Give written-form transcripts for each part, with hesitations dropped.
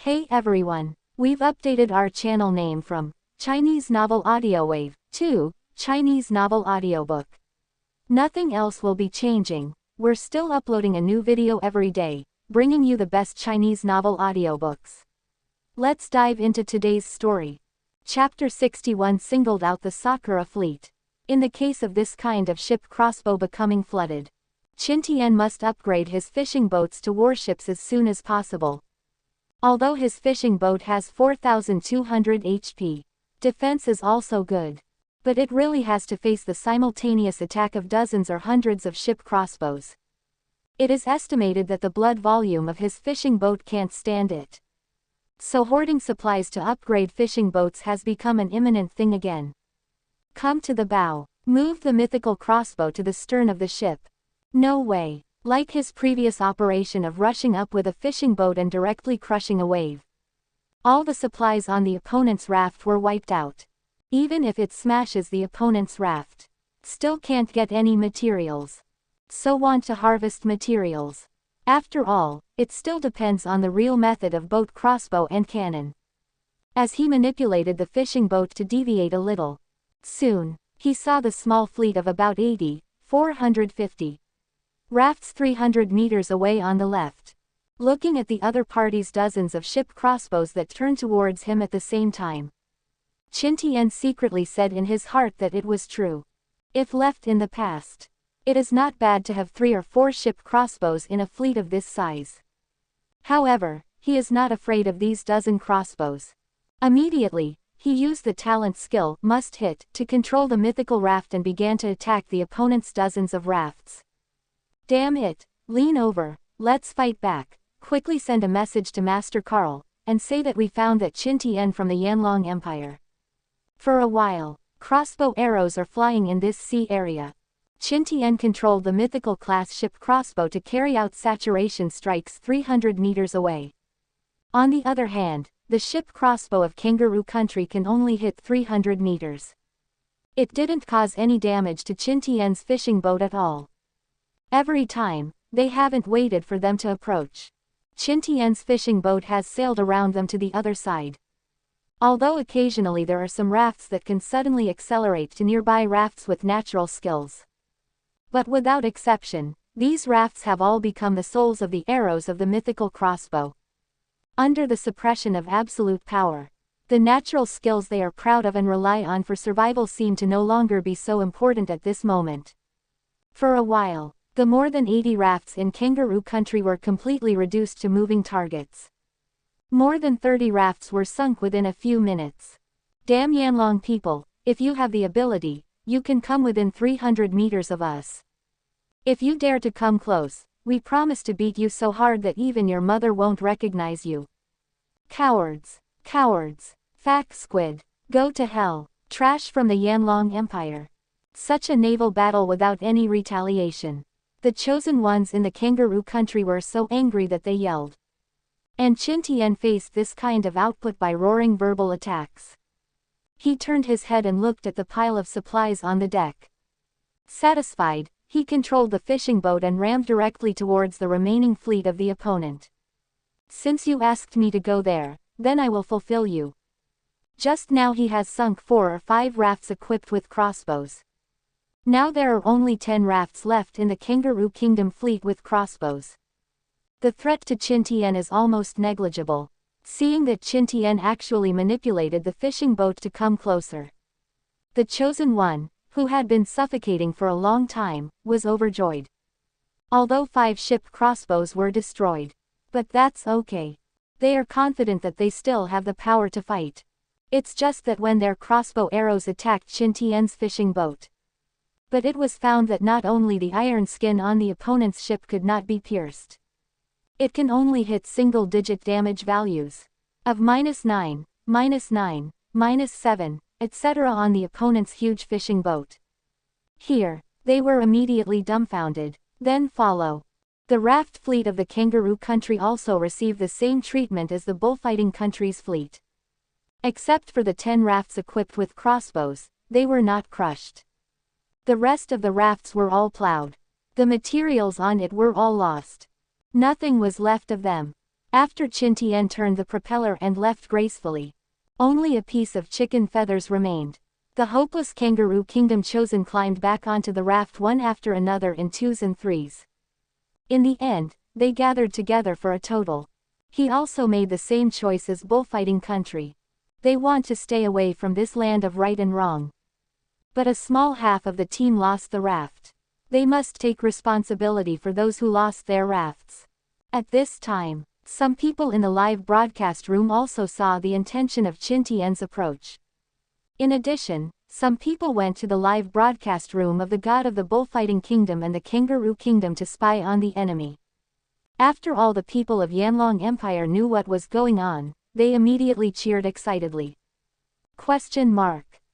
Hey everyone, we've updated our channel name from Chinese Novel Audio Wave to Chinese Novel Audiobook. Nothing else will be changing. We're still uploading a new video every day, bringing you the best Chinese novel audiobooks. Let's dive into today's story. Chapter 61 singled out the Sakura fleet. In the case of this kind of ship crossbow becoming flooded, Qin Tian must upgrade his fishing boats to warships as soon as possible. Although his fishing boat has 4,200 HP, defense is also good. But it really has to face the simultaneous attack of dozens or hundreds of ship crossbows. It is estimated that the blood volume of his fishing boat can't stand it. So hoarding supplies to upgrade fishing boats has become an imminent thing again. Come to the bow. Move the mythical crossbow to the stern of the ship. No way. Like his previous operation of rushing up with a fishing boat and directly crushing a wave. All the supplies on the opponent's raft were wiped out. Even if it smashes the opponent's raft, still can't get any materials. So want to harvest materials. After all, it still depends on the real method of boat crossbow and cannon. As he manipulated the fishing boat to deviate a little, soon, he saw the small fleet of about 450 rafts 300 meters away on the left. Looking at the other party's dozens of ship crossbows that turned towards him at the same time, Qin Tian secretly said in his heart that it was true. If left in the past, it is not bad to have 3 or 4 ship crossbows in a fleet of this size. However, he is not afraid of these dozen crossbows. Immediately, he used the talent skill, must hit, to control the mythical raft and began to attack the opponent's dozens of rafts. Damn it, lean over, let's fight back. Quickly send a message to Master Carl, and say that we found that Qin Tian from the Yanlong Empire. For a while, crossbow arrows are flying in this sea area. Qin Tian controlled the mythical class ship crossbow to carry out saturation strikes 300 meters away. On the other hand, the ship crossbow of Kangaroo Country can only hit 300 meters. It didn't cause any damage to Qin Tian's fishing boat at all. Every time, they haven't waited for them to approach. Qin Tian's fishing boat has sailed around them to the other side. Although occasionally there are some rafts that can suddenly accelerate to nearby rafts with natural skills. But without exception, these rafts have all become the souls of the arrows of the mythical crossbow. Under the suppression of absolute power, the natural skills they are proud of and rely on for survival seem to no longer be so important at this moment. For a while, the more than 80 rafts in Kangaroo Country were completely reduced to moving targets. More than 30 rafts were sunk within a few minutes. Damn Yanlong people, if you have the ability, you can come within 300 meters of us. If you dare to come close, we promise to beat you so hard that even your mother won't recognize you. Cowards, cowards, fat squid, go to hell, trash from the Yanlong Empire. Such a naval battle without any retaliation. The chosen ones in the Kangaroo Country were so angry that they yelled. And Qin Tian faced this kind of output by roaring verbal attacks. He turned his head and looked at the pile of supplies on the deck. Satisfied, he controlled the fishing boat and rammed directly towards the remaining fleet of the opponent. Since you asked me to go there, then I will fulfill you. Just now he has sunk 4 or 5 rafts equipped with crossbows. Now there are only 10 rafts left in the Kangaroo Kingdom fleet with crossbows. The threat to Qin Tian is almost negligible, seeing that Qin Tian actually manipulated the fishing boat to come closer. The chosen one, who had been suffocating for a long time, was overjoyed. Although 5 ship crossbows were destroyed. But that's okay. They are confident that they still have the power to fight. It's just that when their crossbow arrows attacked Qin Tian's fishing boat. But it was found that not only the iron skin on the opponent's ship could not be pierced. It can only hit single-digit damage values of -9, -9, -7, etc. on the opponent's huge fishing boat. Here, they were immediately dumbfounded. Then follow. The raft fleet of the Kangaroo Country also received the same treatment as the bullfighting country's fleet. Except for the 10 rafts equipped with crossbows, they were not crushed. The rest of the rafts were all plowed. The materials on it were all lost. Nothing was left of them. After Qin Tian turned the propeller and left gracefully, only a piece of chicken feathers remained. The hopeless kangaroo kingdom chosen climbed back onto the raft one after another in twos and threes. In the end, they gathered together for a total. He also made the same choice as bullfighting country. They want to stay away from this land of right and wrong. But a small half of the team lost the raft. They must take responsibility for those who lost their rafts. At this time, some people in the live broadcast room also saw the intention of Qin Tian's approach. In addition, some people went to the live broadcast room of the god of the bullfighting kingdom and the kangaroo kingdom to spy on the enemy. After all the people of Yanlong Empire knew what was going on, they immediately cheered excitedly. Qin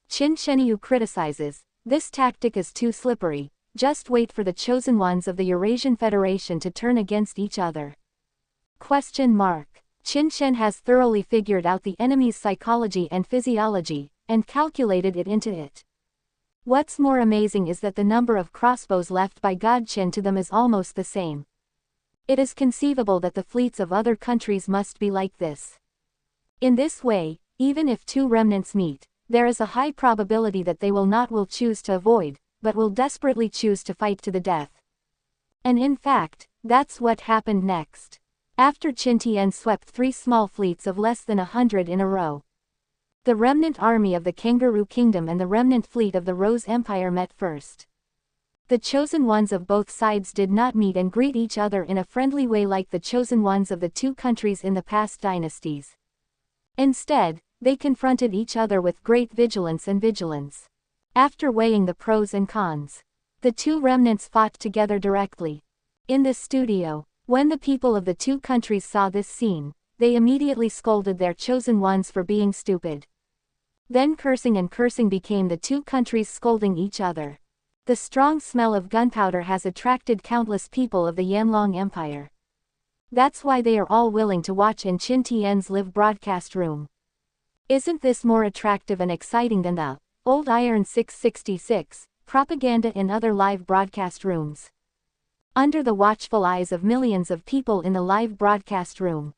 Shenyu criticizes, "This tactic is too slippery, just wait for the chosen ones of the Eurasian Federation to turn against each other." Qin Shen has thoroughly figured out the enemy's psychology and physiology, and calculated it into it. What's more amazing is that the number of crossbows left by God Qin to them is almost the same. It is conceivable that the fleets of other countries must be like this. In this way, even if two remnants meet, there is a high probability that they will choose to avoid, but will desperately choose to fight to the death. And in fact, that's what happened next. After Qin Tian swept 3 small fleets of less than 100 in a row, the remnant army of the Kangaroo Kingdom and the remnant fleet of the Rose Empire met first. The chosen ones of both sides did not meet and greet each other in a friendly way like the chosen ones of the two countries in the past dynasties. Instead, they confronted each other with great vigilance. After weighing the pros and cons, the two remnants fought together directly. In the studio, when the people of the two countries saw this scene, they immediately scolded their chosen ones for being stupid. Then cursing became the two countries scolding each other. The strong smell of gunpowder has attracted countless people of the Yanlong Empire. That's why they are all willing to watch in Qin Tian's live broadcast room. Isn't this more attractive and exciting than the old Iron 666 propaganda in other live broadcast rooms? Under the watchful eyes of millions of people in the live broadcast room,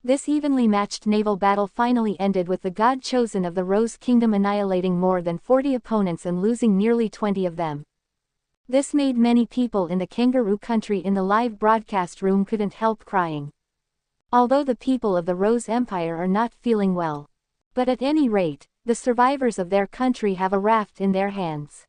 this evenly matched naval battle finally ended with the god chosen of the Rose Kingdom annihilating more than 40 opponents and losing nearly 20 of them. This made many people in the Kangaroo country in the live broadcast room couldn't help crying. Although the people of the Rose Empire are not feeling well. But at any rate, the survivors of their country have a raft in their hands.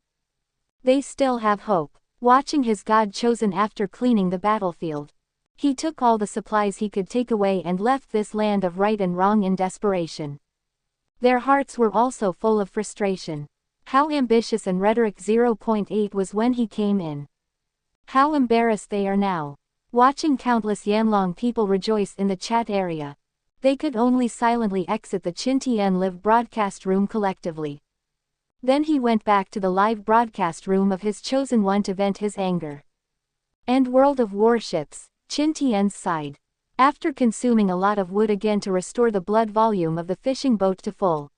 They still have hope. Watching his god chosen after cleaning the battlefield, he took all the supplies he could take away and left this land of right and wrong in desperation. Their hearts were also full of frustration. How ambitious and rhetoric 0.8 was when he came in. How embarrassed they are now. Watching countless Yanlong people rejoice in the chat area, they could only silently exit the Qin Tian live broadcast room collectively. Then he went back to the live broadcast room of his chosen one to vent his anger. And World of Warships, Qin Tian's side. After consuming a lot of wood again to restore the blood volume of the fishing boat to full,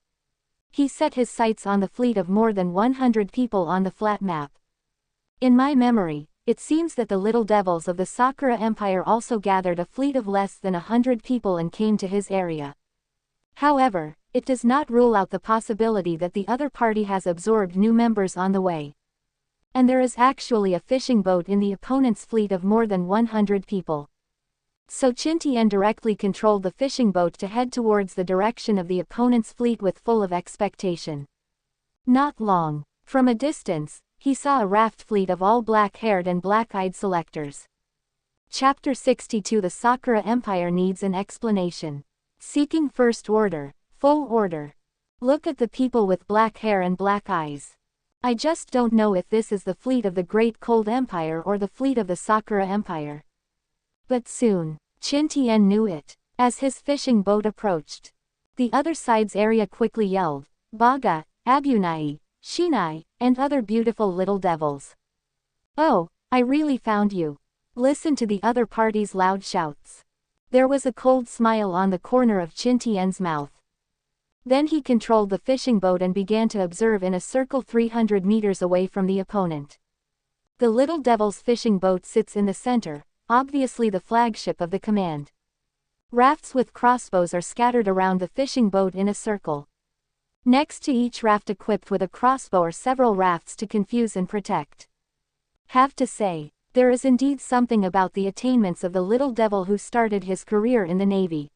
he set his sights on the fleet of more than 100 people on the flat map. In my memory, it seems that the little devils of the Sakura Empire also gathered a fleet of less than 100 people and came to his area. However, it does not rule out the possibility that the other party has absorbed new members on the way. And there is actually a fishing boat in the opponent's fleet of more than 100 people. So Qin Tian directly controlled the fishing boat to head towards the direction of the opponent's fleet with full of expectation. Not long, from a distance, he saw a raft fleet of all black-haired and black-eyed selectors. Chapter 62 The Sakura Empire needs an explanation. Seeking first order, full order. Look at the people with black hair and black eyes. I just don't know if this is the fleet of the Great Cold Empire or the fleet of the Sakura Empire. But soon, Qin Tian knew it. As his fishing boat approached, the other side's area quickly yelled, "Baga, Abunai, Shinai," and other beautiful little devils. "Oh, I really found you." Listen to the other party's loud shouts. There was a cold smile on the corner of Qin Tian's mouth. Then he controlled the fishing boat and began to observe in a circle 300 meters away from the opponent. The little devil's fishing boat sits in the center, obviously the flagship of the command. Rafts with crossbows are scattered around the fishing boat in a circle. Next to each raft equipped with a crossbow are several rafts to confuse and protect. Have to say, there is indeed something about the attainments of the little devil who started his career in the Navy.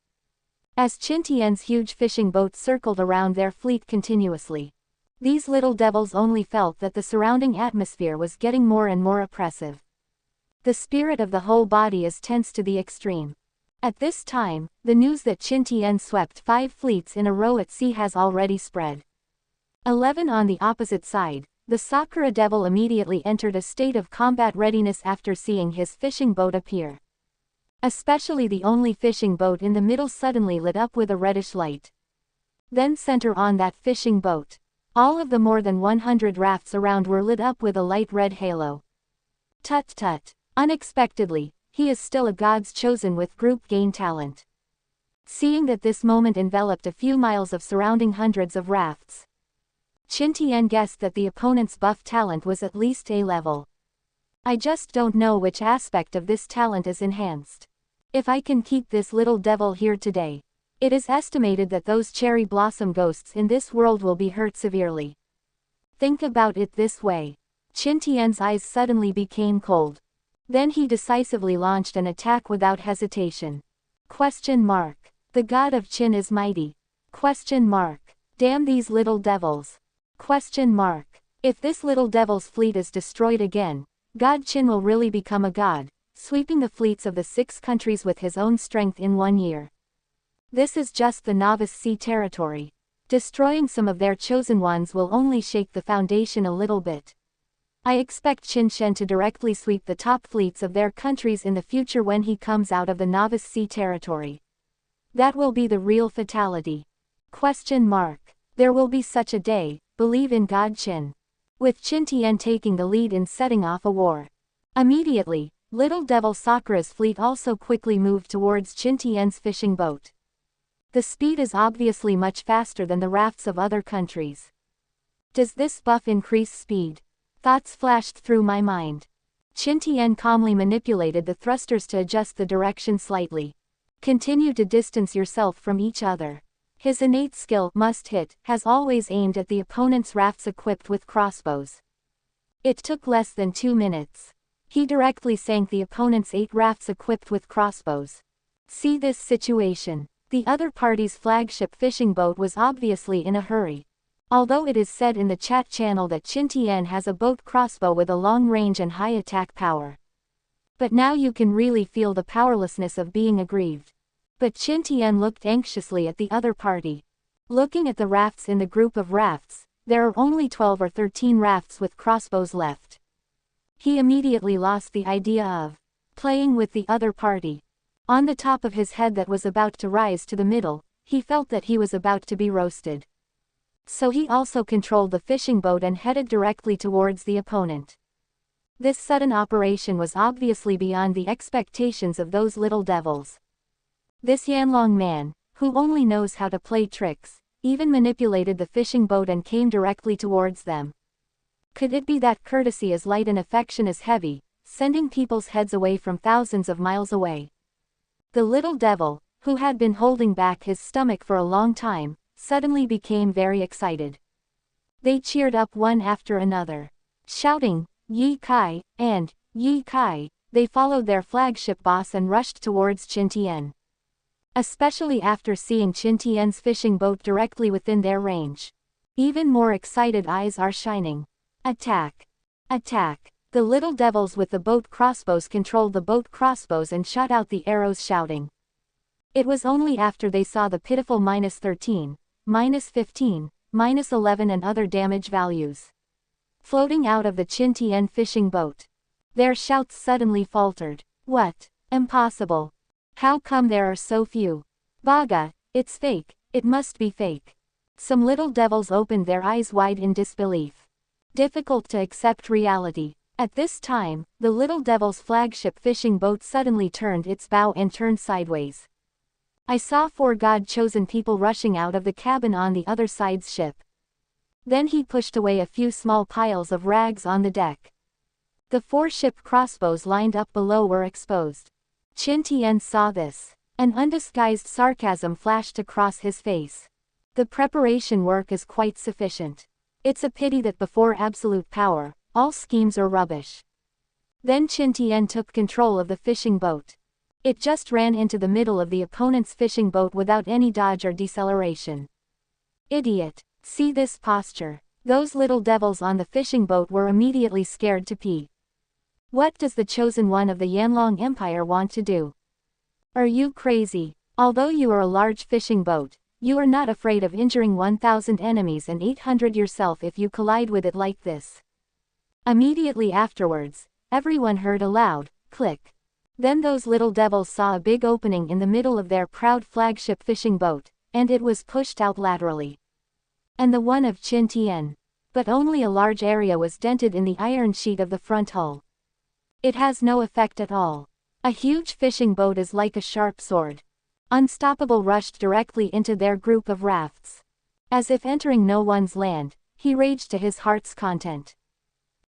As Qin Tian's huge fishing boat circled around their fleet continuously, these little devils only felt that the surrounding atmosphere was getting more and more oppressive. The spirit of the whole body is tense to the extreme. At this time, the news that Qin Tian swept 5 fleets in a row at sea has already spread. 11 on the opposite side, the Sakura Devil immediately entered a state of combat readiness after seeing his fishing boat appear. Especially the only fishing boat in the middle suddenly lit up with a reddish light. Then center on that fishing boat, all of the more than 100 rafts around were lit up with a light red halo. Tut tut, unexpectedly, he is still a God's chosen with group gain talent. Seeing that this moment enveloped a few miles of surrounding hundreds of rafts, Qin Tian guessed that the opponent's buff talent was at least A-level. I just don't know which aspect of this talent is enhanced. If I can keep this little devil here today, it is estimated that those cherry blossom ghosts in this world will be hurt severely. Think about it this way. Qin Tian's eyes suddenly became cold. Then he decisively launched an attack without hesitation. The god of Qin is mighty. Damn these little devils. If this little devil's fleet is destroyed again, God Qin will really become a god, sweeping the fleets of the 6 countries with his own strength in 1 year. This is just the novice sea territory. Destroying some of their chosen ones will only shake the foundation a little bit. I expect Qin Shen to directly sweep the top fleets of their countries in the future when he comes out of the novice sea territory. That will be the real fatality. There will be such a day, believe in God Qin. With Qin Tian taking the lead in setting off a war. Immediately, Little Devil Sakura's fleet also quickly moved towards Qin Tian's fishing boat. The speed is obviously much faster than the rafts of other countries. Does this buff increase speed? Thoughts flashed through my mind. Qin Tian calmly manipulated the thrusters to adjust the direction slightly. Continue to distance yourself from each other. His innate skill, must hit, has always aimed at the opponent's rafts equipped with crossbows. It took less than 2 minutes. He directly sank the opponent's 8 rafts equipped with crossbows. See this situation. The other party's flagship fishing boat was obviously in a hurry. Although it is said in the chat channel that Qin Tian has a boat crossbow with a long range and high attack power. But now you can really feel the powerlessness of being aggrieved. But Qin Tian looked anxiously at the other party. Looking at the rafts in the group of rafts, there are only 12 or 13 rafts with crossbows left. He immediately lost the idea of playing with the other party. On the top of his head that was about to rise to the middle, he felt that he was about to be roasted. So he also controlled the fishing boat and headed directly towards the opponent. This sudden operation was obviously beyond the expectations of those little devils. This Yanlong man, who only knows how to play tricks, even manipulated the fishing boat and came directly towards them. Could it be that courtesy is light and affection is heavy, sending people's heads away from thousands of miles away? The little devil, who had been holding back his stomach for a long time, suddenly became very excited. They cheered up one after another. Shouting, "Yi Kai," and "Yi Kai," they followed their flagship boss and rushed towards Qin Tian. Especially after seeing Qin Tian's fishing boat directly within their range. Even more excited eyes are shining. Attack! Attack! The little devils with the boat crossbows controlled the boat crossbows and shot out the arrows shouting. It was only after they saw the pitiful -13, -15, -11 and other damage values floating out of the Qin Tian fishing boat. Their shouts suddenly faltered. What? Impossible. How come there are so few? Baga, it's fake, it must be fake. Some little devils opened their eyes wide in disbelief. Difficult to accept reality. At this time, the little devil's flagship fishing boat suddenly turned its bow and turned sideways. I saw 4 God-chosen people rushing out of the cabin on the other side's ship. Then he pushed away a few small piles of rags on the deck. The 4 ship crossbows lined up below were exposed. Qin Tian saw this. An undisguised sarcasm flashed across his face. The preparation work is quite sufficient. It's a pity that before absolute power, all schemes are rubbish. Then Qin Tian took control of the fishing boat. It just ran into the middle of the opponent's fishing boat without any dodge or deceleration. Idiot. See this posture. Those little devils on the fishing boat were immediately scared to pee. What does the chosen one of the Yanlong Empire want to do? Are you crazy? Although you are a large fishing boat, you are not afraid of injuring 1,000 enemies and 800 yourself if you collide with it like this. Immediately afterwards, everyone heard a loud click. Then those little devils saw a big opening in the middle of their proud flagship fishing boat, and it was pushed out laterally. And the one of Qin Tian. But only a large area was dented in the iron sheet of the front hull. It has no effect at all. A huge fishing boat is like a sharp sword. Unstoppable rushed directly into their group of rafts. As if entering no one's land, he raged to his heart's content.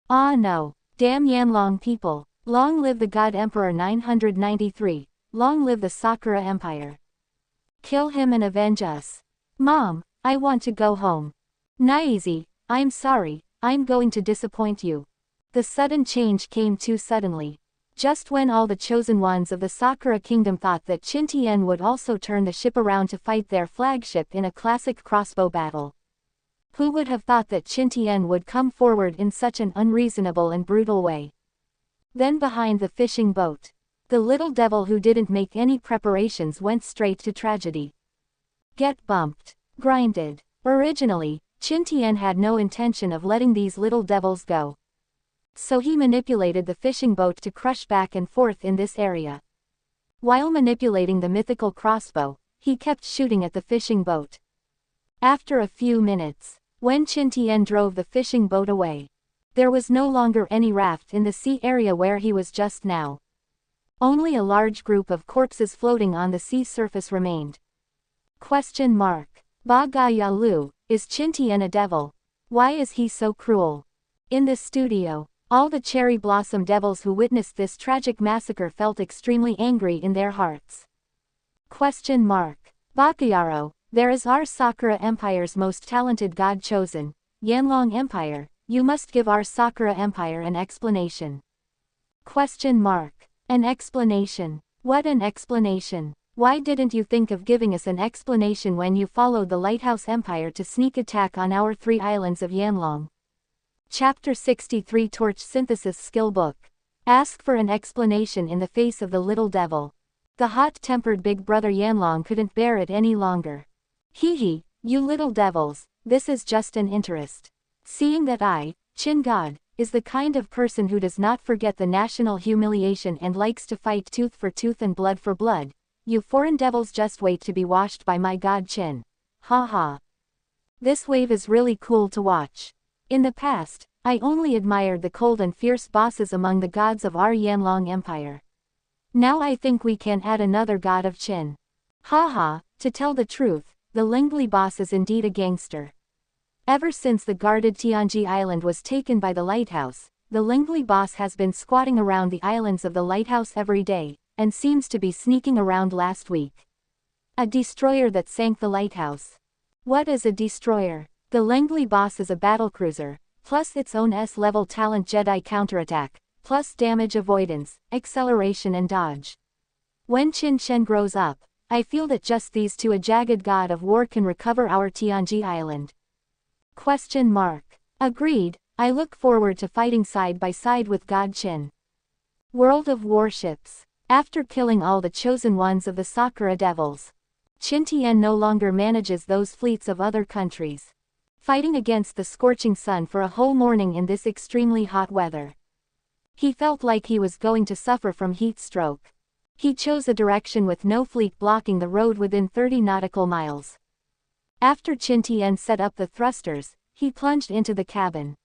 Ah no, damn Yanlong people, long live the God Emperor 993, long live the Sakura Empire. Kill him and avenge us. Mom, I want to go home. Naizi, I'm sorry, I'm going to disappoint you. The sudden change came too suddenly. Just when all the chosen ones of the Sakura Kingdom thought that Qin Tian would also turn the ship around to fight their flagship in a classic crossbow battle. Who would have thought that Qin Tian would come forward in such an unreasonable and brutal way? Then behind the fishing boat, the little devil who didn't make any preparations went straight to tragedy. Get bumped. Grinded. Originally, Qin Tian had no intention of letting these little devils go. So he manipulated the fishing boat to crush back and forth in this area. While manipulating the mythical crossbow, he kept shooting at the fishing boat. After a few minutes, when Qin Tian drove the fishing boat away, there was no longer any raft in the sea area where he was just now. Only a large group of corpses floating on the sea surface remained. Question mark. Ba Ga Ya Lu, is Qin Tian a devil? Why is he so cruel? In the studio, all the cherry blossom devils who witnessed this tragic massacre felt extremely angry in their hearts. Question mark. Bakayaro, there is our Sakura Empire's most talented god chosen, Yanlong Empire, you must give our Sakura Empire an explanation. Question mark. An explanation. What an explanation. Why didn't you think of giving us an explanation when you followed the Lighthouse Empire to sneak attack on our 3 islands of Yanlong? Chapter 63 Torch Synthesis Skill Book. Ask for an explanation in the face of the little devil. The hot-tempered big brother Yanlong couldn't bear it any longer. Hee hee, you little devils, this is just an interest. Seeing that I, Qin God, is the kind of person who does not forget the national humiliation and likes to fight tooth for tooth and blood for blood, you foreign devils just wait to be washed by my god Qin. Ha ha. This wave is really cool to watch. In the past, I only admired the cold and fierce bosses among the gods of our Yanlong Empire. Now I think we can add another god of Qin. Ha ha, to tell the truth, the Lingli boss is indeed a gangster. Ever since the guarded Tiānxià island was taken by the lighthouse, the Lingli boss has been squatting around the islands of the lighthouse every day, and seems to be sneaking around last week. A destroyer that sank the lighthouse. What is a destroyer? The Lingli boss is a battlecruiser, plus its own S-level talent Jedi counterattack, plus damage avoidance, acceleration and dodge. When Qin Shen grows up, I feel that just these two a jagged god of war can recover our Tiānxià island. Question mark. Agreed, I look forward to fighting side by side with God Qin. World of Warships. After killing all the chosen ones of the Sakura Devils, Qin Tian no longer manages those fleets of other countries. Fighting against the scorching sun for a whole morning in this extremely hot weather. He felt like he was going to suffer from heat stroke. He chose a direction with no fleet blocking the road within 30 nautical miles. After Qin Tian set up the thrusters, he plunged into the cabin.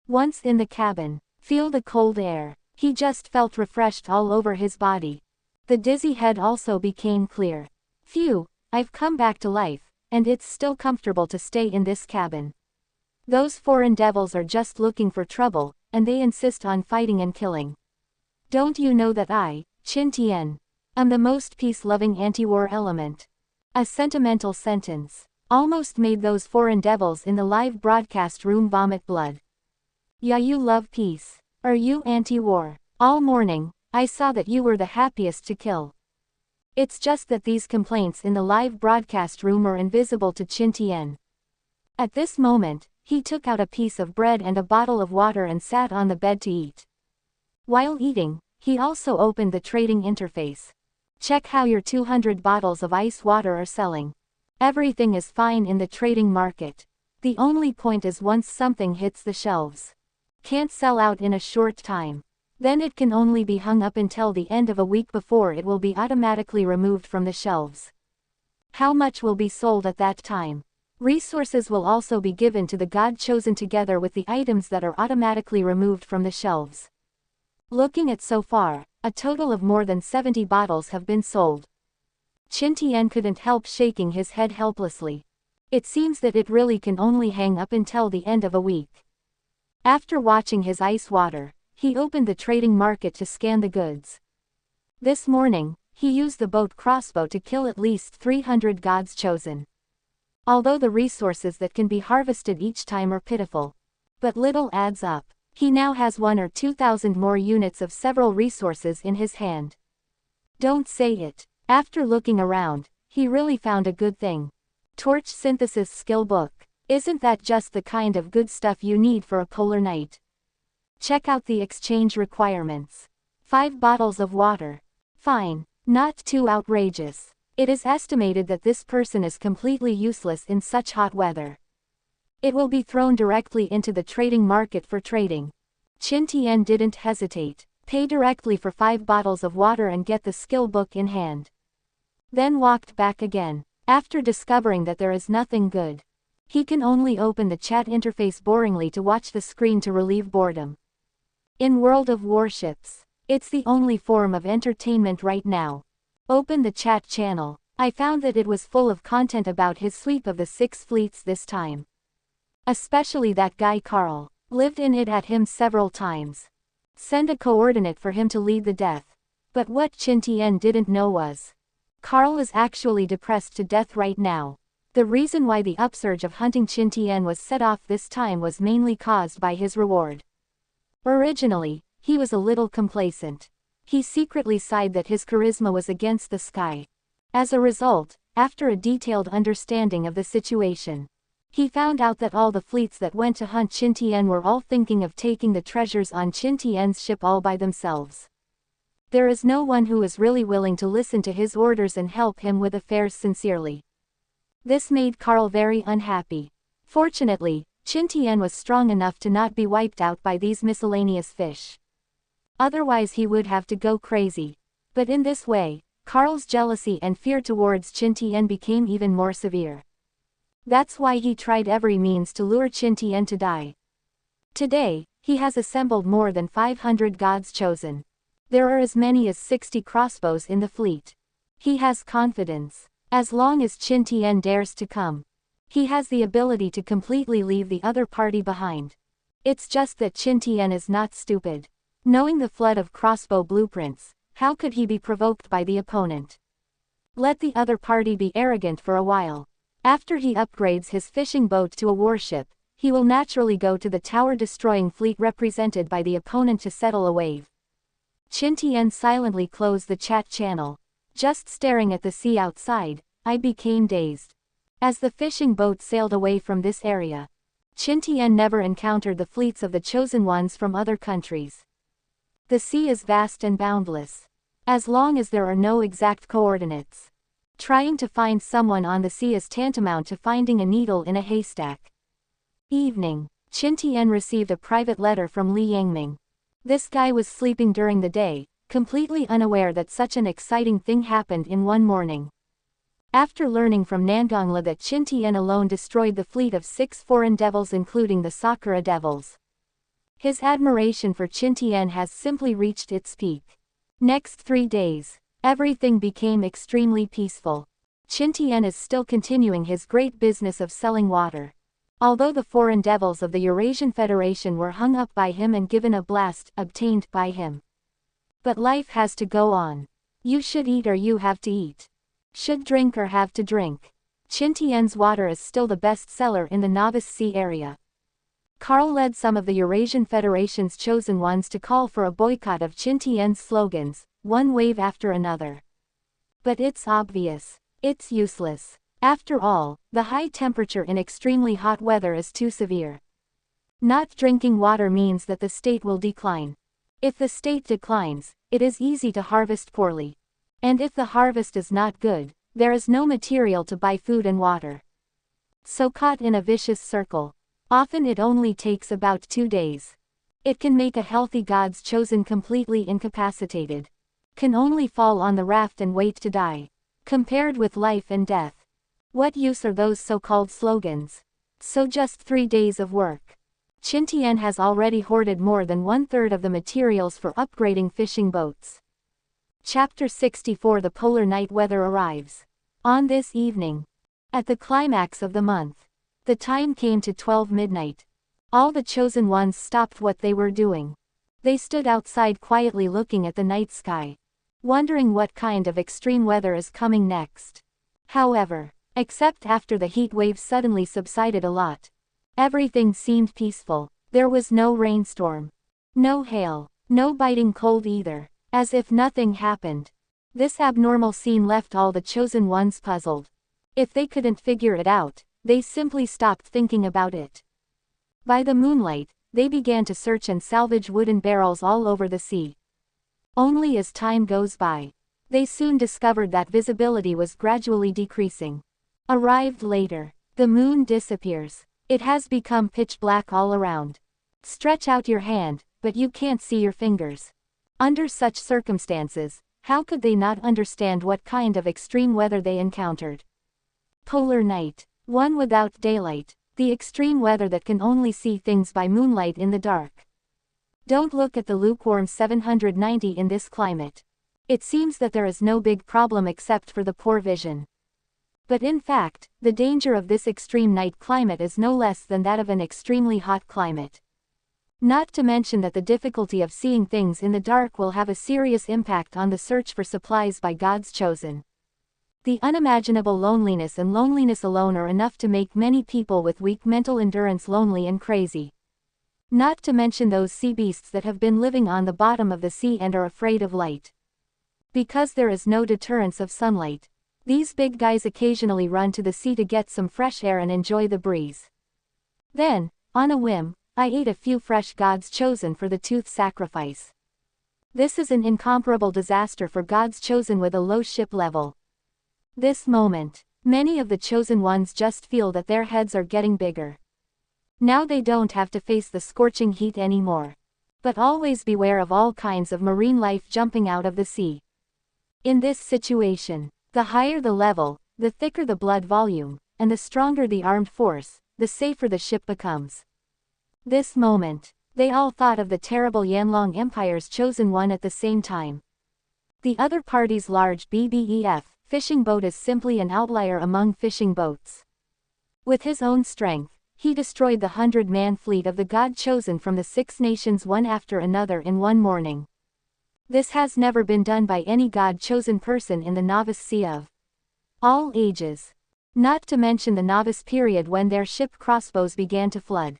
Once in the cabin, feel the cold air, he just felt refreshed all over his body. The dizzy head also became clear. Phew, I've come back to life, and it's still comfortable to stay in this cabin. Those foreign devils are just looking for trouble, and they insist on fighting and killing. Don't you know that I, Qin Tian, I'm the most peace-loving anti-war element. A sentimental sentence. Almost made those foreign devils in the live broadcast room vomit blood. Yeah, you love peace. Are you anti-war? All morning, I saw that you were the happiest to kill. It's just that these complaints in the live broadcast room are invisible to Qin Tian. At this moment, he took out a piece of bread and a bottle of water and sat on the bed to eat. While eating, he also opened the trading interface. Check how your 200 bottles of ice water are selling. Everything is fine in the trading market. The only point is once something hits the shelves. Can't sell out in a short time. Then it can only be hung up until the end of a week before it will be automatically removed from the shelves. How much will be sold at that time? Resources will also be given to the god chosen together with the items that are automatically removed from the shelves. Looking at so far, a total of more than 70 bottles have been sold. Qin Tian couldn't help shaking his head helplessly. It seems that it really can only hang up until the end of a week. After watching his ice water, he opened the trading market to scan the goods. This morning, he used the boat crossbow to kill at least 300 gods chosen. Although the resources that can be harvested each time are pitiful, but little adds up. He now has 1 or 2,000 more units of several resources in his hand. Don't say it. After looking around, he really found a good thing. Torch synthesis skill book. Isn't that just the kind of good stuff you need for a polar night? Check out the exchange requirements. 5 bottles of water. Fine. Not too outrageous. It is estimated that this person is completely useless in such hot weather. It will be thrown directly into the trading market for trading. Qin Tian didn't hesitate. Pay directly for 5 bottles of water and get the skill book in hand. Then walked back again. After discovering that there is nothing good, he can only open the chat interface boringly to watch the screen to relieve boredom. In World of Warships, it's the only form of entertainment right now. Open the chat channel. I found that it was full of content about his sweep of the 6 fleets this time. Especially that guy Carl. Lived in it at him several times. Send a coordinate for him to lead the death. But what Qin Tian didn't know was, Carl is actually depressed to death right now. The reason why the upsurge of hunting Qin Tian was set off this time was mainly caused by his reward. Originally, he was a little complacent. He secretly sighed that his charisma was against the sky. As a result, after a detailed understanding of the situation, he found out that all the fleets that went to hunt Qin Tian were all thinking of taking the treasures on Qin Tian's ship all by themselves. There is no one who is really willing to listen to his orders and help him with affairs sincerely. This made Carl very unhappy. Fortunately, Qin Tian was strong enough to not be wiped out by these miscellaneous fish. Otherwise he would have to go crazy. But in this way, Carl's jealousy and fear towards Qin Tian became even more severe. That's why he tried every means to lure Qin Tian to die. Today, he has assembled more than 500 gods chosen. There are as many as 60 crossbows in the fleet. He has confidence. As long as Qin Tian dares to come, he has the ability to completely leave the other party behind. It's just that Qin Tian is not stupid. Knowing the flood of crossbow blueprints, how could he be provoked by the opponent? Let the other party be arrogant for a while. After he upgrades his fishing boat to a warship, he will naturally go to the tower-destroying fleet represented by the opponent to settle a wave. Qin Tian silently closed the chat channel. Just staring at the sea outside, I became dazed. As the fishing boat sailed away from this area, Qin Tian never encountered the fleets of the chosen ones from other countries. The sea is vast and boundless. As long as there are no exact coordinates, trying to find someone on the sea is tantamount to finding a needle in a haystack. Evening. Qin Tian received a private letter from Li Yangming. This guy was sleeping during the day, completely unaware that such an exciting thing happened in one morning. After learning from Nangongla that Qin Tian alone destroyed the fleet of 6 foreign devils including the Sakura devils, his admiration for Qin Tian has simply reached its peak. Next 3 days, everything became extremely peaceful. Qin Tian is still continuing his great business of selling water. Although the foreign devils of the Eurasian Federation were hung up by him and given a blast obtained by him. But life has to go on. You should eat or you have to eat. Should drink or have to drink. Qin Tian's water is still the best seller in the Novice Sea area. Karl led some of the Eurasian Federation's chosen ones to call for a boycott of Qin Tian's slogans, one wave after another. But it's obvious. It's useless. After all, the high temperature in extremely hot weather is too severe. Not drinking water means that the state will decline. If the state declines, it is easy to harvest poorly. And if the harvest is not good, there is no material to buy food and water. So caught in a vicious circle. Often it only takes about 2 days. It can make a healthy God's chosen completely incapacitated. Can only fall on the raft and wait to die. Compared with life and death. What use are those so-called slogans? So just 3 days of work. Qin Tian has already hoarded more than 1/3 of the materials for upgrading fishing boats. Chapter 64 The polar night weather arrives. On this evening. At the climax of the month. The time came to 12 midnight. All the chosen ones stopped what they were doing. They stood outside quietly looking at the night sky. Wondering what kind of extreme weather is coming next. However, except after the heat wave suddenly subsided a lot. Everything seemed peaceful. There was no rainstorm. No hail. No biting cold either. As if nothing happened. This abnormal scene left all the chosen ones puzzled. If they couldn't figure it out, they simply stopped thinking about it. By the moonlight, they began to search and salvage wooden barrels all over the sea. Only as time goes by, they soon discovered that visibility was gradually decreasing. Arrived later, the moon disappears. It has become pitch black all around. Stretch out your hand, but you can't see your fingers. Under such circumstances, how could they not understand what kind of extreme weather they encountered? Polar night. One without daylight. The extreme weather that can only see things by moonlight in the dark. Don't look at the lukewarm 790 in this climate. It seems that there is no big problem except for the poor vision. But in fact, the danger of this extreme night climate is no less than that of an extremely hot climate. Not to mention that the difficulty of seeing things in the dark will have a serious impact on the search for supplies by God's chosen. The unimaginable loneliness and loneliness alone are enough to make many people with weak mental endurance lonely and crazy. Not to mention those sea beasts that have been living on the bottom of the sea and are afraid of light. Because there is no deterrence of sunlight. These big guys occasionally run to the sea to get some fresh air and enjoy the breeze. Then, on a whim, I ate a few fresh God's chosen for the tooth sacrifice. This is an incomparable disaster for God's chosen with a low ship level. This moment, many of the chosen ones just feel that their heads are getting bigger. Now they don't have to face the scorching heat anymore. But always beware of all kinds of marine life jumping out of the sea. In this situation, the higher the level, the thicker the blood volume, and the stronger the armed force, the safer the ship becomes. This moment, they all thought of the terrible Yanlong Empire's chosen one at the same time. The other party's large BBEF fishing boat is simply an outlier among fishing boats. With his own strength, he destroyed the 100-man fleet of the God chosen from the 6 nations one after another in one morning. This has never been done by any God-chosen person in the novice sea of all ages. Not to mention the novice period when their ship crossbows began to flood.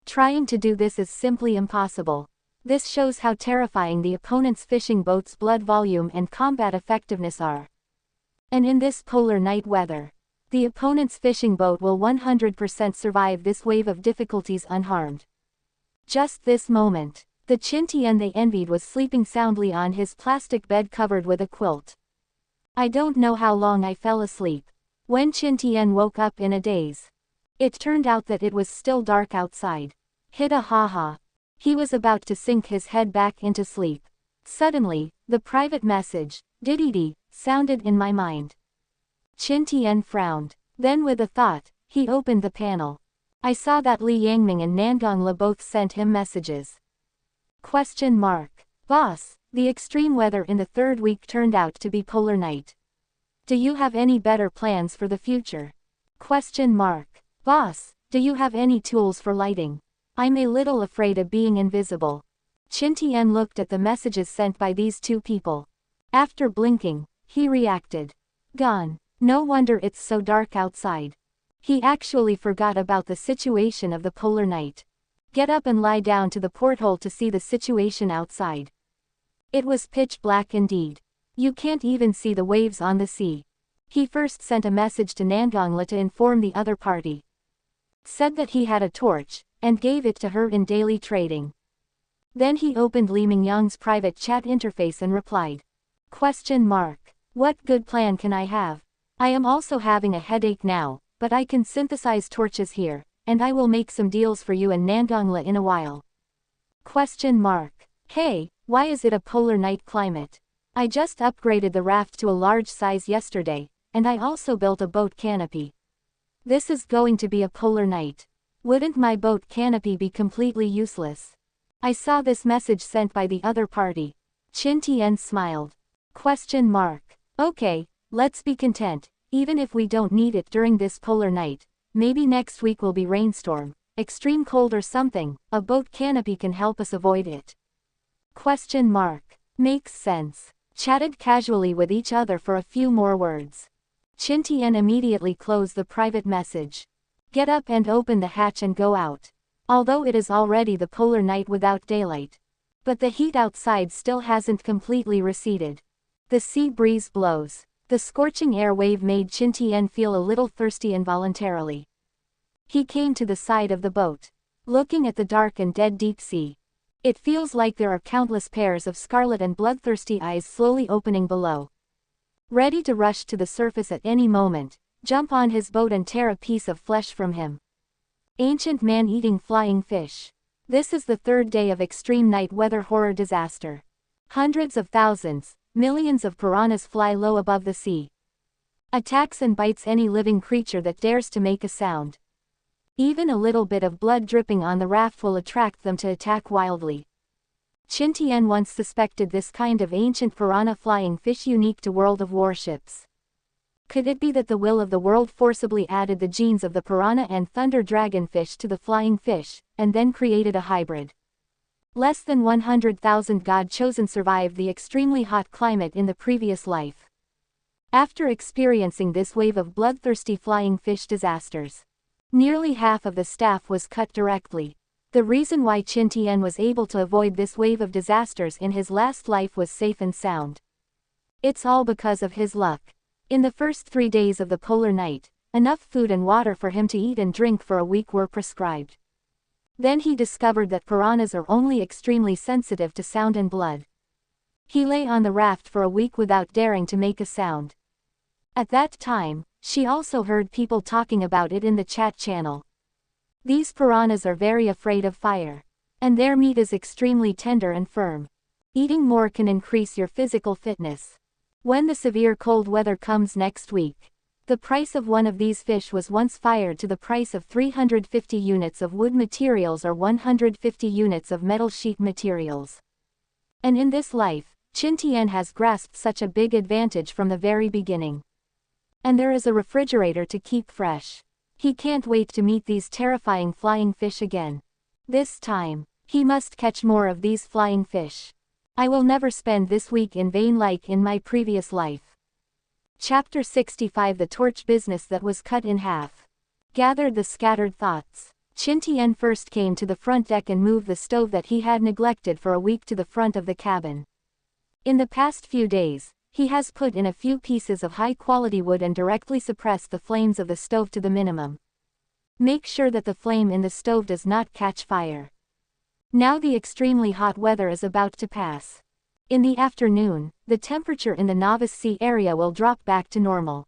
Trying to do this is simply impossible. This shows how terrifying the opponent's fishing boat's blood volume and combat effectiveness are. And in this polar night weather, the opponent's fishing boat will 100% survive this wave of difficulties unharmed. Just this moment, the Qin Tian they envied was sleeping soundly on his plastic bed covered with a quilt. I don't know how long I fell asleep. When Qin Tian woke up in a daze, it turned out that it was still dark outside. Hida ha. He was about to sink his head back into sleep. Suddenly, the private message, "Dididi," sounded in my mind. Qin Tian frowned. Then with a thought, he opened the panel. I saw that Li Yangming and Nangong Le both sent him messages. Boss, the extreme weather in the 3rd week turned out to be polar night. Do you have any better plans for the future? Boss, do you have any tools for lighting? I'm a little afraid of being invisible. Qin Tian looked at the messages sent by these two people. After blinking, he reacted. Gone. No wonder it's so dark outside. He actually forgot about the situation of the polar night. Get up and lie down to the porthole to see the situation outside. It was pitch black indeed. You can't even see the waves on the sea. He first sent a message to Nangongla to inform the other party. Said that he had a torch, and gave it to her in daily trading. Then he opened Li Mingyang's private chat interface and replied. What good plan can I have? I am also having a headache now, but I can synthesize torches here, and I will make some deals for you and Nangongla in a while. Hey, why is it a polar night climate? I just upgraded the raft to a large size yesterday, and I also built a boat canopy. This is going to be a polar night. Wouldn't my boat canopy be completely useless? I saw this message sent by the other party. Qin Tian smiled. Okay, let's be content, even if we don't need it during this polar night. Maybe next week will be rainstorm, extreme cold or something. A boat canopy can help us avoid it. Makes sense. Chatted casually with each other for a few more words. Qin Tian immediately closed the private message. Get up and open the hatch and go out. Although it is already the polar night without daylight. But the heat outside still hasn't completely receded. The sea breeze blows. The scorching air wave made Qin Tian feel a little thirsty involuntarily. He came to the side of the boat. Looking at the dark and dead deep sea. It feels like there are countless pairs of scarlet and bloodthirsty eyes slowly opening below. Ready to rush to the surface at any moment, jump on his boat and tear a piece of flesh from him. Ancient man-eating flying fish. This is the third day of extreme night weather horror disaster. Hundreds of thousands, millions of piranhas fly low above the sea. Attacks and bites any living creature that dares to make a sound. Even a little bit of blood dripping on the raft will attract them to attack wildly. Qin Tian once suspected this kind of ancient piranha flying fish unique to World of Warships. Could it be that the will of the world forcibly added the genes of the piranha and thunder dragonfish to the flying fish, and then created a hybrid? Less than 100,000 God-chosen survived the extremely hot climate in the previous life. After experiencing this wave of bloodthirsty flying fish disasters, nearly half of the staff was cut directly. The reason why Qin Tian was able to avoid this wave of disasters in his last life was safe and sound. It's all because of his luck. In the first 3 days of the polar night, enough food and water for him to eat and drink for a week were prescribed. Then he discovered that piranhas are only extremely sensitive to sound and blood. He lay on the raft for a week without daring to make a sound. At that time, she also heard people talking about it in the chat channel. These piranhas are very afraid of fire. And their meat is extremely tender and firm. Eating more can increase your physical fitness. When the severe cold weather comes next week, the price of one of these fish was once fired to the price of 350 units of wood materials or 150 units of metal sheet materials. And in this life, Qin Tian has grasped such a big advantage from the very beginning. And there is a refrigerator to keep fresh. He can't wait to meet these terrifying flying fish again. This time, he must catch more of these flying fish. I will never spend this week in vain like in my previous life. Chapter 65 The torch business that was cut in half. Gathered the scattered thoughts. Qin Tian first came to the front deck and moved the stove that he had neglected for a week to the front of the cabin. In the past few days, he has put in a few pieces of high-quality wood and directly suppressed the flames of the stove to the minimum. Make sure that the flame in the stove does not catch fire. Now the extremely hot weather is about to pass. In the afternoon, the temperature in the Novice Sea area will drop back to normal.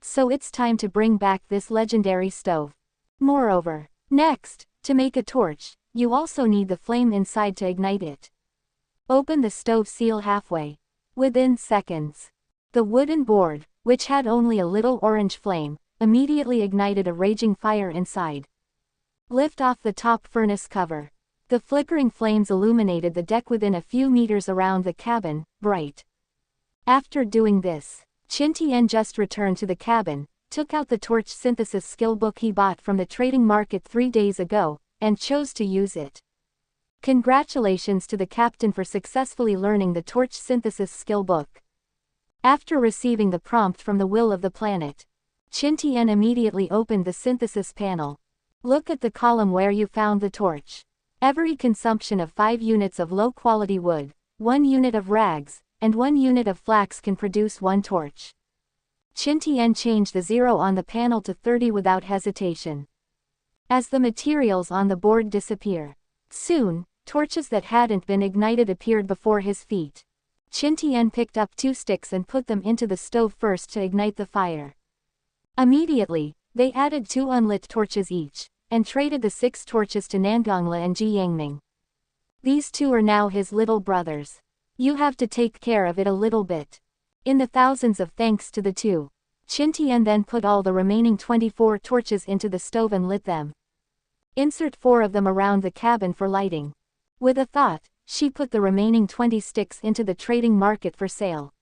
So it's time to bring back this legendary stove. Moreover, next, to make a torch, you also need the flame inside to ignite it. Open the stove seal halfway. Within seconds, the wooden board, which had only a little orange flame, immediately ignited a raging fire inside. Lift off the top furnace cover. The flickering flames illuminated the deck within a few meters around the cabin, bright. After doing this, Qin Tian just returned to the cabin, took out the torch synthesis skill book he bought from the trading market 3 days ago, and chose to use it. Congratulations to the captain for successfully learning the torch synthesis skill book. After receiving the prompt from the will of the planet, Qin Tian immediately opened the synthesis panel. Look at the column where you found the torch. Every consumption of 5 units of low-quality wood, 1 unit of rags, and 1 unit of flax can produce 1 torch. Qin Tian changed the 0 on the panel to 30 without hesitation. As the materials on the board disappear, soon, torches that hadn't been ignited appeared before his feet. Qin Tian picked up 2 sticks and put them into the stove first to ignite the fire. Immediately, they added 2 unlit torches each, and traded the 6 torches to Nangongla and Ji Yangming. These 2 are now his little brothers. You have to take care of it a little bit. In the thousands of thanks to the 2, Qin Tian then put all the remaining 24 torches into the stove and lit them. Insert 4 of them around the cabin for lighting. With a thought, she put the remaining 20 sticks into the trading market for sale.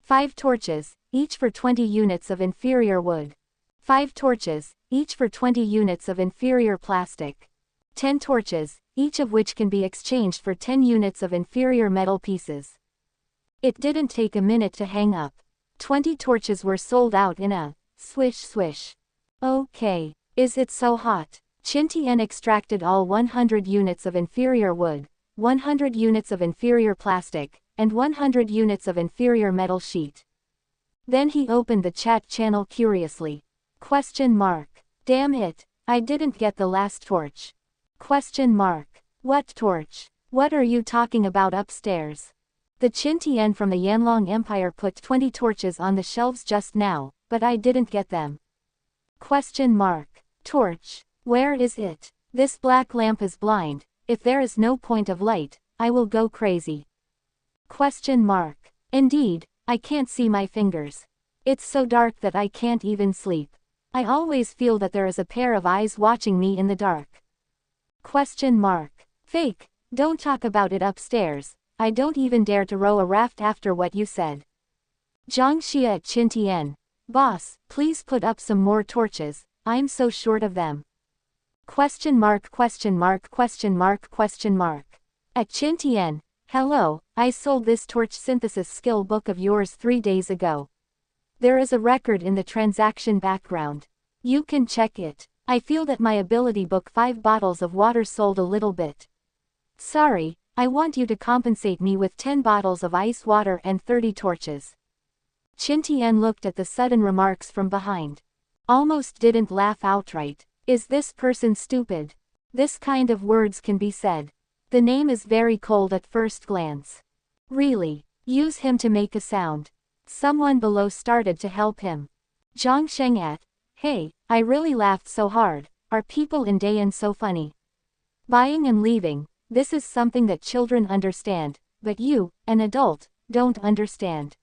5 torches, each for 20 units of inferior wood. 5 torches, each for 20 units of inferior plastic. 10 torches, each of which can be exchanged for 10 units of inferior metal pieces. It didn't take a minute to hang up. 20 torches were sold out in a swish swish. Okay, is it so hot? Qin Tian extracted all 100 units of inferior wood, 100 units of inferior plastic, and 100 units of inferior metal sheet. Then he opened the chat channel curiously. Question mark. Damn it, I didn't get the last torch. Question mark. What torch? What are you talking about upstairs? The Qin Tian from the Yanlong Empire put 20 torches on the shelves just now, but I didn't get them. Question mark. Torch. Where is it? This black lamp is blind. If there is no point of light, I will go crazy. Question mark. Indeed, I can't see my fingers. It's so dark that I can't even sleep. I always feel that there is a pair of eyes watching me in the dark. Question mark. Fake, don't talk about it upstairs. I don't even dare to row a raft after what you said. Jiangxia at Qin Tian. Boss, please put up some more torches, I'm so short of them. Question mark question mark question mark question mark. At Qin Tian. Hello, I sold this torch synthesis skill book of yours 3 days ago. There is a record in the transaction background. You can check it. I feel that my ability book 5 bottles of water sold a little bit. Sorry, I want you to compensate me with 10 bottles of ice water and 30 torches. Qin Tian looked at the sudden remarks from behind. Almost didn't laugh outright. Is this person stupid? This kind of words can be said. The name is very cold at first glance. Really, use him to make a sound. Someone below started to help him. Zhang Sheng at, hey, I really laughed so hard, are people in Dayan so funny? Buying and leaving, this is something that children understand, but you, an adult, don't understand.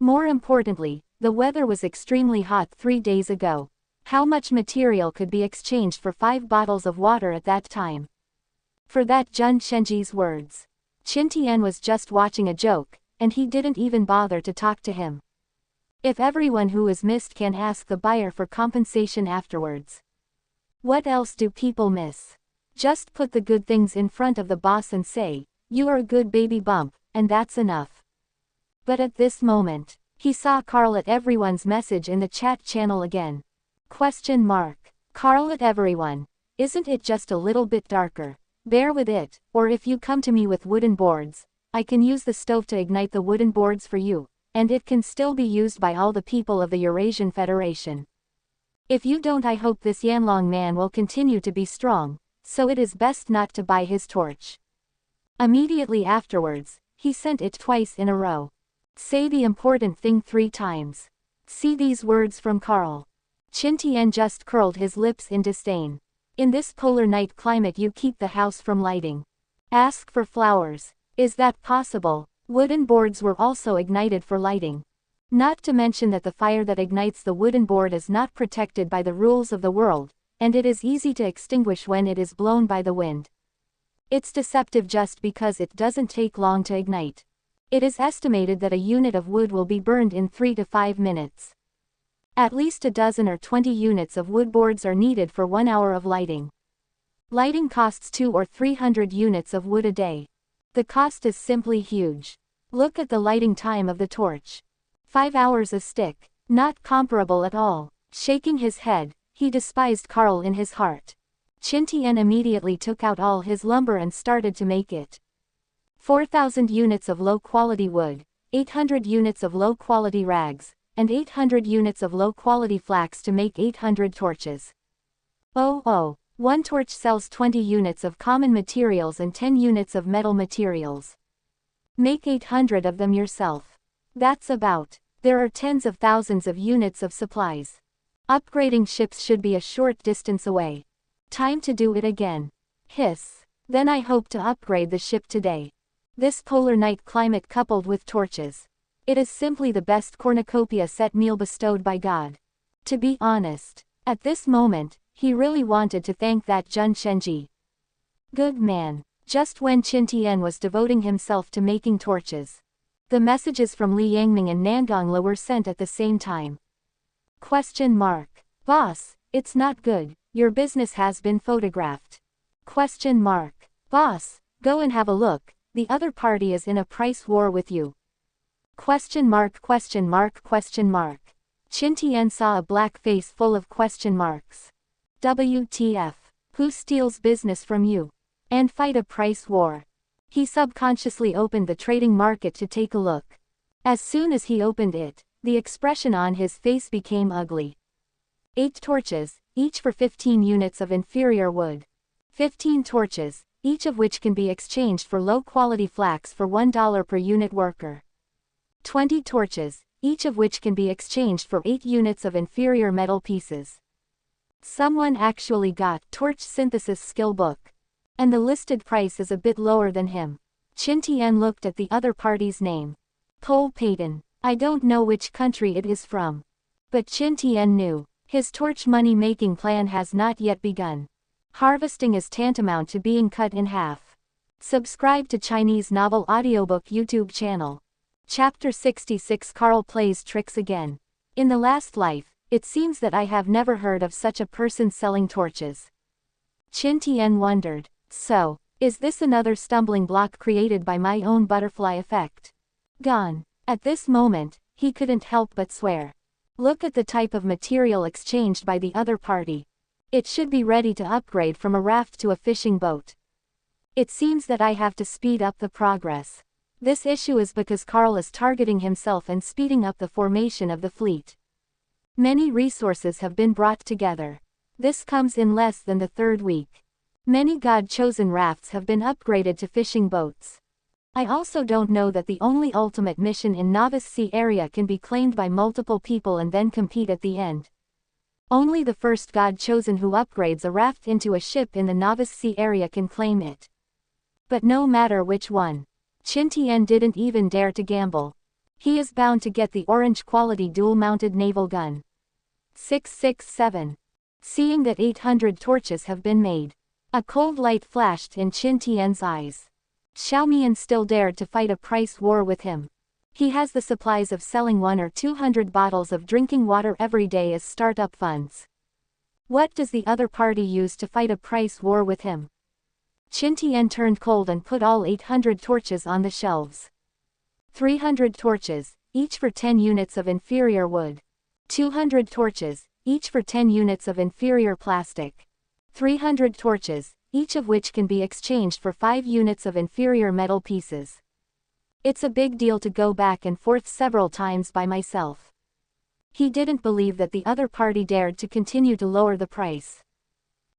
More importantly, the weather was extremely hot 3 days ago. How much material could be exchanged for 5 bottles of water at that time? For that Zhang Shenji's words. Qin Tian was just watching a joke, and he didn't even bother to talk to him. If everyone who is missed can ask the buyer for compensation afterwards. What else do people miss? Just put the good things in front of the boss and say, you are a good baby bump, and that's enough. But at this moment, he saw Carl at everyone's message in the chat channel again. Question mark. Carl at everyone. Isn't it just a little bit darker? Bear with it, or if you come to me with wooden boards, I can use the stove to ignite the wooden boards for you, and it can still be used by all the people of the Eurasian Federation. If you don't, I hope this Yanlong man will continue to be strong, so it is best not to buy his torch. Immediately afterwards, he sent it twice in a row. Say the important thing 3 times. See these words from Carl. Qin Tian just curled his lips in disdain. In this polar night climate you keep the house from lighting. Ask for flowers. Is that possible? Wooden boards were also ignited for lighting. Not to mention that the fire that ignites the wooden board is not protected by the rules of the world, and it is easy to extinguish when it is blown by the wind. It's deceptive just because it doesn't take long to ignite. It is estimated that a unit of wood will be burned in 3 to 5 minutes. At least a dozen or 20 units of wood boards are needed for 1 hour of lighting. Lighting costs 2 or 300 units of wood a day. The cost is simply huge. Look at the lighting time of the torch. 5 hours a stick. Not comparable at all. Shaking his head, he despised Carl in his heart. Qin Tian immediately took out all his lumber and started to make it. 4,000 units of low-quality wood, 800 units of low-quality rags, and 800 units of low-quality flax to make 800 torches. Oh, one torch sells 20 units of common materials and 10 units of metal materials. Make 800 of them yourself. That's about. There are tens of thousands of units of supplies. Upgrading ships should be a short distance away. Time to do it again. Hiss. Then I hope to upgrade the ship today. This polar night climate coupled with torches. It is simply the best cornucopia set meal bestowed by God. To be honest, at this moment, he really wanted to thank that Jun Shenji. Good man. Just when Qin Tian was devoting himself to making torches. The messages from Li Yangming and Nangongla were sent at the same time. Boss, it's not good, your business has been photographed. Boss, go and have a look, the other party is in a price war with you. Qin Tian saw a black face full of question marks. WTF? Who steals business from you? And fight a price war. He subconsciously opened the trading market to take a look. As soon as he opened it, the expression on his face became ugly. 8 torches, each for 15 units of inferior wood. 15 torches, each of which can be exchanged for low-quality flax for $1 per unit worker. 20 torches, each of which can be exchanged for 8 units of inferior metal pieces. Someone actually got torch synthesis skill book. And the listed price is a bit lower than him. Qin Tian looked at the other party's name. Pole Payton. I don't know which country it is from. But Qin Tian knew. His torch money-making plan has not yet begun. Harvesting is tantamount to being cut in half. Subscribe to Chinese Novel Audiobook YouTube channel. Chapter 66 Carl Plays Tricks Again. In the last life, it seems that I have never heard of such a person selling torches. Qin Tian wondered. So, is this another stumbling block created by my own butterfly effect? Gone. At this moment, he couldn't help but swear. Look at the type of material exchanged by the other party. It should be ready to upgrade from a raft to a fishing boat. It seems that I have to speed up the progress. This issue is because Carl is targeting himself and speeding up the formation of the fleet. Many resources have been brought together. This comes in less than the 3rd week. Many God-chosen rafts have been upgraded to fishing boats. I also don't know that the only ultimate mission in Novice Sea area can be claimed by multiple people and then compete at the end. Only the first God-chosen who upgrades a raft into a ship in the Novice Sea area can claim it. But no matter which one, Qin Tian didn't even dare to gamble. He is bound to get the orange quality dual-mounted naval gun. 667. Seeing that 800 torches have been made. A cold light flashed in Qin Tian's eyes. Xiaomian still dared to fight a price war with him. He has the supplies of selling 100 or 200 bottles of drinking water every day as startup funds. What does the other party use to fight a price war with him? Qin Tian turned cold and put all 800 torches on the shelves. 300 torches, each for 10 units of inferior wood. 200 torches, each for 10 units of inferior plastic. 300 torches, each of which can be exchanged for 5 units of inferior metal pieces. It's a big deal to go back and forth several times by myself. He didn't believe that the other party dared to continue to lower the price.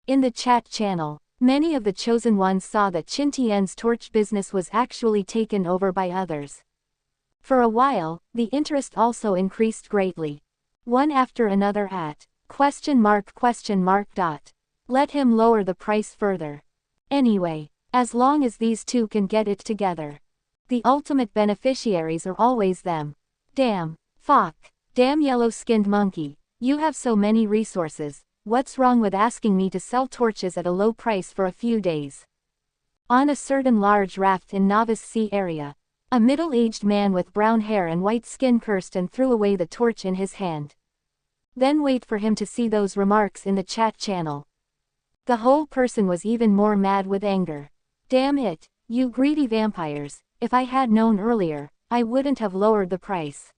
In the chat channel, many of the chosen ones saw that Qin Tian's torch business was actually taken over by others. For a while, the interest also increased greatly. One after another at ? Let him lower the price further. Anyway, as long as these two can get it together. The ultimate beneficiaries are always them. Damn. Fuck. Damn yellow-skinned monkey. You have so many resources, what's wrong with asking me to sell torches at a low price for a few days? On a certain large raft in Novice Sea area, a middle-aged man with brown hair and white skin cursed and threw away the torch in his hand. Then wait for him to see those remarks in the chat channel. The whole person was even more mad with anger. Damn it, you greedy vampires, if I had known earlier, I wouldn't have lowered the price.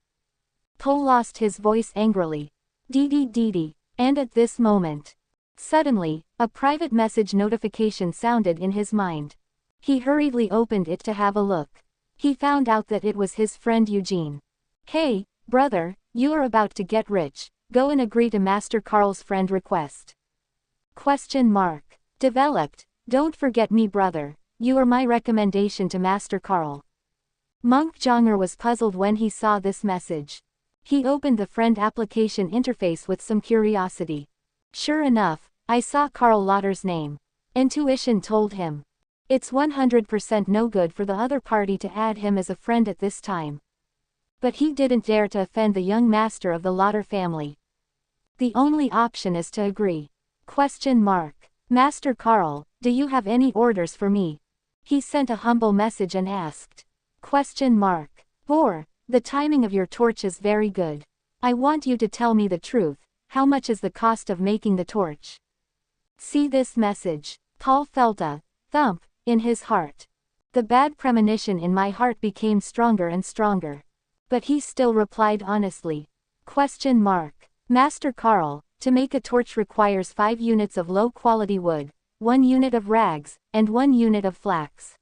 Po lost his voice angrily. Dee. And at this moment, suddenly, a private message notification sounded in his mind. He hurriedly opened it to have a look. He found out that it was his friend Eugene. Hey, brother, you are about to get rich, go and agree to Master Carl's friend request. Developed, don't forget me brother, you are my recommendation to Master Carl. Monk Jonger was puzzled when he saw this message. He opened the friend application interface with some curiosity. Sure enough, I saw Karl Lauter's name. Intuition told him. It's 100% no good for the other party to add him as a friend at this time. But he didn't dare to offend the young master of the Lauter family. The only option is to agree. Master Carl, do you have any orders for me? He sent a humble message and asked. Bor, the timing of your torch is very good. I want you to tell me the truth, how much is the cost of making the torch? See this message. Paul felt a thump in his heart. The bad premonition in my heart became stronger and stronger. But he still replied honestly. Master Carl, to make a torch requires 5 units of low-quality wood, 1 unit of rags, and 1 unit of flax.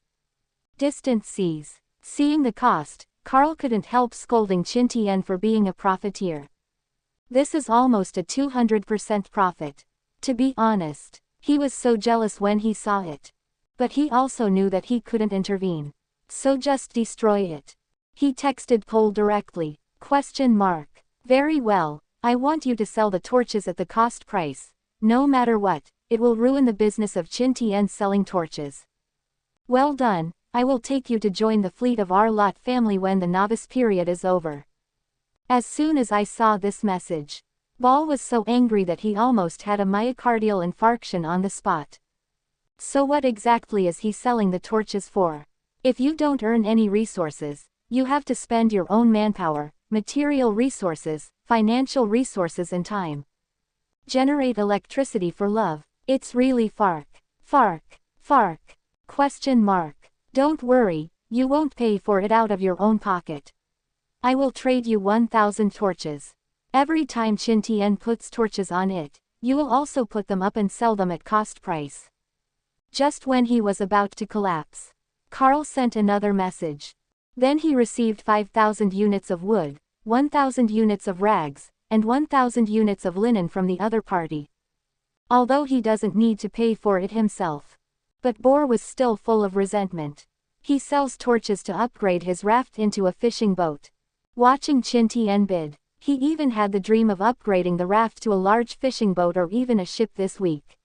Distant seas. Seeing the cost, Carl couldn't help scolding Qin Tian for being a profiteer. This is almost a 200% profit. To be honest, he was so jealous when he saw it. But he also knew that he couldn't intervene. So just destroy it. He texted Pol directly. Very well, I want you to sell the torches at the cost price. No matter what, it will ruin the business of Qin Tian selling torches. Well done, I will take you to join the fleet of our Lot family when the novice period is over. As soon as I saw this message, Ball was so angry that he almost had a myocardial infarction on the spot. So what exactly is he selling the torches for? If you don't earn any resources, you have to spend your own manpower, material resources, financial resources and time. Generate electricity for love. It's really fark. Don't worry, you won't pay for it out of your own pocket. I will trade you 1,000 torches. Every time Qin Tian puts torches on it, you will also put them up and sell them at cost price. Just when he was about to collapse, Carl sent another message. Then he received 5,000 units of wood, 1,000 units of rags, and 1,000 units of linen from the other party. Although he doesn't need to pay for it himself. But Bor was still full of resentment. He sells torches to upgrade his raft into a fishing boat. Watching Qin Tian bid, he even had the dream of upgrading the raft to a large fishing boat or even a ship this week.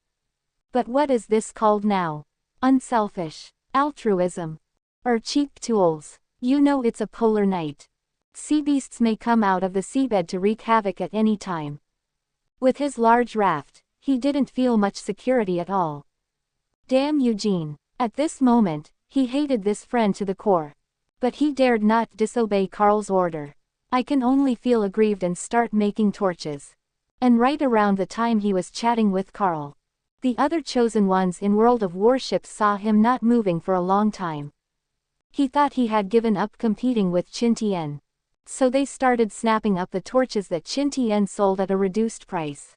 But what is this called now? Unselfish, altruism, or cheap tools? You know it's a polar night. Sea beasts may come out of the seabed to wreak havoc at any time. With his large raft, he didn't feel much security at all. Damn Eugene. At this moment, he hated this friend to the core. But he dared not disobey Carl's order. I can only feel aggrieved and start making torches. And right around the time he was chatting with Carl, the other chosen ones in World of Warships saw him not moving for a long time. He thought he had given up competing with Qin Tian. So they started snapping up the torches that Qin Tian sold at a reduced price.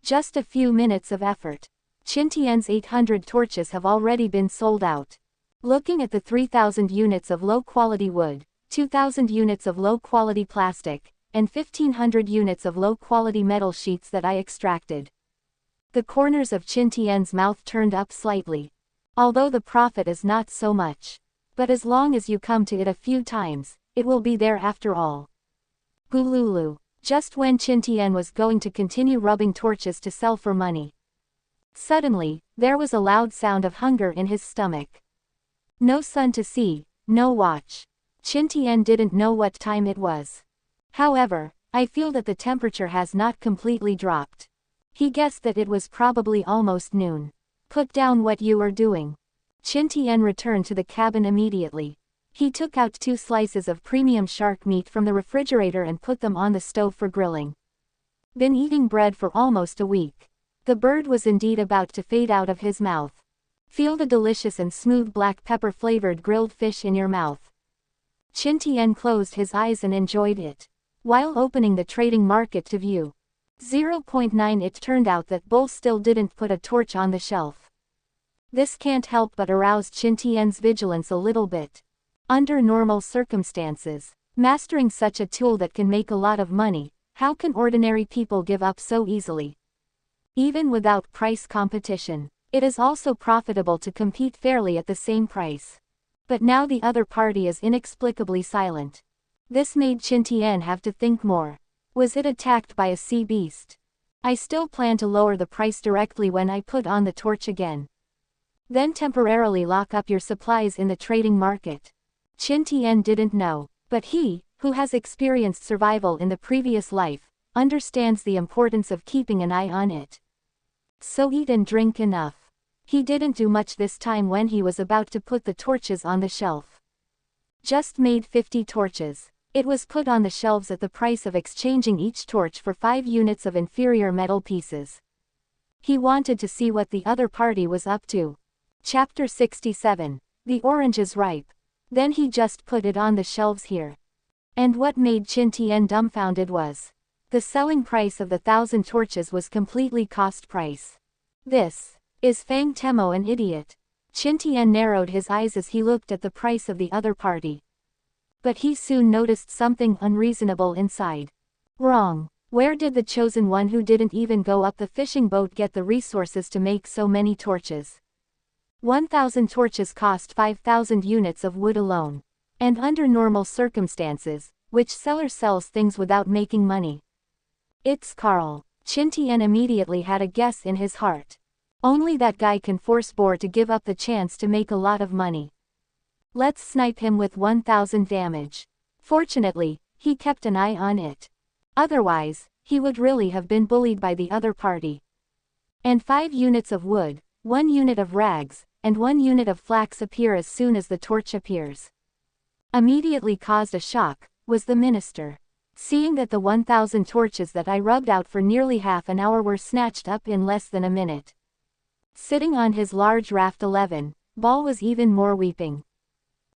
Just a few minutes of effort. Qin Tian's 800 torches have already been sold out. Looking at the 3,000 units of low-quality wood, 2,000 units of low-quality plastic, and 1,500 units of low-quality metal sheets that I extracted. The corners of Qin Tian's mouth turned up slightly. Although the profit is not so much. But as long as you come to it a few times, it will be there after all. Gululu. Just when Qin Tian was going to continue rubbing torches to sell for money. Suddenly, there was a loud sound of hunger in his stomach. No sun to see, no watch. Qin Tian didn't know what time it was. However, I feel that the temperature has not completely dropped. He guessed that it was probably almost noon. Put down what you are doing. Qin Tian returned to the cabin immediately. He took out 2 slices of premium shark meat from the refrigerator and put them on the stove for grilling. Been eating bread for almost a week. The bird was indeed about to fade out of his mouth. Feel the delicious and smooth black pepper-flavored grilled fish in your mouth. Qin Tian closed his eyes and enjoyed it. While opening the trading market to view 0.9, it turned out that Bull still didn't put a torch on the shelf. This can't help but arouse Qin Tian's vigilance a little bit. Under normal circumstances, mastering such a tool that can make a lot of money, how can ordinary people give up so easily? Even without price competition, it is also profitable to compete fairly at the same price. But now the other party is inexplicably silent. This made Qin Tian have to think more. Was it attacked by a sea beast? I still plan to lower the price directly when I put on the torch again. Then temporarily lock up your supplies in the trading market. Qin Tian didn't know, but he, who has experienced survival in the previous life, understands the importance of keeping an eye on it. So eat and drink enough. He didn't do much this time when he was about to put the torches on the shelf. Just made 50 torches. It was put on the shelves at the price of exchanging each torch for 5 units of inferior metal pieces. He wanted to see what the other party was up to. Chapter 67. The orange is ripe. Then he just put it on the shelves here. And what made Qin Tian dumbfounded was the selling price of the 1,000 torches was completely cost price. This is Fang Temo an idiot? Qin Tian narrowed his eyes as he looked at the price of the other party. But he soon noticed something unreasonable inside. Wrong. Where did the chosen one who didn't even go up the fishing boat get the resources to make so many torches? 1,000 torches cost 5,000 units of wood alone. And under normal circumstances, which seller sells things without making money? It's Carl. Qin Tian immediately had a guess in his heart. Only that guy can force Boar to give up the chance to make a lot of money. Let's snipe him with 1,000 damage. Fortunately, he kept an eye on it. Otherwise, he would really have been bullied by the other party. And 5 units of wood, 1 unit of rags, and 1 unit of flax appear as soon as the torch appears. Immediately caused a shock, was the minister. Seeing that the 1,000 torches that I rubbed out for nearly half an hour were snatched up in less than a minute. Sitting on his large Raft 11, Ball was even more weeping.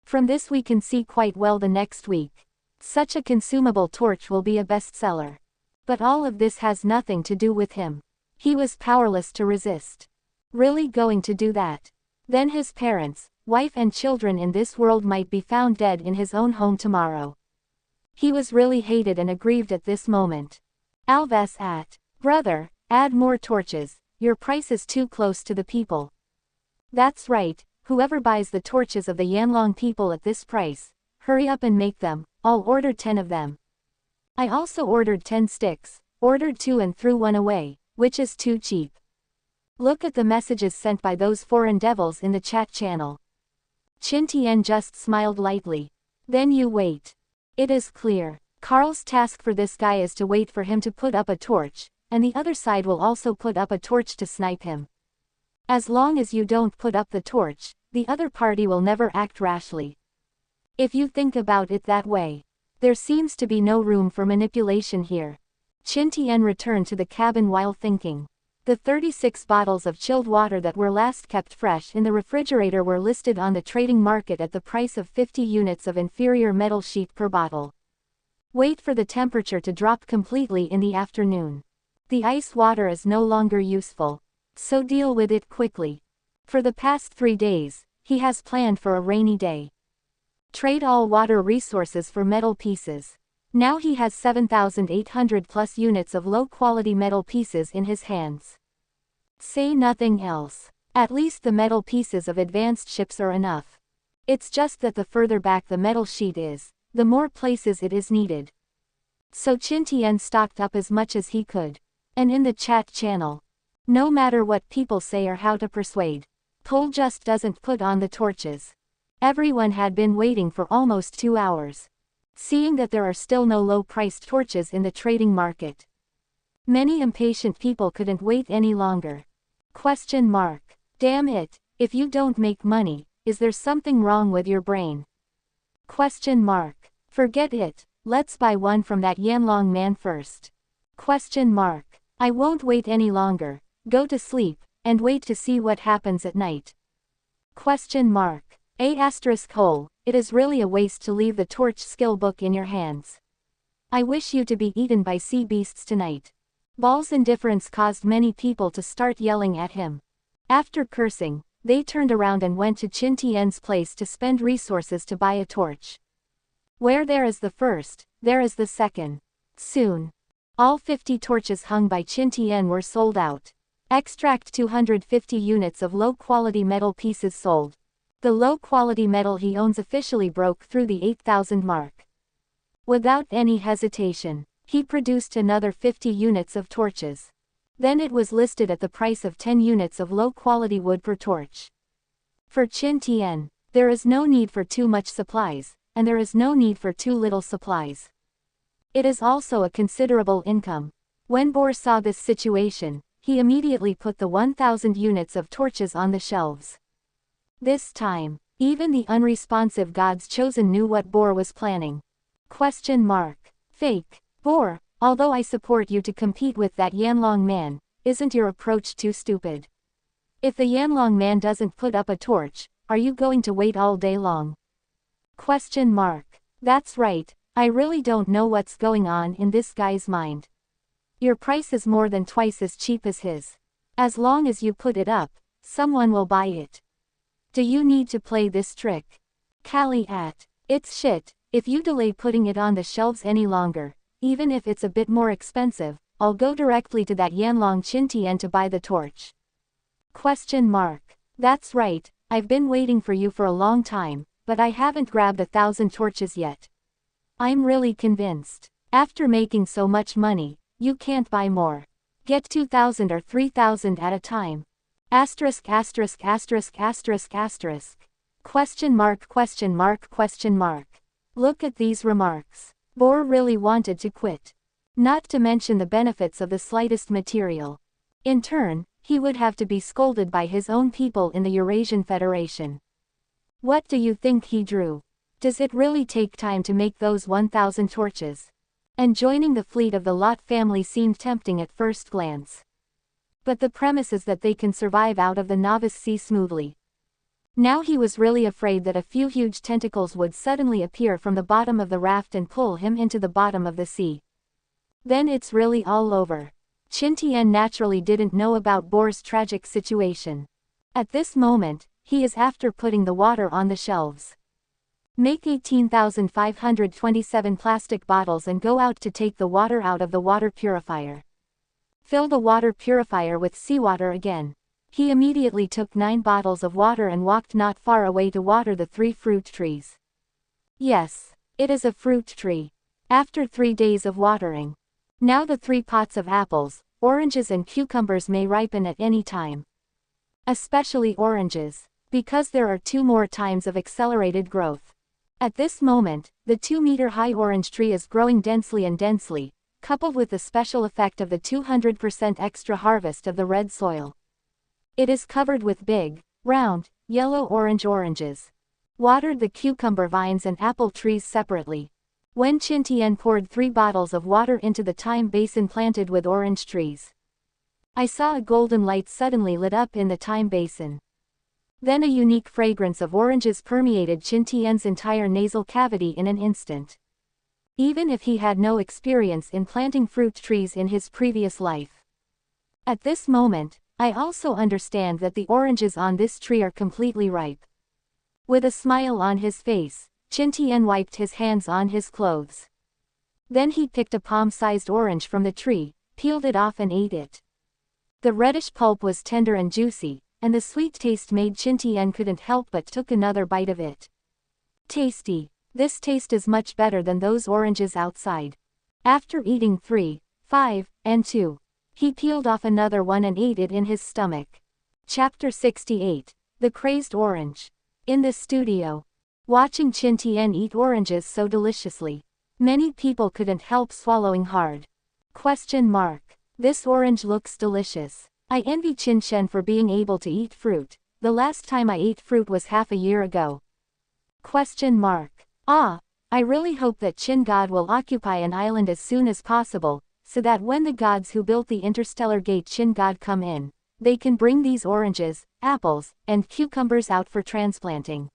From this we can see quite well the next week. Such a consumable torch will be a bestseller. But all of this has nothing to do with him. He was powerless to resist. Really going to do that? Then his parents, wife and children in this world might be found dead in his own home tomorrow. He was really hated and aggrieved at this moment. Alves at, brother, add more torches, your price is too close to the people. That's right, whoever buys the torches of the Yanlong people at this price, hurry up and make them, I'll order 10 of them. I also ordered 10 sticks, ordered 2 and threw 1 away, which is too cheap. Look at the messages sent by those foreign devils in the chat channel. Qin Tian just smiled lightly. Then you wait. It is clear. Carl's task for this guy is to wait for him to put up a torch, and the other side will also put up a torch to snipe him. As long as you don't put up the torch, the other party will never act rashly. If you think about it that way, there seems to be no room for manipulation here. Qin Tian returned to the cabin while thinking. The 36 bottles of chilled water that were last kept fresh in the refrigerator were listed on the trading market at the price of 50 units of inferior metal sheet per bottle. Wait for the temperature to drop completely in the afternoon. The ice water is no longer useful, so deal with it quickly. For the past 3 days, he has planned for a rainy day. Trade all water resources for metal pieces. Now he has 7,800 plus units of low-quality metal pieces in his hands. Say nothing else. At least the metal pieces of advanced ships are enough. It's just that the further back the metal sheet is, the more places it is needed. So Qin Tian stocked up as much as he could. And in the chat channel, no matter what people say or how to persuade, Pol just doesn't put on the torches. Everyone had been waiting for almost 2 hours. Seeing that there are still no low-priced torches in the trading market, many impatient people couldn't wait any longer. Question mark. Damn it, if you don't make money, is there something wrong with your brain? Question mark. Forget it, let's buy one from that Yanlong man first. Question mark. I won't wait any longer, Go to sleep, and wait to see what happens at night. Question mark. It is really a waste to leave the torch skill book in your hands. I wish you to be eaten by sea beasts tonight. Ball's indifference caused many people to start yelling at him. After cursing, they turned around and went to Qin Tian's place to spend resources to buy a torch. Where there is the first, there is the second. Soon, all 50 torches hung by Qin Tian were sold out. Extract 250 units of low-quality metal pieces sold. The low-quality metal he owns officially broke through the 8,000 mark. Without any hesitation, he produced another 50 units of torches. Then it was listed at the price of 10 units of low-quality wood per torch. For Qin Tian, there is no need for too much supplies, and there is no need for too little supplies. It is also a considerable income. When Bohr saw this situation, he immediately put the 1,000 units of torches on the shelves. This time, even the unresponsive gods chosen knew what Bohr was planning. Question mark. Fake. Bohr, although I support you to compete with that Yanlong man, isn't your approach too stupid? If the Yanlong man doesn't put up a torch, are you going to wait all day long? Question mark. That's right, I really don't know what's going on in this guy's mind. Your price is more than twice as cheap as his. As long as you put it up, someone will buy it. Do you need to play this trick? It's shit, if you delay putting it on the shelves any longer, even if it's a bit more expensive, I'll go directly to that Yanlong Qin Tian to buy the torch. Question mark. That's right, I've been waiting for you for a long time, but I haven't grabbed 1,000 torches yet. I'm really convinced. After making so much money, you can't buy more. Get 2,000 or 3,000 at a time. Asterisk. Question mark. Look at these remarks. Bohr really wanted to quit. Not to mention the benefits of the slightest material. In turn, he would have to be scolded by his own people in the Eurasian Federation. What do you think he drew? Does it really take time to make those 1,000 torches? And joining the fleet of the Lot family seemed tempting at first glance. But the premise is that they can survive out of the novice sea smoothly. Now he was really afraid that a few huge tentacles would suddenly appear from the bottom of the raft and pull him into the bottom of the sea. Then it's really all over. Qin Tian naturally didn't know about Bohr's tragic situation. At this moment, he is after putting the water on the shelves. Make 18,527 plastic bottles and go out to take the water out of the water purifier. Fill the water purifier with seawater again. He immediately took 9 bottles of water and walked not far away to water the 3 fruit trees. Yes, it is a fruit tree. After 3 days of watering, now the 3 pots of apples, oranges and cucumbers may ripen at any time. Especially oranges, because there are 2 more times of accelerated growth. At this moment, the 2-meter-high orange tree is growing densely, coupled with the special effect of the 200% extra harvest of the red soil. It is covered with big, round, yellow-orange oranges. Watered the cucumber vines and apple trees separately. When Qin Tian poured 3 bottles of water into the thyme basin planted with orange trees, I saw a golden light suddenly lit up in the thyme basin. Then a unique fragrance of oranges permeated Qin Tian's entire nasal cavity in an instant. Even if he had no experience in planting fruit trees in his previous life. At this moment, I also understand that the oranges on this tree are completely ripe. With a smile on his face, Qin Tian wiped his hands on his clothes. Then he picked a palm-sized orange from the tree, peeled it off and ate it. The reddish pulp was tender and juicy, and the sweet taste made Qin Tian couldn't help but took another bite of it. Tasty. This taste is much better than those oranges outside. After eating 3, 5, and 2, he peeled off another one and ate it in his stomach. Chapter 68. The Crazed Orange. In the studio, watching Qin Tian eat oranges so deliciously, many people couldn't help swallowing hard. Question mark. This orange looks delicious. I envy Qin Shen for being able to eat fruit. The last time I ate fruit was half a year ago. Question mark. I really hope that Qin God will occupy an island as soon as possible, so that when the gods who built the interstellar gate Qin God come in, they can bring these oranges, apples, and cucumbers out for transplanting.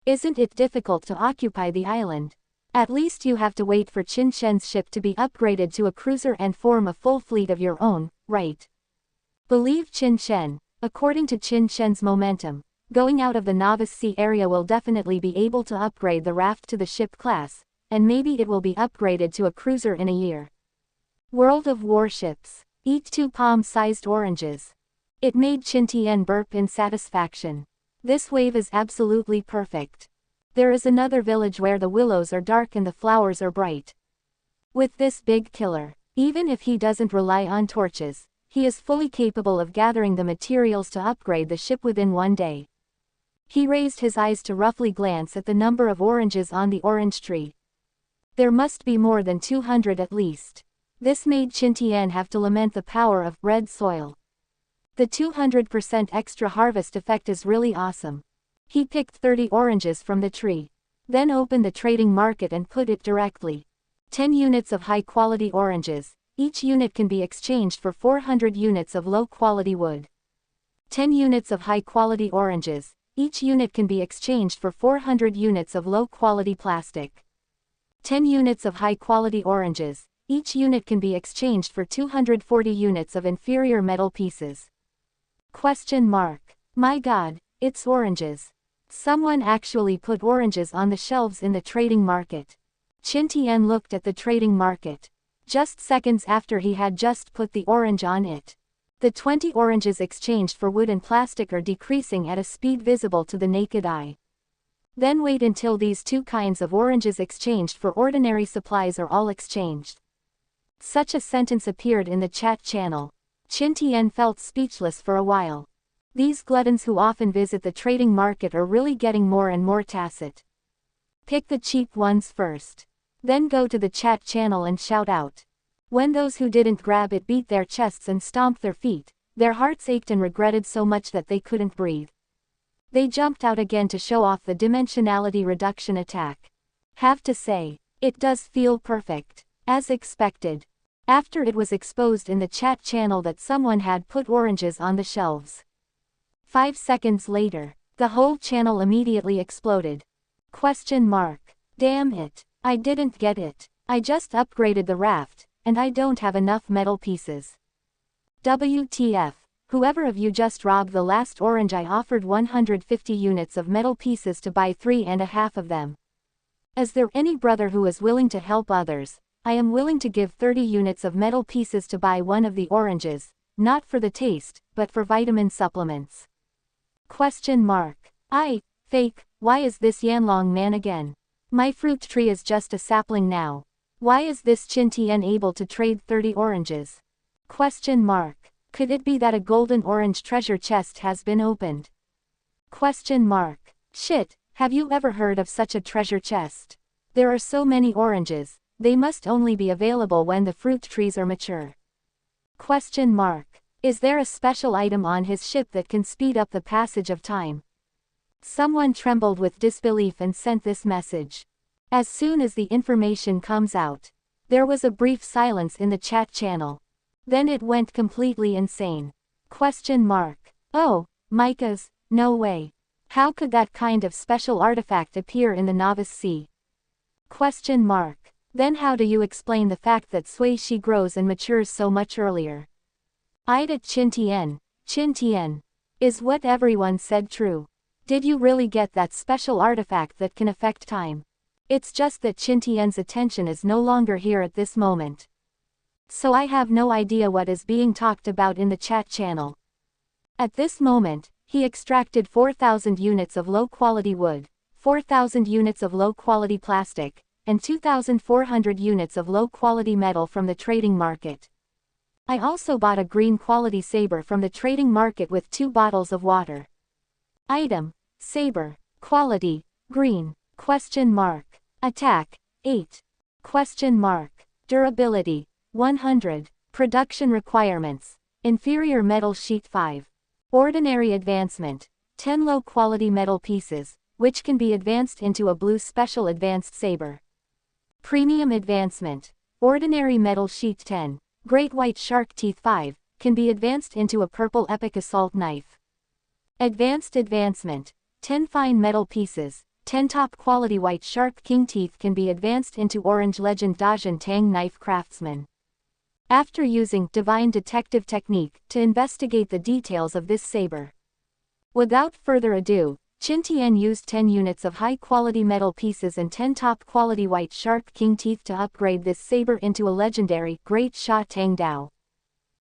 Isn't it difficult to occupy the island? At least you have to wait for Qin Tian's ship to be upgraded to a cruiser and form a full fleet of your own, right? Believe Qin Tian. According to Qin Tian's momentum, going out of the Novice Sea area will definitely be able to upgrade the Raft to the ship class, and maybe it will be upgraded to a cruiser in a year. World of Warships. Eat 2 palm-sized oranges. It made Qin Tian burp in satisfaction. This wave is absolutely perfect. There is another village where the willows are dark and the flowers are bright. With this big killer, even if he doesn't rely on torches, he is fully capable of gathering the materials to upgrade the ship within one day. He raised his eyes to roughly glance at the number of oranges on the orange tree. There must be more than 200 at least. This made Qin Tian have to lament the power of red soil. The 200% extra harvest effect is really awesome. He picked 30 oranges from the tree. Then opened the trading market and put it directly. 10 units of high-quality oranges. Each unit can be exchanged for 400 units of low-quality wood. 10 units of high-quality oranges. Each unit can be exchanged for 400 units of low-quality plastic. 10 units of high-quality oranges. Each unit can be exchanged for 240 units of inferior metal pieces. Question mark. My God, it's oranges. Someone actually put oranges on the shelves in the trading market. Qin Tian looked at the trading market. Just seconds after he had just put the orange on it. The 20 oranges exchanged for wood and plastic are decreasing at a speed visible to the naked eye. Then wait until these 2 kinds of oranges exchanged for ordinary supplies are all exchanged. Such a sentence appeared in the chat channel. Qin Tian felt speechless for a while. These gluttons who often visit the trading market are really getting more and more tacit. Pick the cheap ones first. Then go to the chat channel and shout out. When those who didn't grab it beat their chests and stomped their feet, their hearts ached and regretted so much that they couldn't breathe. They jumped out again to show off the dimensionality reduction attack. Have to say, it does feel perfect. As expected. After it was exposed in the chat channel that someone had put oranges on the shelves. 5 seconds later, the whole channel immediately exploded. Question mark. Damn it. I didn't get it. I just upgraded the Raft, and I don't have enough metal pieces. WTF. Whoever of you just robbed the last orange? I offered 150 units of metal pieces to buy 3.5 of them. Is there any brother who is willing to help others? I am willing to give 30 units of metal pieces to buy one of the oranges, not for the taste, but for vitamin supplements. Question mark. Fake, why is this Yanlong man again? My fruit tree is just a sapling now. Why is this Qin Tian able to trade 30 oranges? Question mark. Could it be that a golden orange treasure chest has been opened? Question mark. Shit, have you ever heard of such a treasure chest? There are so many oranges, they must only be available when the fruit trees are mature. Question mark. Is there a special item on his ship that can speed up the passage of time? Someone trembled with disbelief and sent this message. As soon as the information comes out, there was a brief silence in the chat channel. Then it went completely insane. Question mark. Oh, Micahs, no way. How could that kind of special artifact appear in the Novice Sea? Question mark. Then how do you explain the fact that Sui Shi grows and matures so much earlier? Eyed at Qin Tian. Is what everyone said true? Did you really get that special artifact that can affect time? It's just that Qin Tian's attention is no longer here at this moment. So I have no idea what is being talked about in the chat channel. At this moment, he extracted 4,000 units of low-quality wood, 4,000 units of low-quality plastic, and 2,400 units of low-quality metal from the trading market. I also bought a green-quality saber from the trading market with 2 bottles of water. Item: saber. Quality: green. Question mark. Attack: 8. Question mark. Durability: 100. Production requirements: inferior metal sheet 5. Ordinary advancement: 10 low-quality metal pieces, which can be advanced into a blue special advanced saber. Premium advancement: ordinary metal sheet 10. Great white shark teeth 5, can be advanced into a purple epic assault knife. Advanced advancement. 10 fine metal pieces, 10 top quality white sharp king teeth can be advanced into orange legend Dajin Tang knife craftsman. After using divine detective technique to investigate the details of this saber. Without further ado, Qin Tian used 10 units of high-quality metal pieces and 10 top-quality white sharp king teeth to upgrade this saber into a legendary, Great Sha Tang Dao.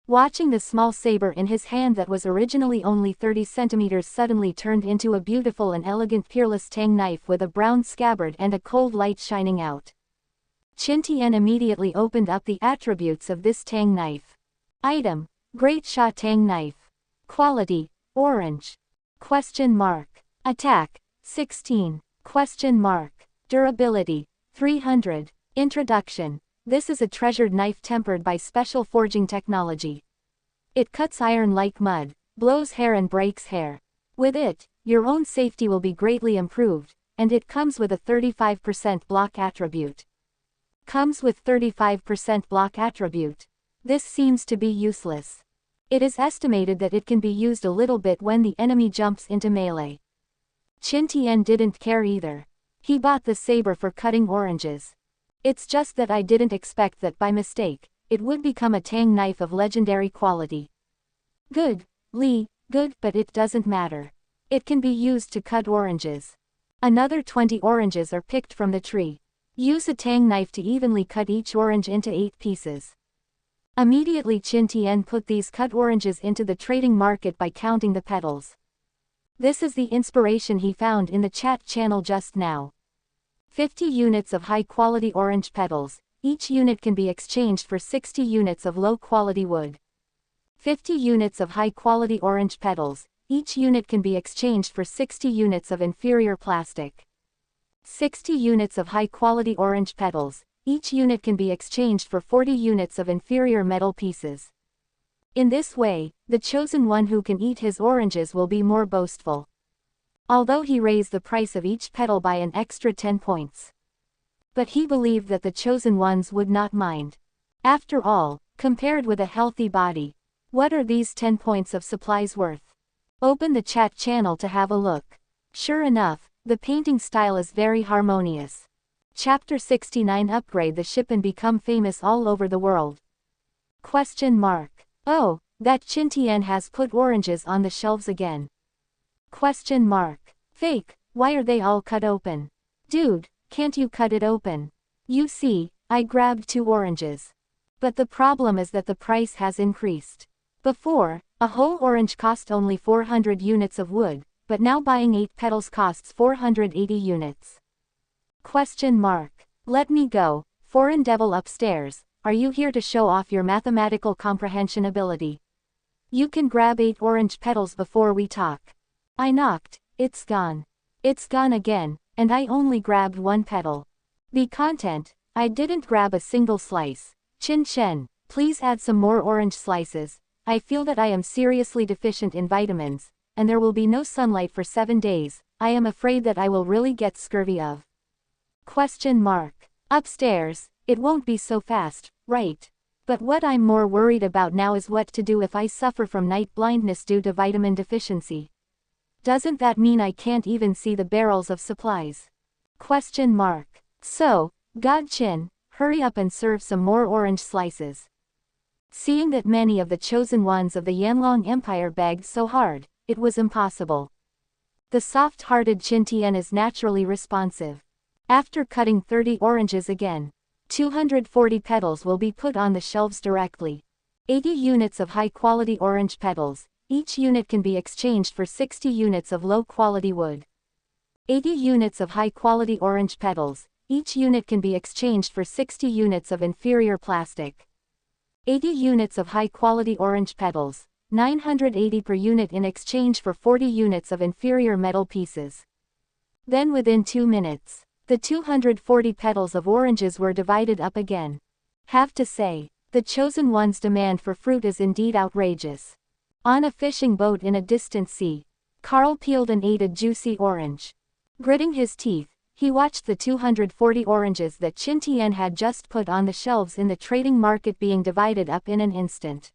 Watching the small saber in his hand that was originally only 30 centimeters suddenly turned into a beautiful and elegant peerless Tang knife with a brown scabbard and a cold light shining out. Qin Tian immediately opened up the attributes of this Tang knife. Item: Great Sha Tang knife. Quality: orange. Question mark. Attack: 16. Question mark. Durability: 300. Introduction. This is a treasured knife tempered by special forging technology. It cuts iron like mud, blows hair and breaks hair. With it, your own safety will be greatly improved, and it comes with a 35% block attribute. Comes with 35% block attribute. This seems to be useless. It is estimated that it can be used a little bit when the enemy jumps into melee. Qin Tian didn't care either. He bought the saber for cutting oranges. It's just that I didn't expect that by mistake, it would become a Tang knife of legendary quality. Good, Li, good, but it doesn't matter. It can be used to cut oranges. Another 20 oranges are picked from the tree. Use a Tang knife to evenly cut each orange into 8 pieces. Immediately Qin Tian put these cut oranges into the trading market by counting the petals. This is the inspiration he found in the chat channel just now. 50 units of high-quality orange petals, each unit can be exchanged for 60 units of low-quality wood. 50 units of high-quality orange petals, each unit can be exchanged for 60 units of inferior plastic. 60 units of high-quality orange petals, each unit can be exchanged for 40 units of inferior metal pieces. In this way, the chosen one who can eat his oranges will be more boastful. Although he raised the price of each petal by an extra 10 points. But he believed that the chosen ones would not mind. After all, compared with a healthy body, what are these 10 points of supplies worth? Open the chat channel to have a look. Sure enough, the painting style is very harmonious. Chapter 69 Upgrade the ship and become famous all over the world. Question mark. Oh, that Qin Tian has put oranges on the shelves again. Question mark. Fake, why are they all cut open? Dude, can't you cut it open? You see, I grabbed 2 oranges. But the problem is that the price has increased. Before, a whole orange cost only 400 units of wood, but now buying 8 petals costs 480 units. Question mark. Let me go, foreign devil upstairs. Are you here to show off your mathematical comprehension ability? You can grab 8 orange petals before we talk. I knocked, it's gone. It's gone again, and I only grabbed 1 petal. Be content, I didn't grab a single slice. Qin Shen, please add some more orange slices. I feel that I am seriously deficient in vitamins, and there will be no sunlight for 7 days. I am afraid that I will really get scurvy of. Question mark. Upstairs, it won't be so fast, right? But what I'm more worried about now is what to do if I suffer from night blindness due to vitamin deficiency. Doesn't that mean I can't even see the barrels of supplies? Question mark. So, God Qin, hurry up and serve some more orange slices. Seeing that many of the chosen ones of the Yanlong Empire begged so hard, it was impossible. The soft-hearted Qin Tian is naturally responsive. After cutting 30 oranges again, 240 petals will be put on the shelves directly. 80 units of high-quality orange petals, each unit can be exchanged for 60 units of low-quality wood. 80 units of high-quality orange petals, each unit can be exchanged for 60 units of inferior plastic. 80 units of high-quality orange petals, 980 per unit in exchange for 40 units of inferior metal pieces. Then within 2 minutes, the 240 petals of oranges were divided up again. Have to say, the chosen one's demand for fruit is indeed outrageous. On a fishing boat in a distant sea, Carl peeled and ate a juicy orange. Gritting his teeth, he watched the 240 oranges that Qin Tian had just put on the shelves in the trading market being divided up in an instant.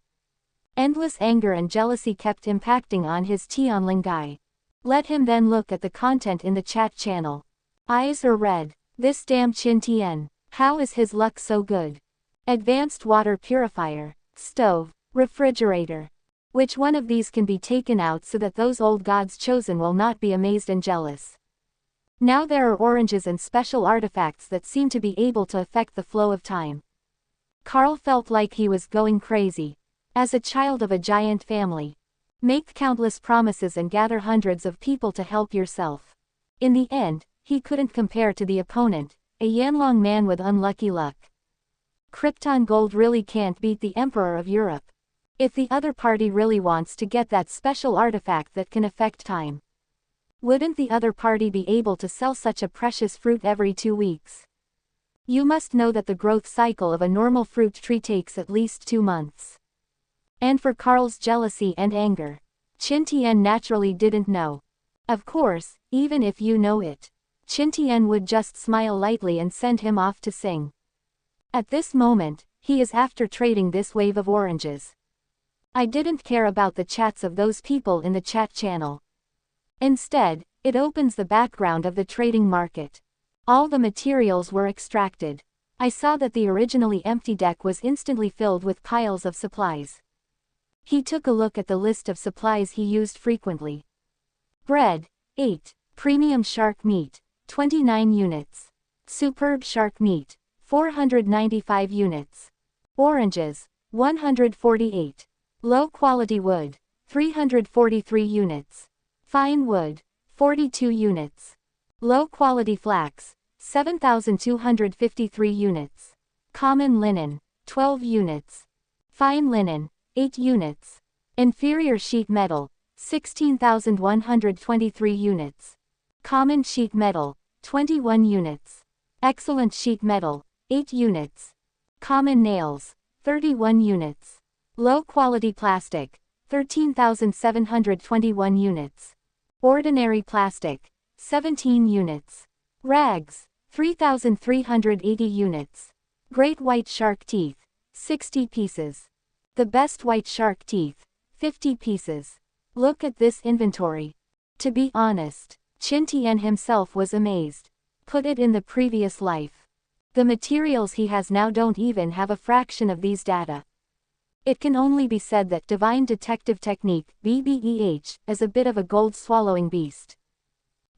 Endless anger and jealousy kept impacting on his Tianling guy. Let him then look at the content in the chat channel. Eyes are red. This damn Qin Tian. How is his luck so good? Advanced water purifier, stove, refrigerator. Which one of these can be taken out so that those old gods chosen will not be amazed and jealous? Now there are oranges and special artifacts that seem to be able to affect the flow of time. Carl felt like he was going crazy. As a child of a giant family. Make countless promises and gather hundreds of people to help yourself. In the end, he couldn't compare to the opponent, a Yanlong man with unlucky luck. Krypton gold really can't beat the Emperor of Europe. If the other party really wants to get that special artifact that can affect time, wouldn't the other party be able to sell such a precious fruit every 2 weeks? You must know that the growth cycle of a normal fruit tree takes at least 2 months. And for Carl's jealousy and anger, Qin Tian naturally didn't know. Of course, even if you know it, Qin Tian would just smile lightly and send him off to sing. At this moment, he is after trading this wave of oranges. I didn't care about the chats of those people in the chat channel. Instead, it opens the background of the trading market. All the materials were extracted. I saw that the originally empty deck was instantly filled with piles of supplies. He took a look at the list of supplies he used frequently. Bread, 8. Premium shark meat, 29 units. Superb shark meat, 495 units. Oranges, 148. Low-quality wood, 343 units. Fine wood, 42 units. Low-quality flax, 7,253 units. Common linen, 12 units. Fine linen, 8 units. Inferior sheet metal, 16,123 units. Common sheet metal, 21 units. Excellent sheet metal, 8 units. Common nails, 31 units. Low-quality plastic, 13,721 units. Ordinary plastic, 17 units. Rags, 3,380 units. Great white shark teeth, 60 pieces. The best white shark teeth, 50 pieces. Look at this inventory. To be honest, Qin Tian himself was amazed. Put it in the previous life. The materials he has now don't even have a fraction of these data. It can only be said that divine detective technique, BBEH, is a bit of a gold-swallowing beast.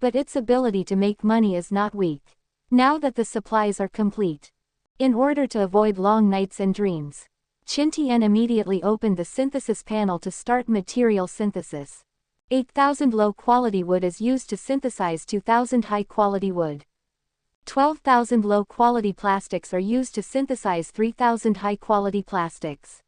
But its ability to make money is not weak. Now that the supplies are complete. In order to avoid long nights and dreams, Qin Tian immediately opened the synthesis panel to start material synthesis. 8,000 low-quality wood is used to synthesize 2,000 high-quality wood. 12,000 low-quality plastics are used to synthesize 3,000 high-quality plastics.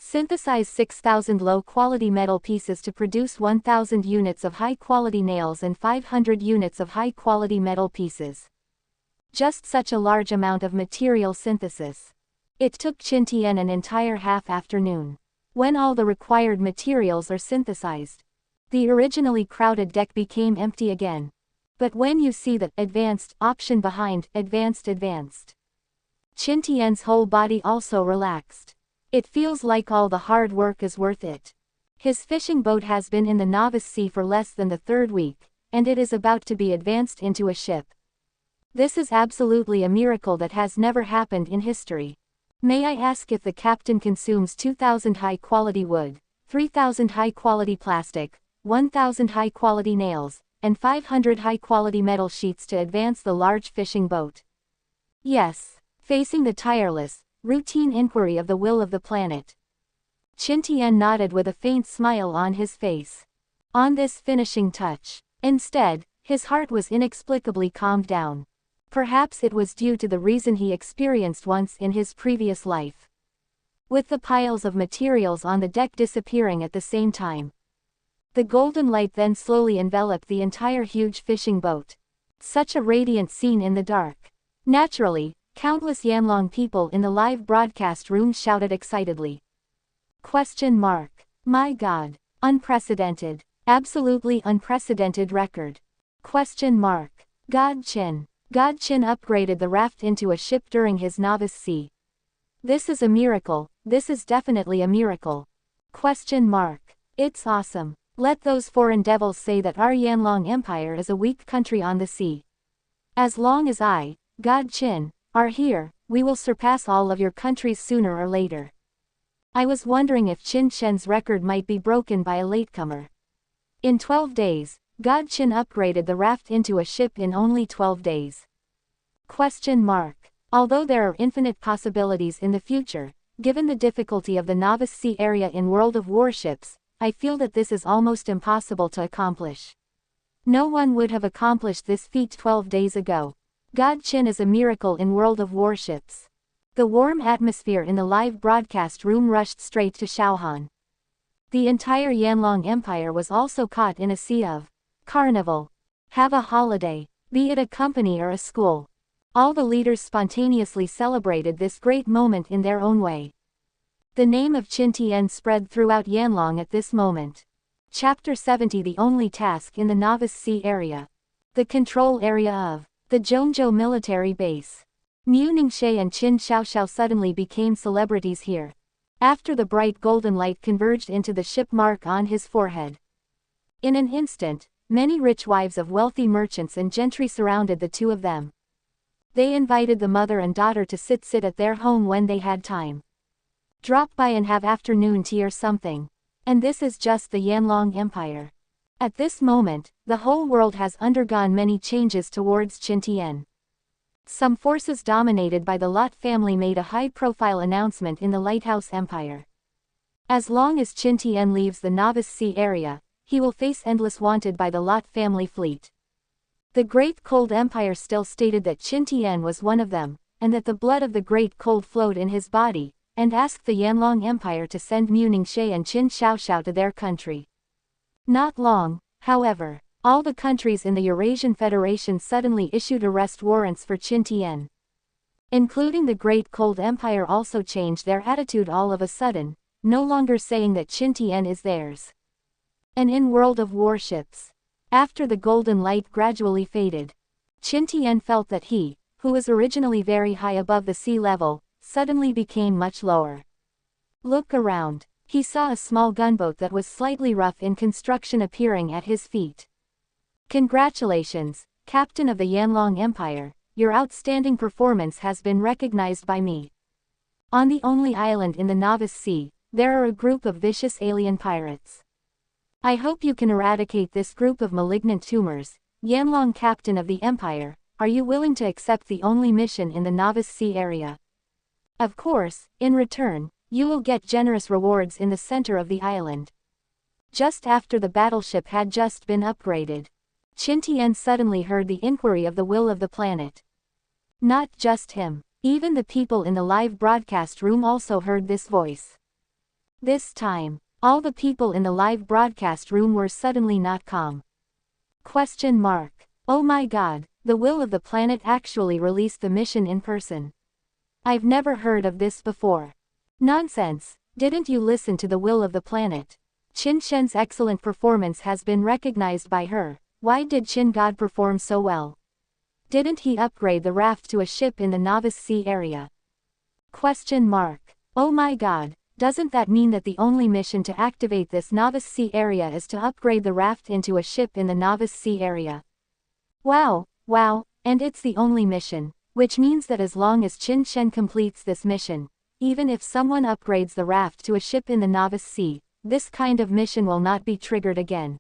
Synthesize 6,000 low-quality metal pieces to produce 1,000 units of high-quality nails and 500 units of high-quality metal pieces. Just such a large amount of material synthesis. It took Qin Tian an entire half-afternoon. When all the required materials are synthesized, the originally crowded deck became empty again. But when you see the advanced option behind advanced, Qin Tian's whole body also relaxed. It feels like all the hard work is worth it. His fishing boat has been in the novice sea for less than the 3rd week, and it is about to be advanced into a ship. This is absolutely a miracle that has never happened in history. May I ask if the captain consumes 2,000 high-quality wood, 3,000 high-quality plastic, 1,000 high-quality nails, and 500 high-quality metal sheets to advance the large fishing boat? Yes. Facing the tireless, routine inquiry of the will of the planet, Qin Tian nodded with a faint smile on his face. On this finishing touch, instead, his heart was inexplicably calmed down. Perhaps it was due to the reason he experienced once in his previous life. With the piles of materials on the deck disappearing at the same time, the golden light then slowly enveloped the entire huge fishing boat. Such a radiant scene in the dark. Naturally, countless Yanlong people in the live broadcast room shouted excitedly. My God. Unprecedented. Absolutely unprecedented record. God Qin upgraded the raft into a ship during his novice sea. This is a miracle, this is definitely a miracle. Question mark. It's awesome. Let those foreign devils say that our Yanlong Empire is a weak country on the sea. As long as I, God Qin, are here, we will surpass all of your countries sooner or later. I was wondering if Qin Shen's record might be broken by a latecomer. In 12 days, God Qin upgraded the Raft into a ship in only 12 days. Question mark. Although there are infinite possibilities in the future, given the difficulty of the novice sea area in World of Warships, I feel that this is almost impossible to accomplish. No one would have accomplished this feat 12 days ago. God Qin is a miracle in World of Warships. The warm atmosphere in the live broadcast room rushed straight to Xiaohan. The entire Yanlong Empire was also caught in a sea of carnival. Have a holiday, be it a company or a school. All the leaders spontaneously celebrated this great moment in their own way. The name of Qin Tian spread throughout Yanlong at this moment. Chapter 70. The only task in the novice sea area. The control area of the Zhongzhou military base. Mu Ningxie and Qin Xiaoxiao suddenly became celebrities here. After the bright golden light converged into the ship mark on his forehead. In an instant, many rich wives of wealthy merchants and gentry surrounded the two of them. They invited the mother and daughter to sit at their home when they had time. Drop by and have afternoon tea or something. And this is just the Yanlong Empire. At this moment, the whole world has undergone many changes towards Qin Tian. Some forces dominated by the Lot family made a high-profile announcement in the Lighthouse Empire. As long as Qin Tian leaves the novice sea area, he will face endless wanted by the Lot family fleet. The Great Cold Empire still stated that Qin Tian was one of them, and that the blood of the Great Cold flowed in his body, and asked the Yanlong Empire to send Mu Ningxie and Qin Xiaoxiao to their country. Not long, however, all the countries in the Eurasian Federation suddenly issued arrest warrants for Qin Tian. Including the Great Cold Empire also changed their attitude all of a sudden, no longer saying that Qin Tian is theirs. And in World of Warships, after the golden light gradually faded, Qin Tian felt that he, who was originally very high above the sea level, suddenly became much lower. Look around. He saw a small gunboat that was slightly rough in construction appearing at his feet. Congratulations, Captain of the Yanlong Empire, your outstanding performance has been recognized by me. On the only island in the Novice Sea, there are a group of vicious alien pirates. I hope you can eradicate this group of malignant tumors. Yanlong Captain of the Empire, are you willing to accept the only mission in the Novice Sea area? Of course, in return, you will get generous rewards in the center of the island. Just after the battleship had just been upgraded, Qin Tian suddenly heard the inquiry of the will of the planet. Not just him, even the people in the live broadcast room also heard this voice. This time, all the people in the live broadcast room were suddenly not calm. Question mark. Oh my god, the will of the planet actually released the mission in person. I've never heard of this before. Nonsense, didn't you listen to the will of the planet? Qin Shen's excellent performance has been recognized by her. Why did Qin God perform so well? Didn't he upgrade the raft to a ship in the Novice Sea area? Question mark. Oh my god, doesn't that mean that the only mission to activate this Novice Sea area is to upgrade the raft into a ship in the Novice Sea area? Wow, and it's the only mission. Which means that as long as Qin Shen completes this mission, even if someone upgrades the raft to a ship in the Novice Sea, this kind of mission will not be triggered again.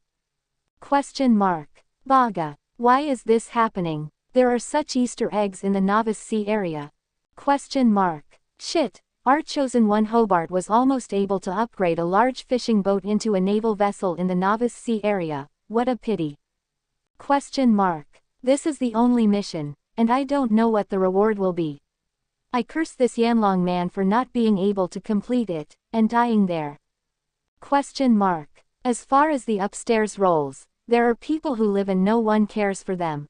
Question mark. Baga, why is this happening? There are such Easter eggs in the Novice Sea area. Question mark. Shit, our chosen one Hobart was almost able to upgrade a large fishing boat into a naval vessel in the Novice Sea area, what a pity. Question mark. This is the only mission. And I don't know what the reward will be. I curse this Yanlong man for not being able to complete it, and dying there. Question mark. As far as the upstairs rolls, there are people who live and no one cares for them.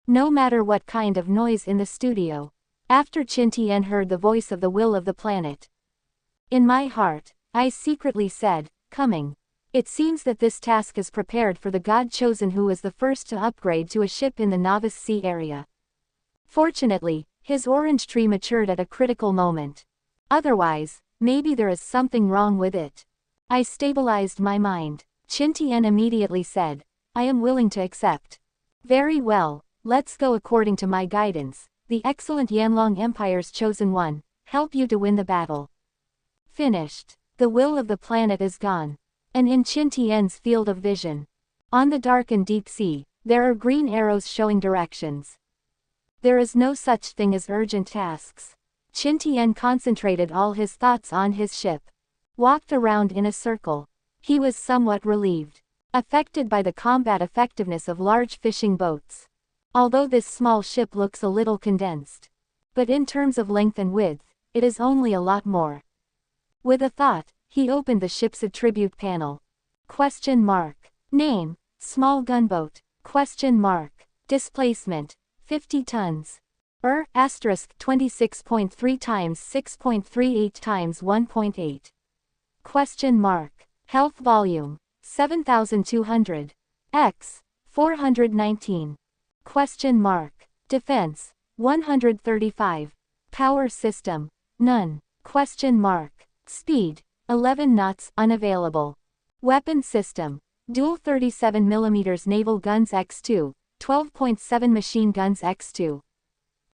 No matter what kind of noise in the studio. After Qin Tian heard the voice of the will of the planet. In my heart, I secretly said, coming. It seems that this task is prepared for the god chosen who is the first to upgrade to a ship in the Novice Sea area. Fortunately, his orange tree matured at a critical moment. Otherwise, maybe there is something wrong with it. I stabilized my mind. Qin Tian immediately said, I am willing to accept. Very well, let's go according to my guidance. The excellent Yanlong Empire's chosen one, help you to win the battle. Finished. The will of the planet is gone. And in Qin Tian's field of vision, on the dark and deep sea, there are green arrows showing directions. There is no such thing as urgent tasks. Qin Tian concentrated all his thoughts on his ship. Walked around in a circle. He was somewhat relieved. Affected by the combat effectiveness of large fishing boats. Although this small ship looks a little condensed. But in terms of length and width, it is only a lot more. With a thought, he opened the ship's attribute panel. Question mark. Name, small gunboat. Question mark. Displacement, 50 tons. Asterisk 26.3 times 6.38 times 1.8. Question mark. Health volume, 7,200. X, 419. Question mark. Defense, 135. Power system, none. Question mark. Speed, 11 knots, unavailable. Weapon system, dual 37mm naval guns X2, 12.7 machine guns X2.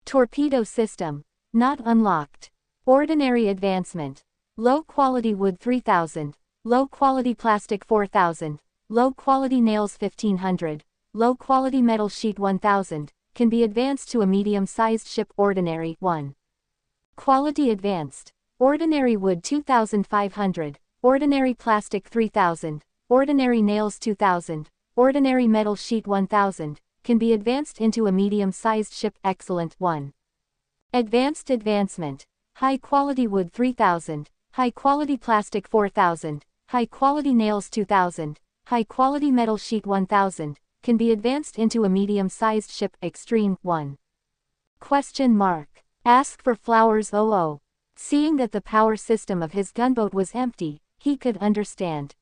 Torpedo system, not unlocked. Ordinary advancement. Low quality wood 3000, low quality plastic 4000, low quality nails 1500, low quality metal sheet 1000, can be advanced to a medium-sized ship. Ordinary 1. Quality advanced. Ordinary wood 2500, ordinary plastic 3000, ordinary nails 2000, ordinary metal sheet 1000, can be advanced into a medium-sized ship. Excellent 1. Advanced advancement. High quality wood 3000, high quality plastic 4000, high quality nails 2000, high quality metal sheet 1000, can be advanced into a medium-sized ship. Extreme 1. Question mark. Ask for flowers. Oh. Seeing that the power system of his gunboat was empty, he could understand.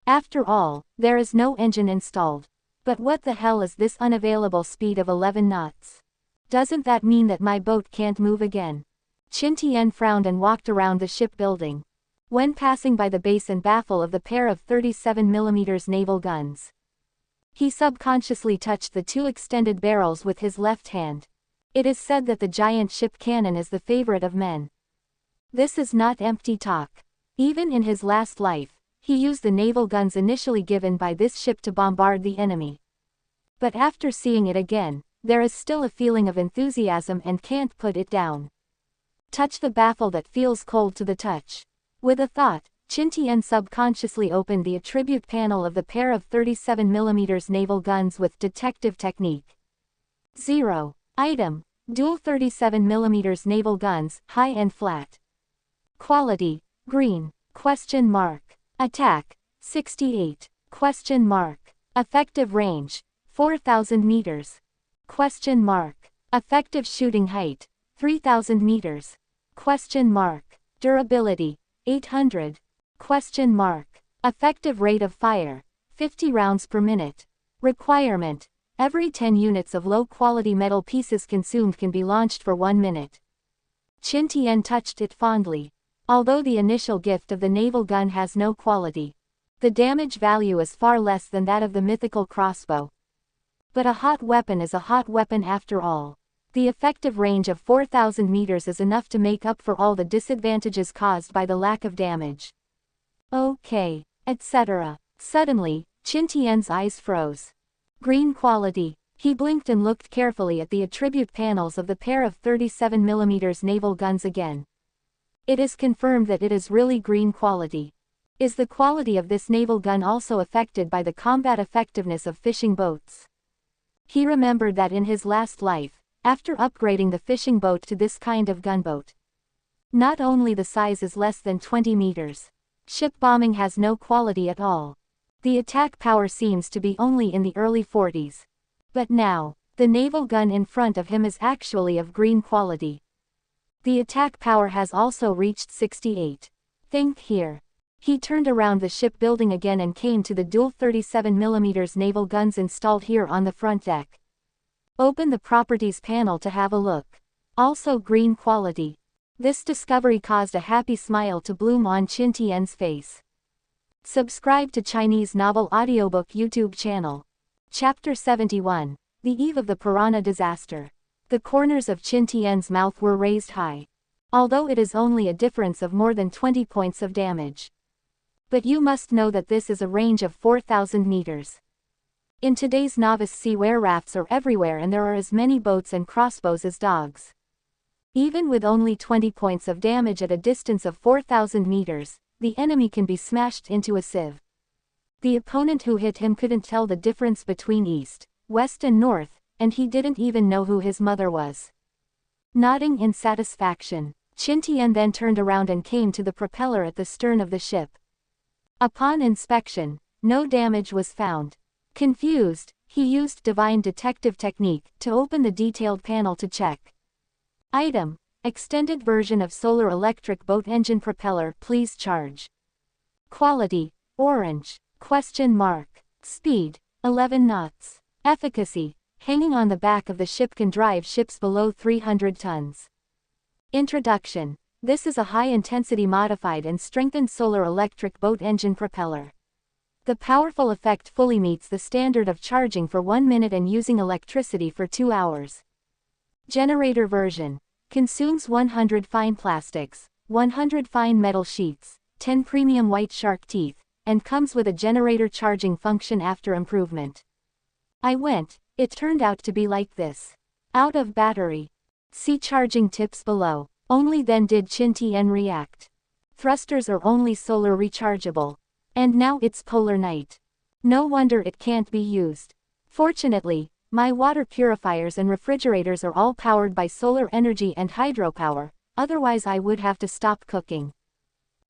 After all, there is no engine installed. But what the hell is this unavailable speed of 11 knots? Doesn't that mean that my boat can't move again? Qin Tian frowned and walked around the shipbuilding. When passing by the base and baffle of the pair of 37mm naval guns, he subconsciously touched the two extended barrels with his left hand. It is said that the giant ship cannon is the favorite of men. This is not empty talk. Even in his last life, he used the naval guns initially given by this ship to bombard the enemy. But after seeing it again, there is still a feeling of enthusiasm and can't put it down. Touch the baffle that feels cold to the touch. With a thought, Qin Tian subconsciously opened the attribute panel of the pair of 37mm naval guns with detective technique. 0. Item. Dual 37mm naval guns, high and flat. Quality, green. Question mark. Attack, 68. Question mark. Effective range, 4,000 meters. Question mark. Effective shooting height, 3,000 meters. Question mark. Durability, 800. Question mark. Effective rate of fire, 50 rounds per minute. Requirement. Every 10 units of low-quality metal pieces consumed can be launched for 1 minute. Qin Tian touched it fondly. Although the initial gift of the naval gun has no quality, the damage value is far less than that of the mythical crossbow. But a hot weapon is a hot weapon after all. The effective range of 4,000 meters is enough to make up for all the disadvantages caused by the lack of damage. Okay, etc. Suddenly, Qin Tian's eyes froze. Green quality. He blinked and looked carefully at the attribute panels of the pair of 37mm naval guns again. It is confirmed that it is really green quality. Is the quality of this naval gun also affected by the combat effectiveness of fishing boats? He remembered that in his last life, after upgrading the fishing boat to this kind of gunboat, not only the size is less than 20 meters, ship bombing has no quality at all. The attack power seems to be only in the early 40s. But now, the naval gun in front of him is actually of green quality. The attack power has also reached 68. Think here. He turned around the shipbuilding again and came to the dual 37mm naval guns installed here on the front deck. Open the properties panel to have a look. Also green quality. This discovery caused a happy smile to bloom on Qin Tian's face. Subscribe to Chinese Novel Audiobook YouTube channel. Chapter 71. The Eve of the Piranha Disaster. The corners of Qin Tian's mouth were raised high. Although it is only a difference of more than 20 points of damage. But you must know that this is a range of 4,000 meters. In today's novice sea where rafts are everywhere and there are as many boats and crossbows as dogs. Even with only 20 points of damage at a distance of 4,000 meters, the enemy can be smashed into a sieve. The opponent who hit him couldn't tell the difference between east, west and north, and he didn't even know who his mother was. Nodding in satisfaction, Qin Tian then turned around and came to the propeller at the stern of the ship. Upon inspection, no damage was found. Confused, he used divine detective technique to open the detailed panel to check. Item: extended version of solar electric boat engine propeller, please charge. Quality: orange. Speed: 11 knots. Efficacy: hanging on the back of the ship can drive ships below 300 tons. Introduction: this is a high-intensity modified and strengthened solar electric boat engine propeller. The powerful effect fully meets the standard of charging for 1 minute and using electricity for 2 hours. Generator version: consumes 100 fine plastics, 100 fine metal sheets, 10 premium white shark teeth, and comes with a generator charging function after improvement. It turned out to be like this. Out of battery. See charging tips below. Only then did Qin Tian react. Thrusters are only solar rechargeable. And now it's polar night. No wonder it can't be used. Fortunately, my water purifiers and refrigerators are all powered by solar energy and hydropower, otherwise I would have to stop cooking.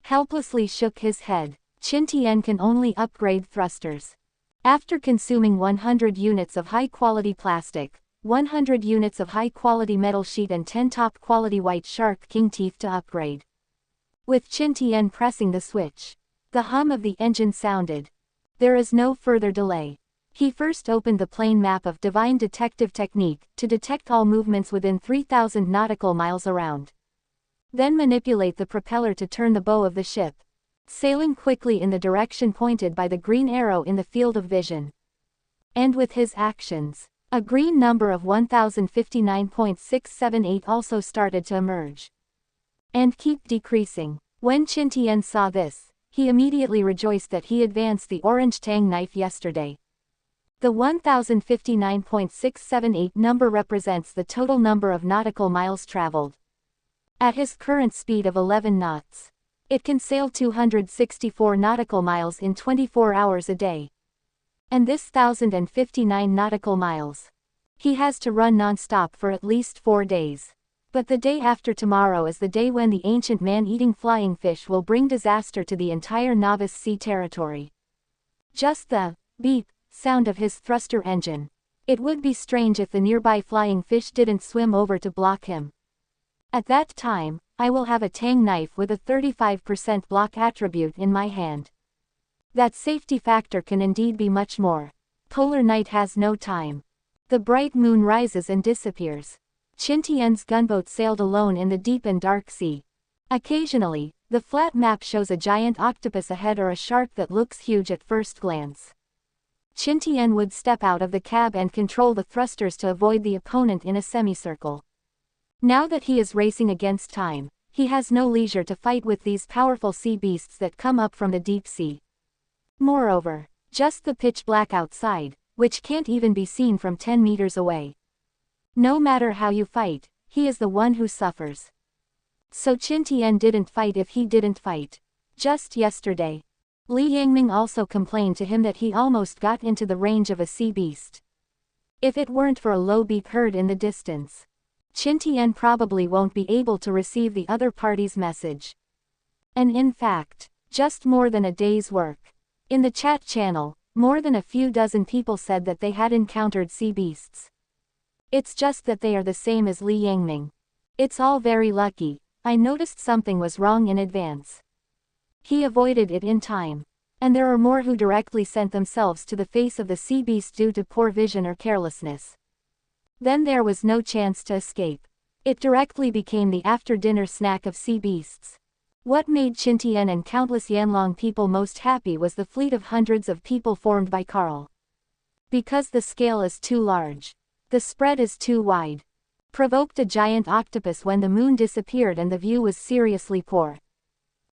Helplessly shook his head. Qin Tian can only upgrade thrusters. After consuming 100 units of high-quality plastic, 100 units of high-quality metal sheet and 10 top-quality white shark king teeth to upgrade. With Qin Tian pressing the switch, the hum of the engine sounded. There is no further delay. He first opened the plane map of divine detective technique to detect all movements within 3,000 nautical miles around. Then manipulate the propeller to turn the bow of the ship, sailing quickly in the direction pointed by the green arrow in the field of vision. And with his actions, a green number of 1059.678 also started to emerge. And keep decreasing. When Qin Tian saw this, he immediately rejoiced that he advanced the orange tang knife yesterday. The 1059.678 number represents the total number of nautical miles traveled. At his current speed of 11 knots, it can sail 264 nautical miles in 24 hours a day. And this 1059 nautical miles, he has to run non-stop for at least 4 days. But the day after tomorrow is the day when the ancient man-eating flying fish will bring disaster to the entire novice sea territory. Just the beep sound of his thruster engine. It would be strange if the nearby flying fish didn't swim over to block him. At that time, I will have a tang knife with a 35% block attribute in my hand. That safety factor can indeed be much more. Polar night has no time. The bright moon rises and disappears. Qin Tian's gunboat sailed alone in the deep and dark sea. Occasionally, the flat map shows a giant octopus ahead or a shark that looks huge at first glance. Qin Tian would step out of the cab and control the thrusters to avoid the opponent in a semicircle. Now that he is racing against time, he has no leisure to fight with these powerful sea beasts that come up from the deep sea. Moreover, just the pitch black outside, which can't even be seen from 10 meters away. No matter how you fight, he is the one who suffers. So Qin Tian didn't fight if he didn't fight. Just yesterday, Li Yangming also complained to him that he almost got into the range of a sea beast. If it weren't for a low beep heard in the distance, Qin Tian probably won't be able to receive the other party's message. And in fact, just more than a day's work. In the chat channel, more than a few dozen people said that they had encountered sea beasts. It's just that they are the same as Li Yangming. It's all very lucky. I noticed something was wrong in advance. He avoided it in time. And there are more who directly sent themselves to the face of the sea beast due to poor vision or carelessness. Then there was no chance to escape. It directly became the after-dinner snack of sea beasts. What made Qin Tian and countless Yanlong people most happy was the fleet of hundreds of people formed by Karl. Because the scale is too large. The spread is too wide. Provoked a giant octopus when the moon disappeared and the view was seriously poor.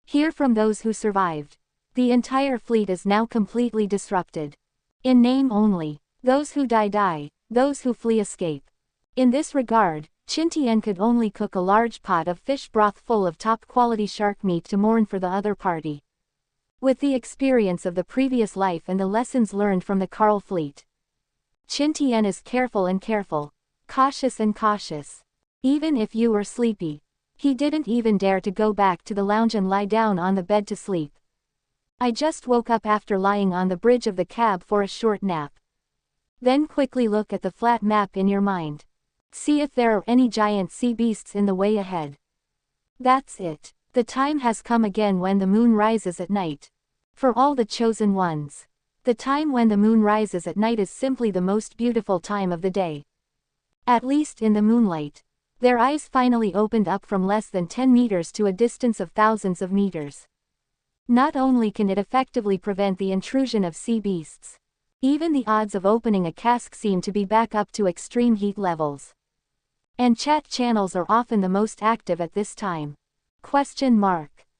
Hear from those who survived. The entire fleet is now completely disrupted. In name only. Those who die die, those who flee escape. In this regard, Qin Tian could only cook a large pot of fish broth full of top-quality shark meat to mourn for the other party. With the experience of the previous life and the lessons learned from the Karl fleet, Qin Tian is careful and careful, cautious and cautious. Even if you were sleepy, he didn't even dare to go back to the lounge and lie down on the bed to sleep. I just woke up after lying on the bridge of the cab for a short nap. Then quickly look at the flat map in your mind. See if there are any giant sea beasts in the way ahead. That's it. The time has come again when the moon rises at night. For all the chosen ones. The time when the moon rises at night is simply the most beautiful time of the day. At least in the moonlight. Their eyes finally opened up from less than 10 meters to a distance of thousands of meters. Not only can it effectively prevent the intrusion of sea beasts, even the odds of opening a cask seem to be back up to extreme heat levels. And chat channels are often the most active at this time.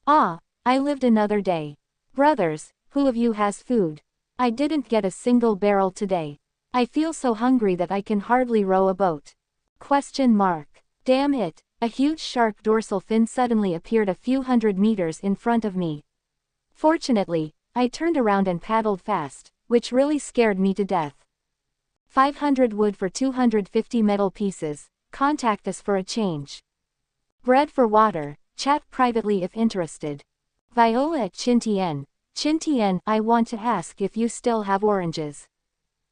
Ah, I lived another day. Brothers, who of you has food? I didn't get a single barrel today. I feel so hungry that I can hardly row a boat. Damn it, a huge shark dorsal fin suddenly appeared a few hundred meters in front of me. Fortunately, I turned around and paddled fast, which really scared me to death. 500 wood for 250 metal pieces, contact us for a change. Bread for water, chat privately if interested. Viola at Qin Tian. Qin Tian, I want to ask if you still have oranges.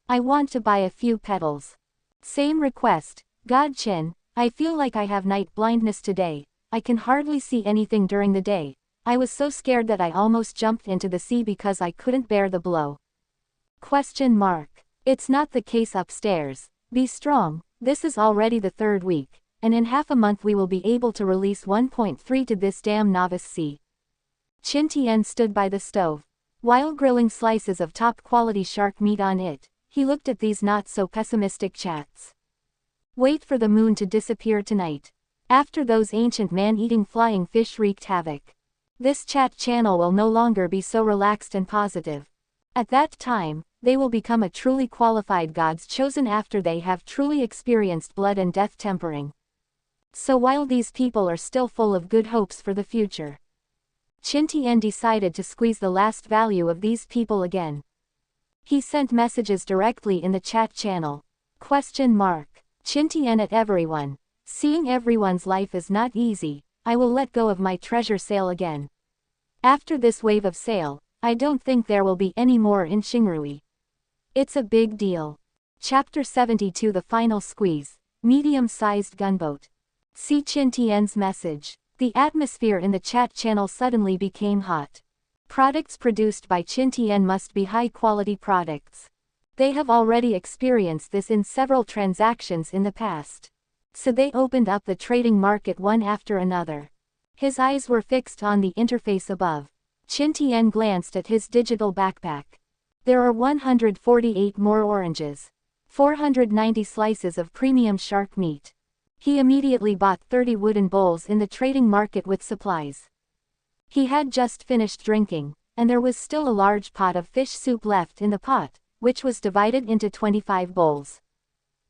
I want to buy a few petals. Same request, God Qin, I feel like I have night blindness today, I can hardly see anything during the day. I was so scared that I almost jumped into the sea because I couldn't bear the blow. It's not the case upstairs. Be strong, this is already the 3rd week, and in half a month we will be able to release 1.3 to this damn novice sea. Qin Tian stood by the stove. While grilling slices of top-quality shark meat on it, he looked at these not-so-pessimistic chats. Wait for the moon to disappear tonight. After those ancient man-eating flying fish wreaked havoc, this chat channel will no longer be so relaxed and positive. At that time, they will become a truly qualified gods chosen after they have truly experienced blood and death tempering. So while these people are still full of good hopes for the future, Qin Tian decided to squeeze the last value of these people again. He sent messages directly in the chat channel. Qin Tian at everyone. Seeing everyone's life is not easy, I will let go of my treasure sale again. After this wave of sale, I don't think there will be any more in Xingrui. It's a big deal. Chapter 72 The Final Squeeze. Medium-sized gunboat. See Qin Tian's message. The atmosphere in the chat channel suddenly became hot. Products produced by Qin Tian must be high-quality products. They have already experienced this in several transactions in the past. So they opened up the trading market one after another. His eyes were fixed on the interface above. Qin Tian glanced at his digital backpack. There are 148 more oranges. 490 slices of premium shark meat. He immediately bought 30 wooden bowls in the trading market with supplies. He had just finished drinking, and there was still a large pot of fish soup left in the pot, which was divided into 25 bowls.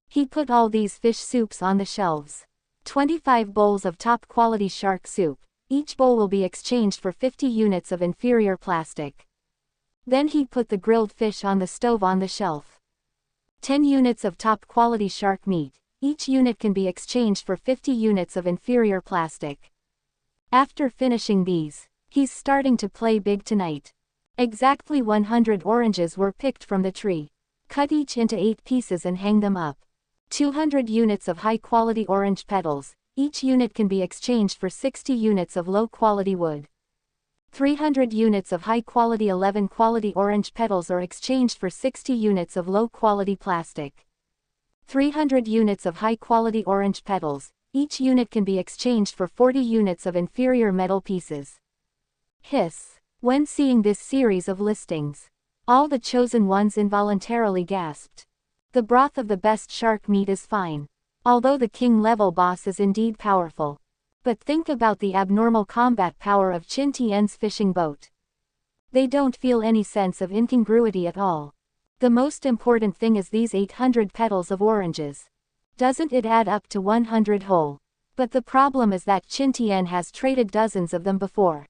He put all these fish soups on the shelves. 25 bowls of top-quality shark soup. Each bowl will be exchanged for 50 units of inferior plastic. Then he put the grilled fish on the stove on the shelf. 10 units of top-quality shark meat. Each unit can be exchanged for 50 units of inferior plastic. After finishing these, he's starting to play big tonight. Exactly 100 oranges were picked from the tree. Cut each into 8 pieces and hang them up. 200 units of high-quality orange petals. Each unit can be exchanged for 60 units of low-quality wood. 300 units of high-quality 11-quality orange petals are exchanged for 60 units of low-quality plastic. 300 units of high-quality orange petals. Each unit can be exchanged for 40 units of inferior metal pieces. Hiss. When seeing this series of listings, all the chosen ones involuntarily gasped. The broth of the best shark meat is fine. Although the king-level boss is indeed powerful. But think about the abnormal combat power of Qin Tian's fishing boat. They don't feel any sense of incongruity at all. The most important thing is these 800 petals of oranges. Doesn't it add up to 100 whole? But the problem is that Qin Tian has traded dozens of them before.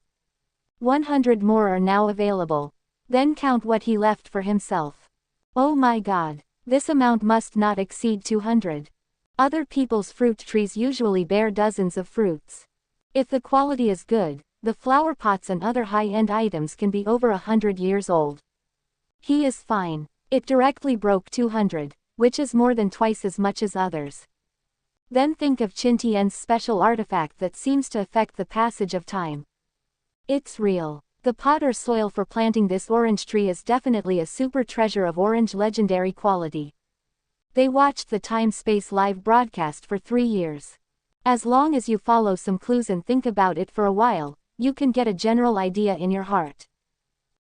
100 more are now available. Then count what he left for himself. Oh my god, this amount must not exceed 200. Other people's fruit trees usually bear dozens of fruits. If the quality is good, the flower pots and other high-end items can be over 100 years old. He is fine. It directly broke 200, which is more than twice as much as others. Then think of Qin Tian's special artifact that seems to affect the passage of time. It's real. The pot or soil for planting this orange tree is definitely a super treasure of orange legendary quality. They watched the time-space live broadcast for 3 years. As long as you follow some clues and think about it for a while, you can get a general idea in your heart.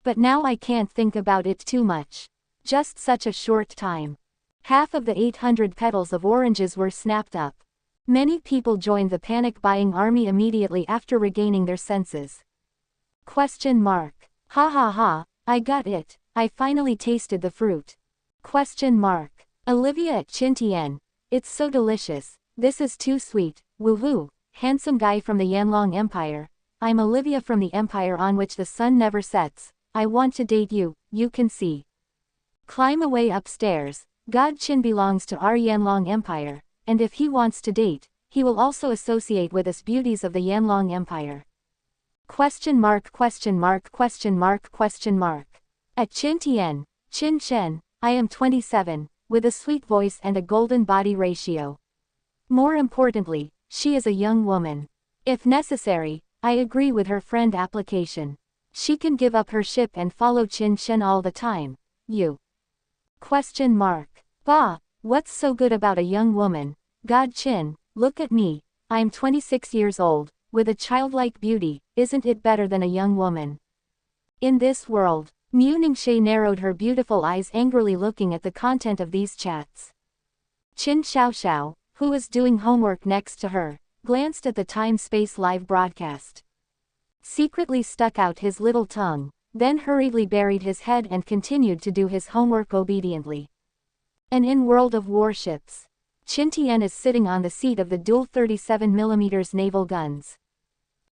But now I can't think about it too much. Just such a short time. Half of the 800 petals of oranges were snapped up. Many people joined the panic-buying army immediately after regaining their senses. Question mark. Ha ha ha, I got it, I finally tasted the fruit. Question mark. Olivia at Qin Tian. It's so delicious, this is too sweet, woohoo, handsome guy from the Yanlong Empire. I'm Olivia from the empire on which the sun never sets. I want to date you, you can see. Climb away upstairs. God Qin belongs to our Yanlong Empire, and if he wants to date, he will also associate with us beauties of the Yanlong Empire. Question mark question mark question mark question mark. At Qin Tian, Qin Shen, I am 27, with a sweet voice and a golden body ratio. More importantly, she is a young woman. If necessary, I agree with her friend application. She can give up her ship and follow Qin Shen all the time. You. Question mark. Bah, what's so good about a young woman? God Qin, look at me, I'm 26 years old, with a childlike beauty, isn't it better than a young woman? In this world, Mu Ningxie narrowed her beautiful eyes angrily looking at the content of these chats. Qin Xiaoxiao, who was doing homework next to her, glanced at the time-space live broadcast. Secretly stuck out his little tongue, then hurriedly buried his head and continued to do his homework obediently. And in World of Warships, Qin Tian is sitting on the seat of the dual 37mm naval guns.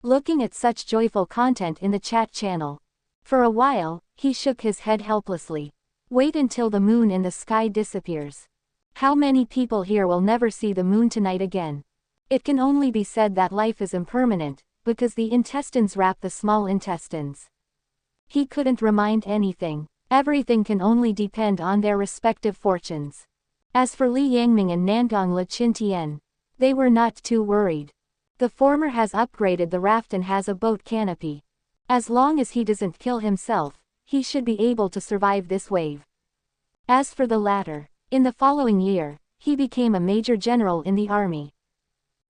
Looking at such joyful content in the chat channel. For a while, he shook his head helplessly. Wait until the moon in the sky disappears. How many people here will never see the moon tonight again? It can only be said that life is impermanent, because the intestines wrap the small intestines. He couldn't remind anything. Everything can only depend on their respective fortunes. As for Li Yangming and Nangang Le Qin Tian, they were not too worried. The former has upgraded the raft and has a boat canopy. As long as he doesn't kill himself, he should be able to survive this wave. As for the latter, in the following year, he became a major general in the army.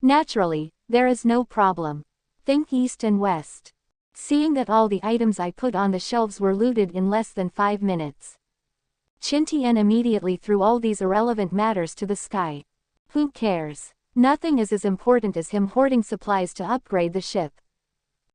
Naturally, there is no problem. Think east and west. Seeing that all the items I put on the shelves were looted in less than 5 minutes. Qin Tian immediately threw all these irrelevant matters to the sky. Who cares? Nothing is as important as him hoarding supplies to upgrade the ship.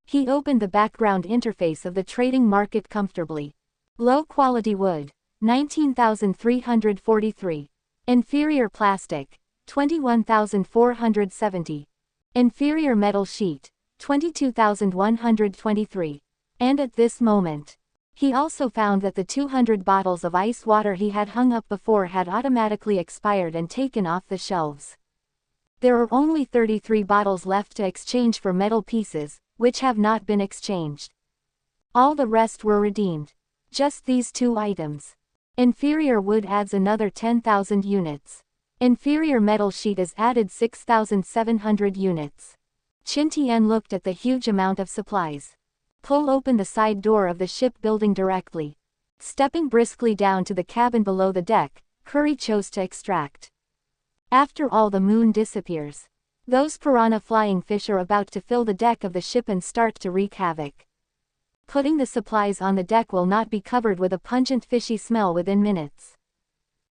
He opened the background interface of the trading market comfortably. Low quality wood, 19,343. Inferior plastic, 21,470. Inferior metal sheet, 22,123. And at this moment, he also found that the 200 bottles of ice water he had hung up before had automatically expired and taken off the shelves. There are only 33 bottles left to exchange for metal pieces, which have not been exchanged. All the rest were redeemed. Just these 2 items. Inferior wood adds another 10,000 units. Inferior metal sheet is added 6,700 units. Qin Tian looked at the huge amount of supplies. Pull open the side door of the shipbuilding directly. Stepping briskly down to the cabin below the deck, Curry chose to extract. After all, the moon disappears. Those piranha flying fish are about to fill the deck of the ship and start to wreak havoc. Putting the supplies on the deck will not be covered with a pungent fishy smell within minutes.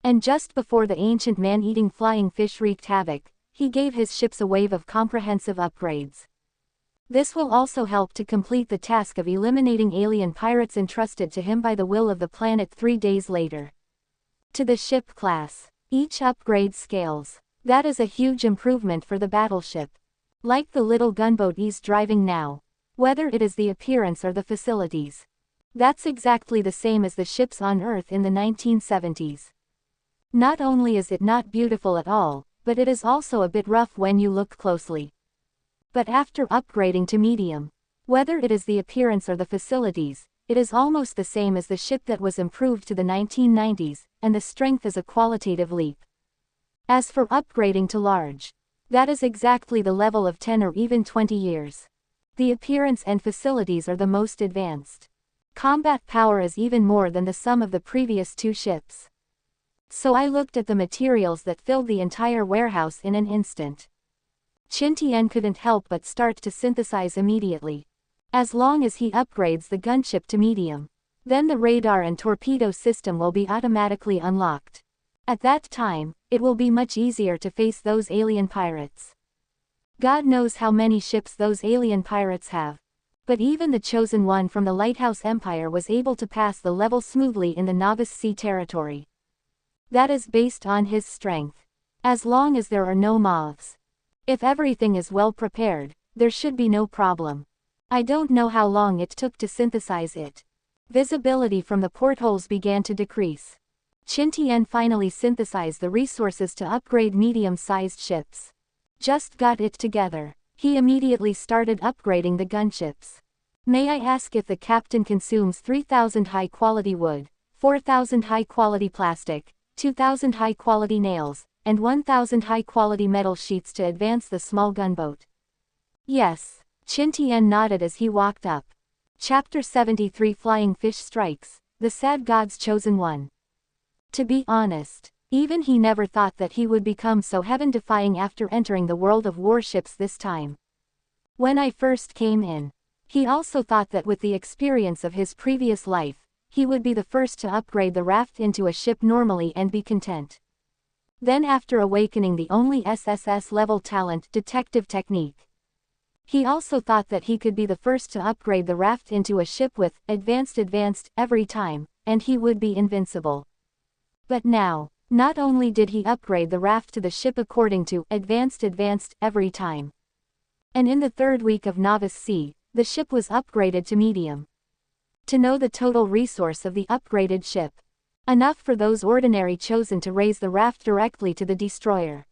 And just before the ancient man-eating flying fish wreaked havoc, he gave his ships a wave of comprehensive upgrades. This will also help to complete the task of eliminating alien pirates entrusted to him by the will of the planet 3 days later. To the ship class. Each upgrade scales. That is a huge improvement for the battleship. Like the little gunboat he's driving now. Whether it is the appearance or the facilities. That's exactly the same as the ships on Earth in the 1970s. Not only is it not beautiful at all, but it is also a bit rough when you look closely. But after upgrading to medium, whether it is the appearance or the facilities, it is almost the same as the ship that was improved to the 1990s, and the strength is a qualitative leap. As for upgrading to large, that is exactly the level of 10 or even 20 years. The appearance and facilities are the most advanced. Combat power is even more than the sum of the previous 2 ships. So I looked at the materials that filled the entire warehouse in an instant. Qin Tian couldn't help but start to synthesize immediately. As long as he upgrades the gunship to medium, then the radar and torpedo system will be automatically unlocked. At that time, it will be much easier to face those alien pirates. God knows how many ships those alien pirates have. But even the chosen one from the Lighthouse Empire was able to pass the level smoothly in the Novice Sea territory. That is based on his strength. As long as there are no moths. If everything is well prepared, there should be no problem. I don't know how long it took to synthesize it. Visibility from the portholes began to decrease. Qin Tian finally synthesized the resources to upgrade medium-sized ships. Just got it together. He immediately started upgrading the gunships. May I ask if the captain consumes 3,000 high-quality wood, 4,000 high-quality plastic, 2,000 high-quality nails, and 1,000 high-quality metal sheets to advance the small gunboat? Yes. Qin Tian nodded as he walked up. Chapter 73 Flying Fish Strikes, the Sad God's Chosen One. To be honest, even he never thought that he would become so heaven-defying after entering the World of Warships this time. When I first came in, he also thought that with the experience of his previous life, he would be the first to upgrade the Raft into a ship normally and be content. Then after awakening the only SSS-level talent, detective technique, he also thought that he could be the first to upgrade the Raft into a ship with advanced every time, and he would be invincible. But now, not only did he upgrade the Raft to the ship according to advanced every time, and in the 3rd week of Novice Sea, the ship was upgraded to medium. To know the total resource of the upgraded ship, enough for those ordinary chosen to raise the Raft directly to the destroyer.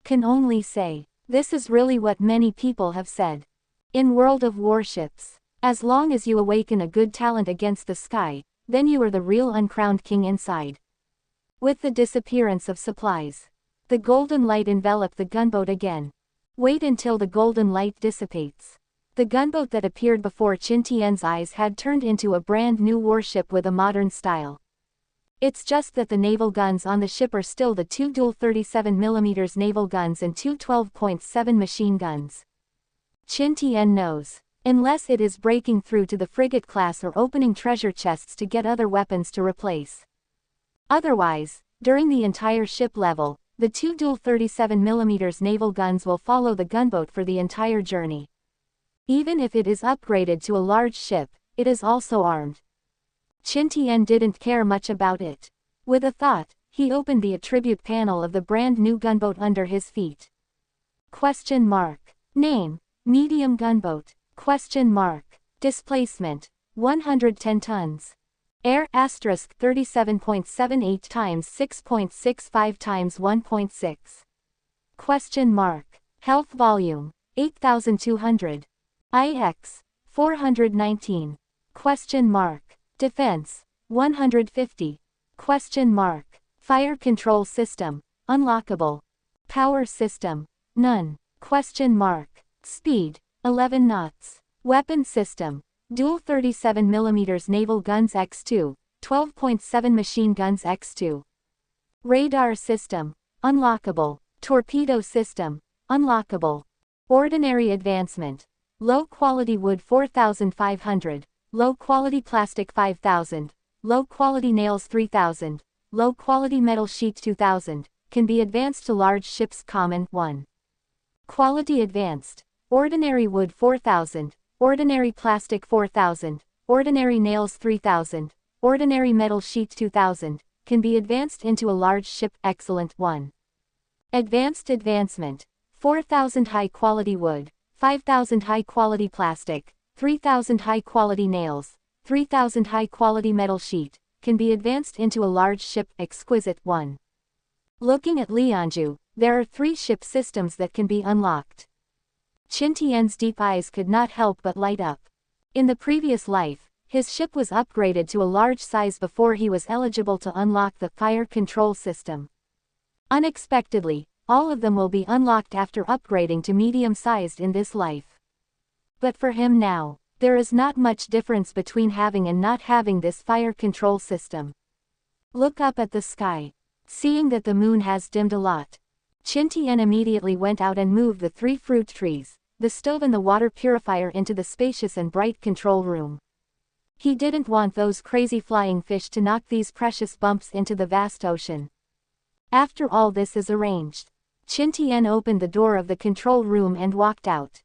Can only say, this is really what many people have said. In World of Warships, as long as you awaken a good talent against the sky, then you are the real uncrowned king inside. With the disappearance of supplies, the golden light enveloped the gunboat again. Wait until the golden light dissipates. The gunboat that appeared before Qin Tian's eyes had turned into a brand new warship with a modern style. It's just that the naval guns on the ship are still the 2 dual 37mm naval guns and 2 12.7 machine guns. Qin Tian knows, unless it is breaking through to the frigate class or opening treasure chests to get other weapons to replace. Otherwise, during the entire ship level, the 2 dual 37mm naval guns will follow the gunboat for the entire journey. Even if it is upgraded to a large ship, it is also armed. Qin Tian didn't care much about it. With a thought, he opened the attribute panel of the brand new gunboat under his feet. Question mark. Name, medium gunboat. Question mark. Displacement, 110 tons. Air * 37.78 times 6.65 times 1.6. Question mark. Health volume, 8,200. IX, 419. Question mark. Defense, 150. Question mark. Fire control system, unlockable. Power system, none. Question mark. Speed, 11 knots. Weapon system, dual 37mm naval guns X2, 12.7 machine guns X2. Radar system, unlockable. Torpedo system, unlockable. Ordinary advancement. Low quality wood 4,500, low-quality plastic 5,000, low-quality nails 3,000, low-quality metal sheet 2,000, can be advanced to large ships common 1. Quality advanced. Ordinary wood 4,000, ordinary plastic 4,000, ordinary nails 3,000, ordinary metal sheet 2,000, can be advanced into a large ship excellent 1. Advanced advancement. 4,000 high-quality wood, 5,000 high-quality plastic, 3,000 high-quality nails, 3,000 high-quality metal sheet, can be advanced into a large ship exquisite 1. Looking at Lianzhu, there are 3 ship systems that can be unlocked. Qin Tian's deep eyes could not help but light up. In the previous life, his ship was upgraded to a large size before he was eligible to unlock the fire control system. Unexpectedly, all of them will be unlocked after upgrading to medium-sized in this life. But for him now, there is not much difference between having and not having this fire control system. Look up at the sky. Seeing that the moon has dimmed a lot, Qin Tian immediately went out and moved the 3 fruit trees, the stove and the water purifier into the spacious and bright control room. He didn't want those crazy flying fish to knock these precious bumps into the vast ocean. After all this is arranged, Qin Tian opened the door of the control room and walked out.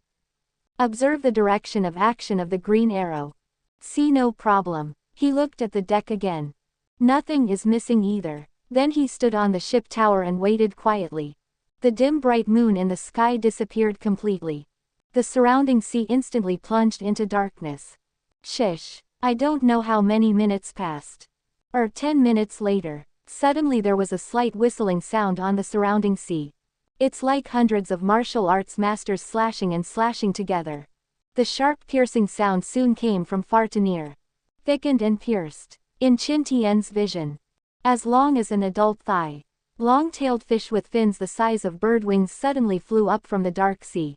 Observe the direction of action of the green arrow. See no problem. He looked at the deck again. Nothing is missing either. Then he stood on the ship tower and waited quietly. The dim bright moon in the sky disappeared completely. The surrounding sea instantly plunged into darkness. Shish. I don't know how many minutes passed. 10 minutes later, suddenly there was a slight whistling sound on the surrounding sea. It's like hundreds of martial arts masters slashing and slashing together. The sharp piercing sound soon came from far to near. Thickened and pierced. In Qin Tian's vision. As long as an adult thigh. Long-tailed fish with fins the size of bird wings suddenly flew up from the dark sea.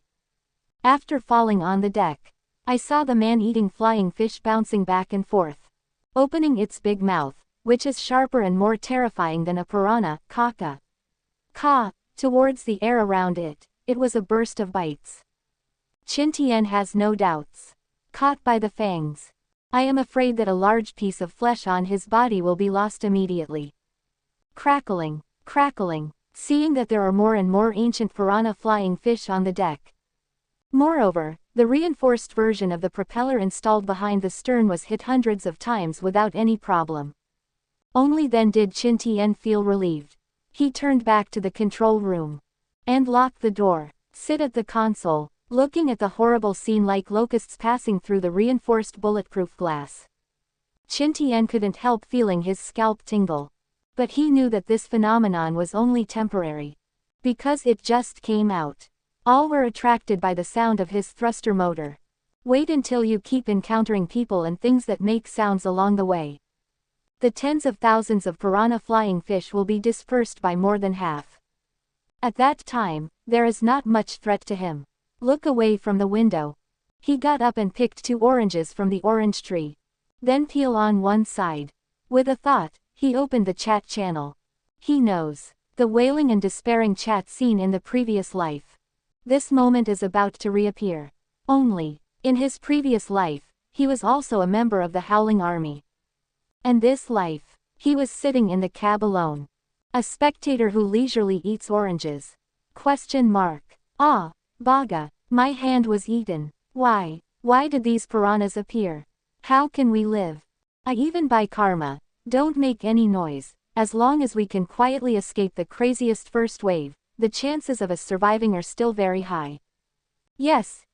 After falling on the deck, I saw the man-eating flying fish bouncing back and forth. Opening its big mouth, which is sharper and more terrifying than a piranha, caca. Towards the air around it, it was a burst of bites. Qin Tian has no doubts. Caught by the fangs. I am afraid that a large piece of flesh on his body will be lost immediately. Crackling, seeing that there are more and more ancient piranha flying fish on the deck. Moreover, the reinforced version of the propeller installed behind the stern was hit hundreds of times without any problem. Only then did Qin Tian feel relieved. He turned back to the control room. And locked the door. Sit at the console, looking at the horrible scene like locusts passing through the reinforced bulletproof glass. Qin Tian couldn't help feeling his scalp tingle. But he knew that this phenomenon was only temporary. Because it just came out. All were attracted by the sound of his thruster motor. Wait until you keep encountering people and things that make sounds along the way. The tens of thousands of piranha flying fish will be dispersed by more than half. At that time, there is not much threat to him. Look away from the window. He got up and picked 2 oranges from the orange tree. Then peel on one side. With a thought, he opened the chat channel. He knows. The wailing and despairing chat seen in the previous life. This moment is about to reappear. Only, in his previous life, he was also a member of the Howling Army. And this life, he was sitting in the cab alone. A spectator who leisurely eats oranges. ? Ah, Baga, my hand was eaten. Why did these piranhas appear? How can we live? I even buy karma. Don't make any noise. As long as we can quietly escape the craziest first wave, the chances of us surviving are still very high. Yes,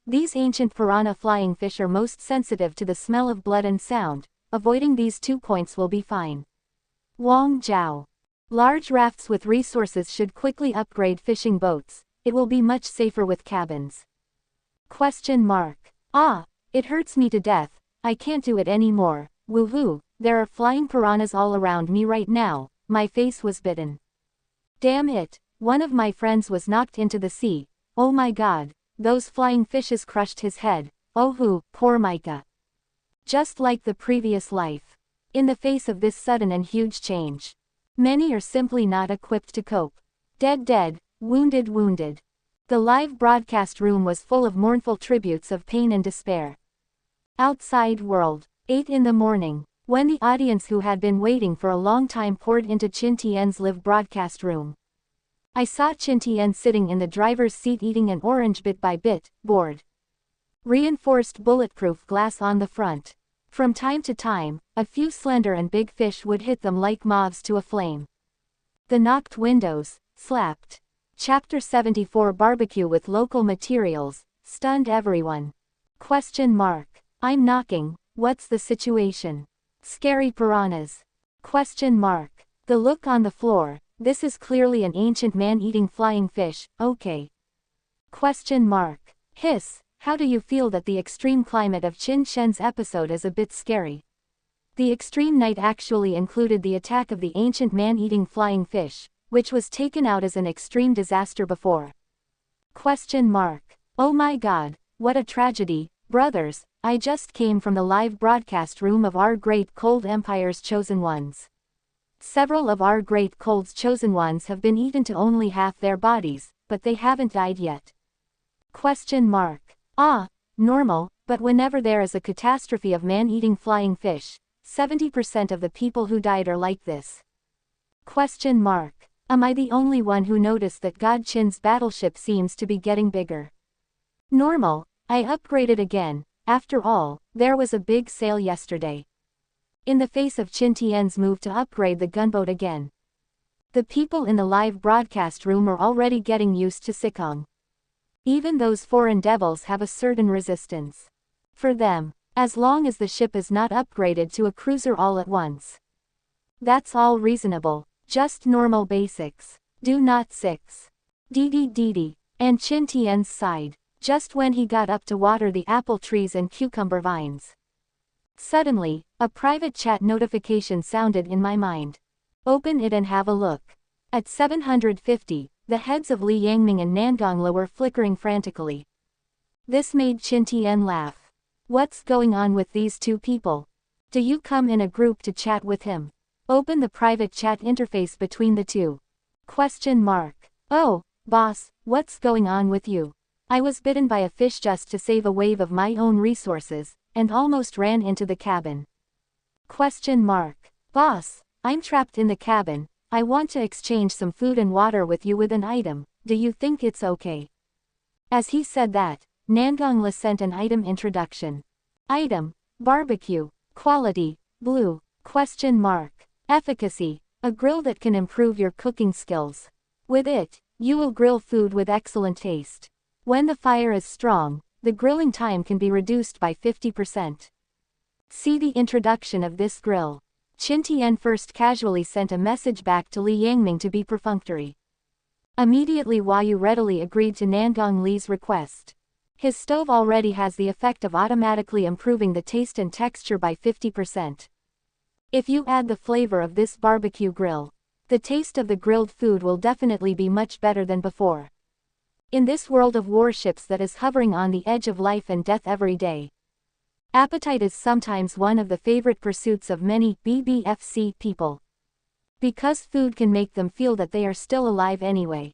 these ancient piranha flying fish are most sensitive to the smell of blood and sound. Avoiding these 2 points will be fine. Wang Zhao. Large rafts with resources should quickly upgrade fishing boats. It will be much safer with cabins. ? Ah, it hurts me to death. I can't do it anymore. Woohoo, there are flying piranhas all around me right now. My face was bitten. Damn it, one of my friends was knocked into the sea. Oh my god, those flying fishes crushed his head. Oh poor Micah. Just like the previous life. In the face of this sudden and huge change, many are simply not equipped to cope. Dead, wounded. The live broadcast room was full of mournful tributes of pain and despair. Outside world. 8 in the morning. When the audience who had been waiting for a long time poured into Qin Tian's live broadcast room. I saw Qin Tian sitting in the driver's seat eating an orange bit by bit, board. Reinforced bulletproof glass on the front. From time to time, a few slender and big fish would hit them like moths to a flame. The knocked windows, slapped. Chapter 74 Barbecue with local materials, stunned everyone. Question mark. I'm knocking, what's the situation? Scary piranhas. Question mark. The look on the floor, this is clearly an ancient man eating flying fish, okay. Question mark. Hiss, how do you feel that the extreme climate of Qin Shen's episode is a bit scary? The extreme night actually included the attack of the ancient man eating flying fish, which was taken out as an extreme disaster before. Question mark. Oh my god, what a tragedy, brothers, I just came from the live broadcast room of our great cold empire's chosen ones. Several of our great cold's chosen ones have been eaten to only half their bodies, but they haven't died yet. Question mark. Ah, normal, but whenever there is a catastrophe of man-eating flying fish, 70% of the people who died are like this. Question mark. Am I the only one who noticed that God Qin's battleship seems to be getting bigger? Normal, I upgraded again. After all, there was a big sale yesterday. In the face of Qin Tian's move to upgrade the gunboat again. The people in the live broadcast room are already getting used to Sikong. Even those foreign devils have a certain resistance. For them, as long as the ship is not upgraded to a cruiser all at once. That's all reasonable, just normal basics. Do not 6. Didi. And Qin Tian's sighed. Just when he got up to water the apple trees and cucumber vines. Suddenly, a private chat notification sounded in my mind. Open it and have a look. At 750, the heads of Li Yangming and Nangongla were flickering frantically. This made Qin Tian laugh. What's going on with these two people? Do you come in a group to chat with him? Open the private chat interface between the two. Question mark. Oh, boss, what's going on with you? I was bitten by a fish just to save a wave of my own resources, and almost ran into the cabin. Question mark. Boss, I'm trapped in the cabin, I want to exchange some food and water with you with an item, do you think it's okay? As he said that, Nangongla sent an item introduction. Item, barbecue, quality, blue, question mark. Efficacy, a grill that can improve your cooking skills. With it, you will grill food with excellent taste. When the fire is strong, the grilling time can be reduced by 50%. See the introduction of this grill. Qin Tian first casually sent a message back to Li Yangming to be perfunctory. Immediately Yu readily agreed to Nangong Li's request. His stove already has the effect of automatically improving the taste and texture by 50%. If you add the flavor of this barbecue grill, the taste of the grilled food will definitely be much better than before. In this world of warships that is hovering on the edge of life and death every day, appetite is sometimes one of the favorite pursuits of many BBFC people. Because food can make them feel that they are still alive anyway.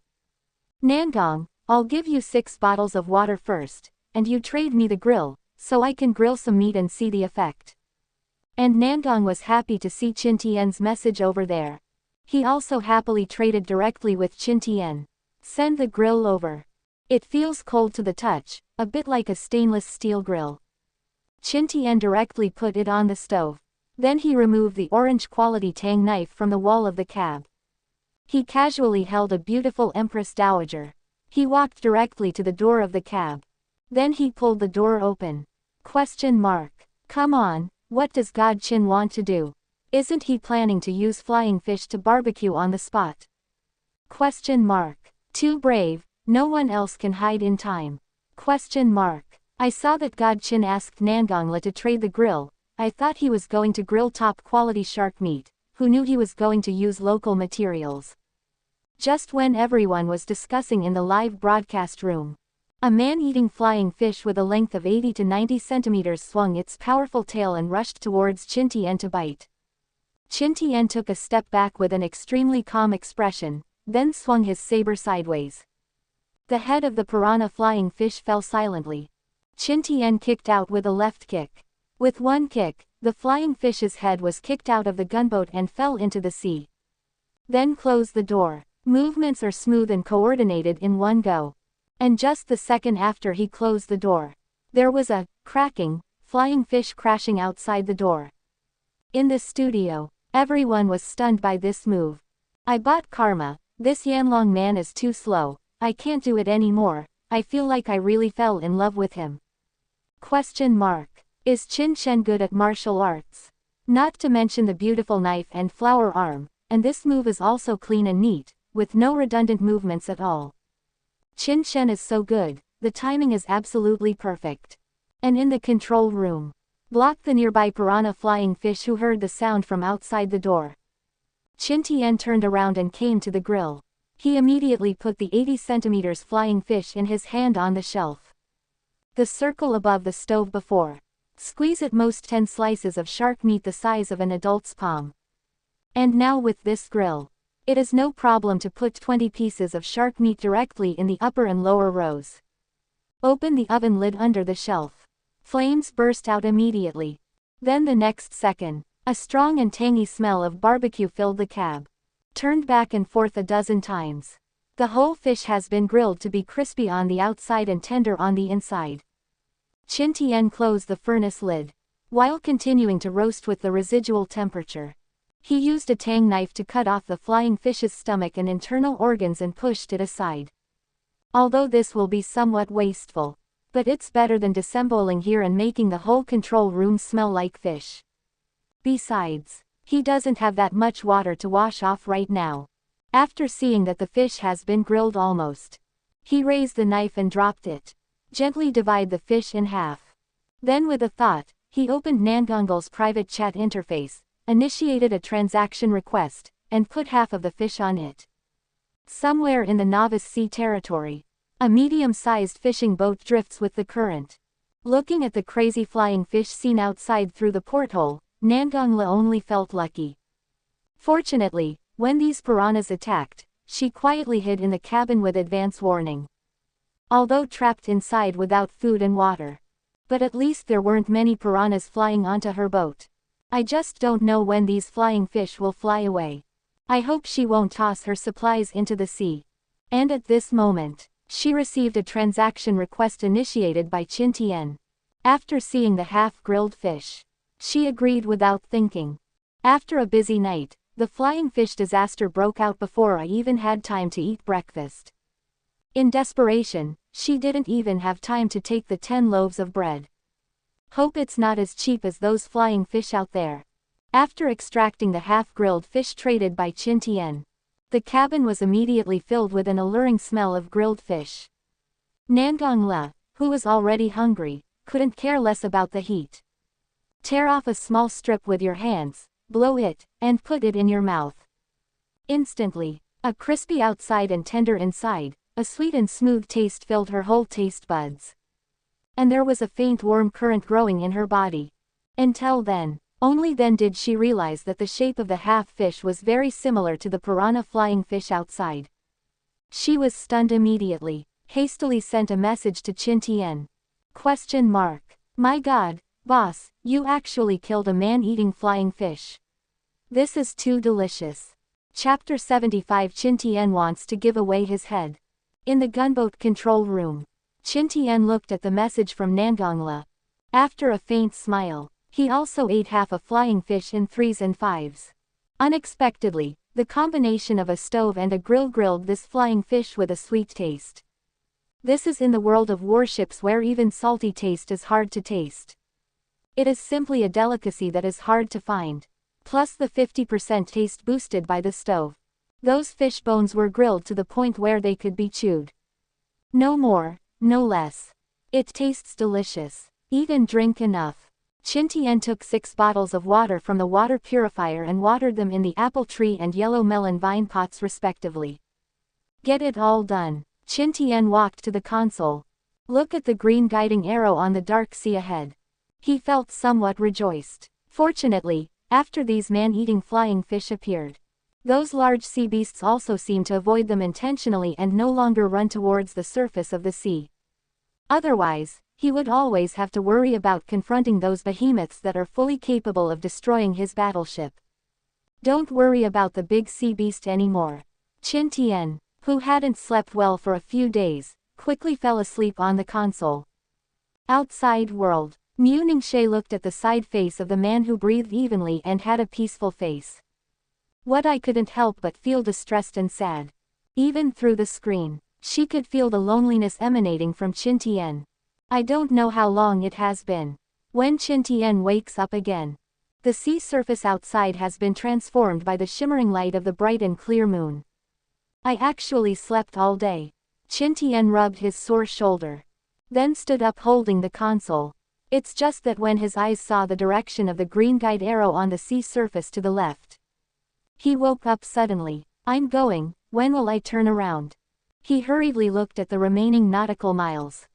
Nangong, I'll give you 6 bottles of water first, and you trade me the grill, so I can grill some meat and see the effect. And Nangong was happy to see Qin Tian's message over there. He also happily traded directly with Qin Tian. Send the grill over. It feels cold to the touch, a bit like a stainless steel grill. Qin Tian directly put it on the stove. Then he removed the orange quality tang knife from the wall of the cab. He casually held a beautiful Empress Dowager. He walked directly to the door of the cab. Then he pulled the door open. Question mark. Come on, what does God Qin want to do? Isn't he planning to use flying fish to barbecue on the spot? Question mark. Too brave, no one else can hide in time. Question mark. I saw that God Qin asked Nangongla to trade the grill. I thought he was going to grill top quality shark meat. Who knew he was going to use local materials? Just when everyone was discussing in the live broadcast room, a man-eating flying fish with a length of 80 to 90 centimeters swung its powerful tail and rushed towards Qin Tian to bite. Qin Tian took a step back with an extremely calm expression, then swung his saber sideways. The head of the piranha flying fish fell silently. Qin Tian kicked out with a left kick. With one kick, the flying fish's head was kicked out of the gunboat and fell into the sea. Then close the door. Movements are smooth and coordinated in one go. And just the second after he closed the door, there was a cracking, flying fish crashing outside the door. In the studio, everyone was stunned by this move. I bought karma. This Yanlong man is too slow. I can't do it anymore. I feel like I really fell in love with him. Question mark. Is Qin Tian good at martial arts? Not to mention the beautiful knife and flower arm, and this move is also clean and neat, with no redundant movements at all. Qin Tian is so good, the timing is absolutely perfect. And in the control room, blocked the nearby piranha flying fish who heard the sound from outside the door. Qin Tian turned around and came to the grill. He immediately put the 80 centimeters flying fish in his hand on the shelf. The circle above the stove before. Squeeze at most 10 slices of shark meat the size of an adult's palm. And now with this grill, it is no problem to put 20 pieces of shark meat directly in the upper and lower rows. Open the oven lid under the shelf. Flames burst out immediately. Then the next second, a strong and tangy smell of barbecue filled the cab. Turned back and forth a dozen times. The whole fish has been grilled to be crispy on the outside and tender on the inside. Qin Tian closed the furnace lid. While continuing to roast with the residual temperature, he used a tang knife to cut off the flying fish's stomach and internal organs and pushed it aside. Although this will be somewhat wasteful, but it's better than disassembling here and making the whole control room smell like fish. Besides, he doesn't have that much water to wash off right now. After seeing that the fish has been grilled almost, he raised the knife and dropped it. Gently divide the fish in half. Then with a thought, he opened Nangongle's private chat interface, initiated a transaction request, and put half of the fish on it. Somewhere in the Novice Sea territory, a medium-sized fishing boat drifts with the current. Looking at the crazy flying fish seen outside through the porthole, Nangongle only felt lucky. Fortunately, when these piranhas attacked, she quietly hid in the cabin with advance warning. Although trapped inside without food and water. But at least there weren't many piranhas flying onto her boat. I just don't know when these flying fish will fly away. I hope she won't toss her supplies into the sea. And at this moment, she received a transaction request initiated by Qin Tian. After seeing the half-grilled fish, she agreed without thinking. After a busy night, the flying fish disaster broke out before I even had time to eat breakfast. In desperation, she didn't even have time to take the 10 loaves of bread. Hope it's not as cheap as those flying fish out there. After extracting the half-grilled fish traded by Qin Tian, the cabin was immediately filled with an alluring smell of grilled fish. Nangongle, who was already hungry, couldn't care less about the heat. Tear off a small strip with your hands, blow it, and put it in your mouth. Instantly, a crispy outside and tender inside, a sweet and smooth taste filled her whole taste buds. And there was a faint warm current growing in her body. Until then, only then did she realize that the shape of the half-fish was very similar to the piranha flying fish outside. She was stunned immediately, hastily sent a message to Qin Tian. Question mark. My God, boss, you actually killed a man-eating flying fish. This is too delicious. Chapter 75. Qin Tian wants to give away his head. In the gunboat control room, Qin Tian looked at the message from Nangongle. After a faint smile, he also ate half a flying fish in 3s and 5s. Unexpectedly, the combination of a stove and a grill grilled this flying fish with a sweet taste. This is in the World of Warships where even salty taste is hard to taste. It is simply a delicacy that is hard to find. Plus the 50% taste boosted by the stove. Those fish bones were grilled to the point where they could be chewed. No more, no less. It tastes delicious. Eat and drink enough. Qin Tian took 6 bottles of water from the water purifier and watered them in the apple tree and yellow melon vine pots respectively. Get it all done. Qin Tian walked to the console. Look at the green guiding arrow on the dark sea ahead. He felt somewhat rejoiced. Fortunately, after these man-eating flying fish appeared, those large sea beasts also seemed to avoid them intentionally and no longer run towards the surface of the sea. Otherwise, He would always have to worry about confronting those behemoths that are fully capable of destroying his battleship. Don't worry about the big sea beast anymore. Qin Tian, who hadn't slept well for a few days, quickly fell asleep on the console. Outside world. Mu Ningxie looked at the side face of the man who breathed evenly and had a peaceful face. What I couldn't help but feel distressed and sad. Even through the screen, she could feel the loneliness emanating from Qin Tian. I don't know how long it has been. When Qin Tian wakes up again, the sea surface outside has been transformed by the shimmering light of the bright and clear moon. I actually slept all day. Qin Tian rubbed his sore shoulder. Then stood up holding the console. It's just that when his eyes saw the direction of the green guide arrow on the sea surface to the left, he woke up suddenly. I'm going, when will I turn around? He hurriedly looked at the remaining nautical miles.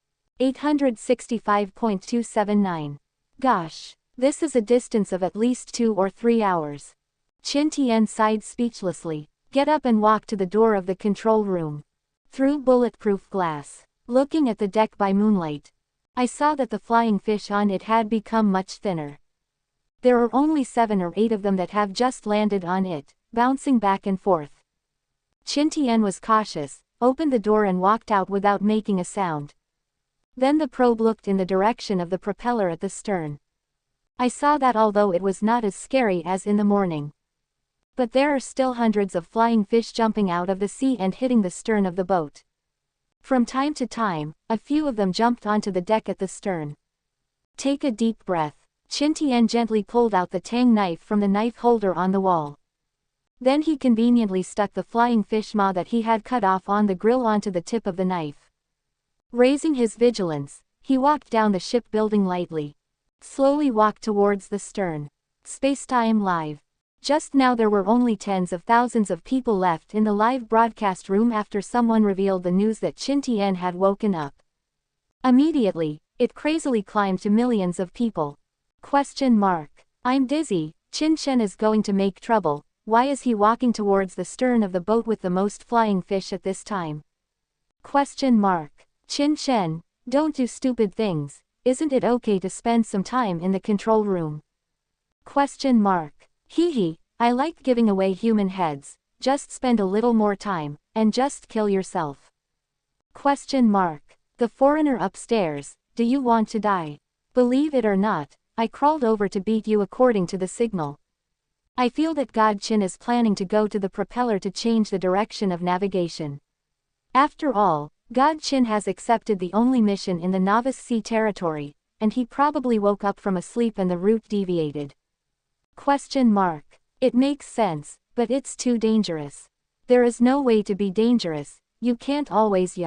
865.279. Gosh, this is a distance of at least 2 or 3 hours. Qin Tian sighed speechlessly. Get up and walk to the door of the control room. Through bulletproof glass, looking at the deck by moonlight, I saw that the flying fish on it had become much thinner. There are only 7 or 8 of them that have just landed on it, bouncing back and forth. Qin Tian was cautious, opened the door and walked out without making a sound. Then the probe looked in the direction of the propeller at the stern. I saw that although it was not as scary as in the morning, but there are still hundreds of flying fish jumping out of the sea and hitting the stern of the boat. From time to time, a few of them jumped onto the deck at the stern. Take a deep breath. Qin Tian gently pulled out the tang knife from the knife holder on the wall. Then he conveniently stuck the flying fish maw that he had cut off on the grill onto the tip of the knife. Raising his vigilance, he walked down the shipbuilding lightly. Slowly walked towards the stern. Spacetime Live. Just now there were only tens of thousands of people left in the live broadcast room after someone revealed the news that Qin Tian had woken up. Immediately, it crazily climbed to millions of people. I'm dizzy, Qin Shen is going to make trouble. Why is he walking towards the stern of the boat with the most flying fish at this time? Qin Shen, don't do stupid things. Isn't it okay to spend some time in the control room? Hee hee, I like giving away human heads. Just spend a little more time, and just kill yourself. The foreigner upstairs, do you want to die? Believe it or not, I crawled over to beat you according to the signal. I feel that God Qin is planning to go to the propeller to change the direction of navigation. After all, God Qin has accepted the only mission in the novice sea territory, and he probably woke up from a sleep and the route deviated. It makes sense, but it's too dangerous. There is no way to be dangerous, you can't always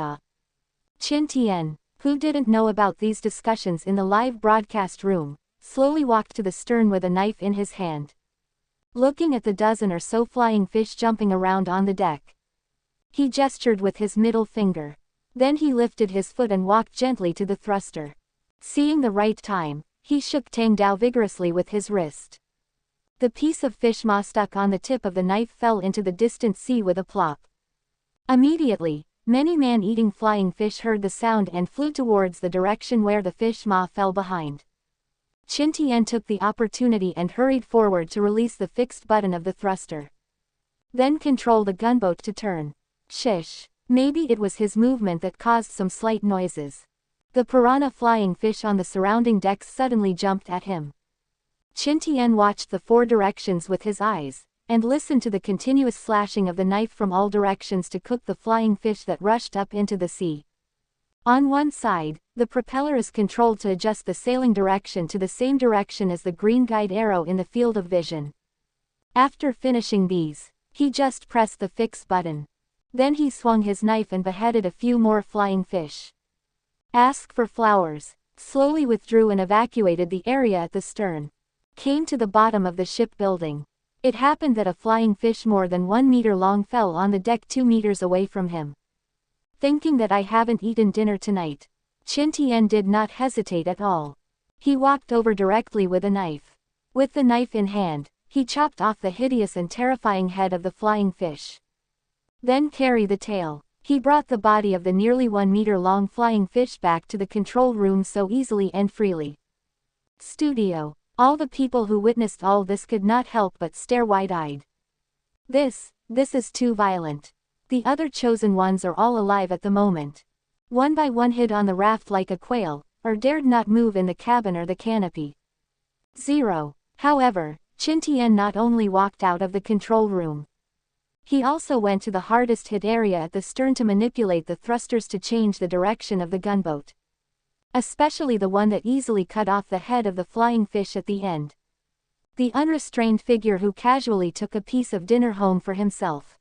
Qin Tian, who didn't know about these discussions in the live broadcast room, slowly walked to the stern with a knife in his hand. Looking at the dozen or so flying fish jumping around on the deck, he gestured with his middle finger. Then he lifted his foot and walked gently to the thruster. Seeing the right time, he shook Tang Dao vigorously with his wrist. The piece of fish maw stuck on the tip of the knife fell into the distant sea with a plop. Immediately, many man-eating flying fish heard the sound and flew towards the direction where the fish maw fell behind. Qin Tian took the opportunity and hurried forward to release the fixed button of the thruster. Then control the gunboat to turn. Shish. Maybe it was his movement that caused some slight noises. The piranha flying fish on the surrounding decks suddenly jumped at him. Qin Tian watched the 4 directions with his eyes, and listened to the continuous slashing of the knife from all directions to cook the flying fish that rushed up into the sea. On one side, the propeller is controlled to adjust the sailing direction to the same direction as the green guide arrow in the field of vision. After finishing these, he just pressed the fix button. Then he swung his knife and beheaded a few more flying fish. Ask for flowers. Slowly withdrew and evacuated the area at the stern. Came to the bottom of the shipbuilding. It happened that a flying fish more than 1 meter long fell on the deck 2 meters away from him. Thinking that I haven't eaten dinner tonight, Qin Tian did not hesitate at all. He walked over directly with a knife. With the knife in hand, he chopped off the hideous and terrifying head of the flying fish. Then carry the tail. He brought the body of the nearly 1-meter-long flying fish back to the control room so easily and freely. Studio. All the people who witnessed all this could not help but stare wide-eyed. This is too violent. The other chosen ones are all alive at the moment. One by one hid on the raft like a quail, or dared not move in the cabin or the canopy. 0. However, Qin Tian not only walked out of the control room. He also went to the hardest hit area at the stern to manipulate the thrusters to change the direction of the gunboat. Especially the one that easily cut off the head of the flying fish at the end. The unrestrained figure who casually took a piece of dinner home for himself.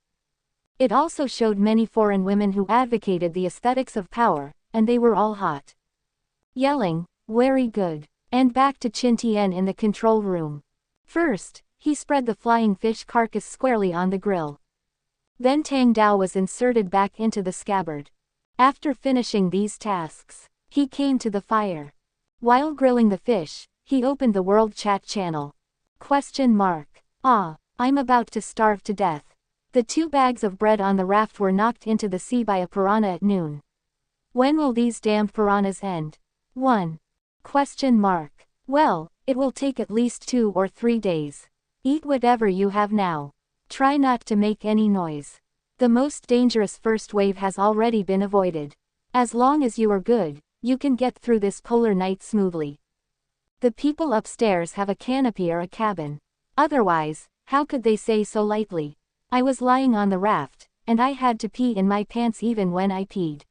It also showed many foreign women who advocated the aesthetics of power, and they were all hot. Yelling, "Very good," and back to Qin Tian in the control room. First, he spread the flying fish carcass squarely on the grill. Then Tang Dao was inserted back into the scabbard. After finishing these tasks, he came to the fire. While grilling the fish, he opened the world chat channel. I'm about to starve to death. The 2 bags of bread on the raft were knocked into the sea by a piranha at noon. When will these damned piranhas end? 1. Well, it will take at least 2 or 3 days. Eat whatever you have now. Try not to make any noise. The most dangerous first wave has already been avoided. As long as you are good, you can get through this polar night smoothly. The people upstairs have a canopy or a cabin. Otherwise, how could they say so lightly? I was lying on the raft, and I had to pee in my pants even when I peed.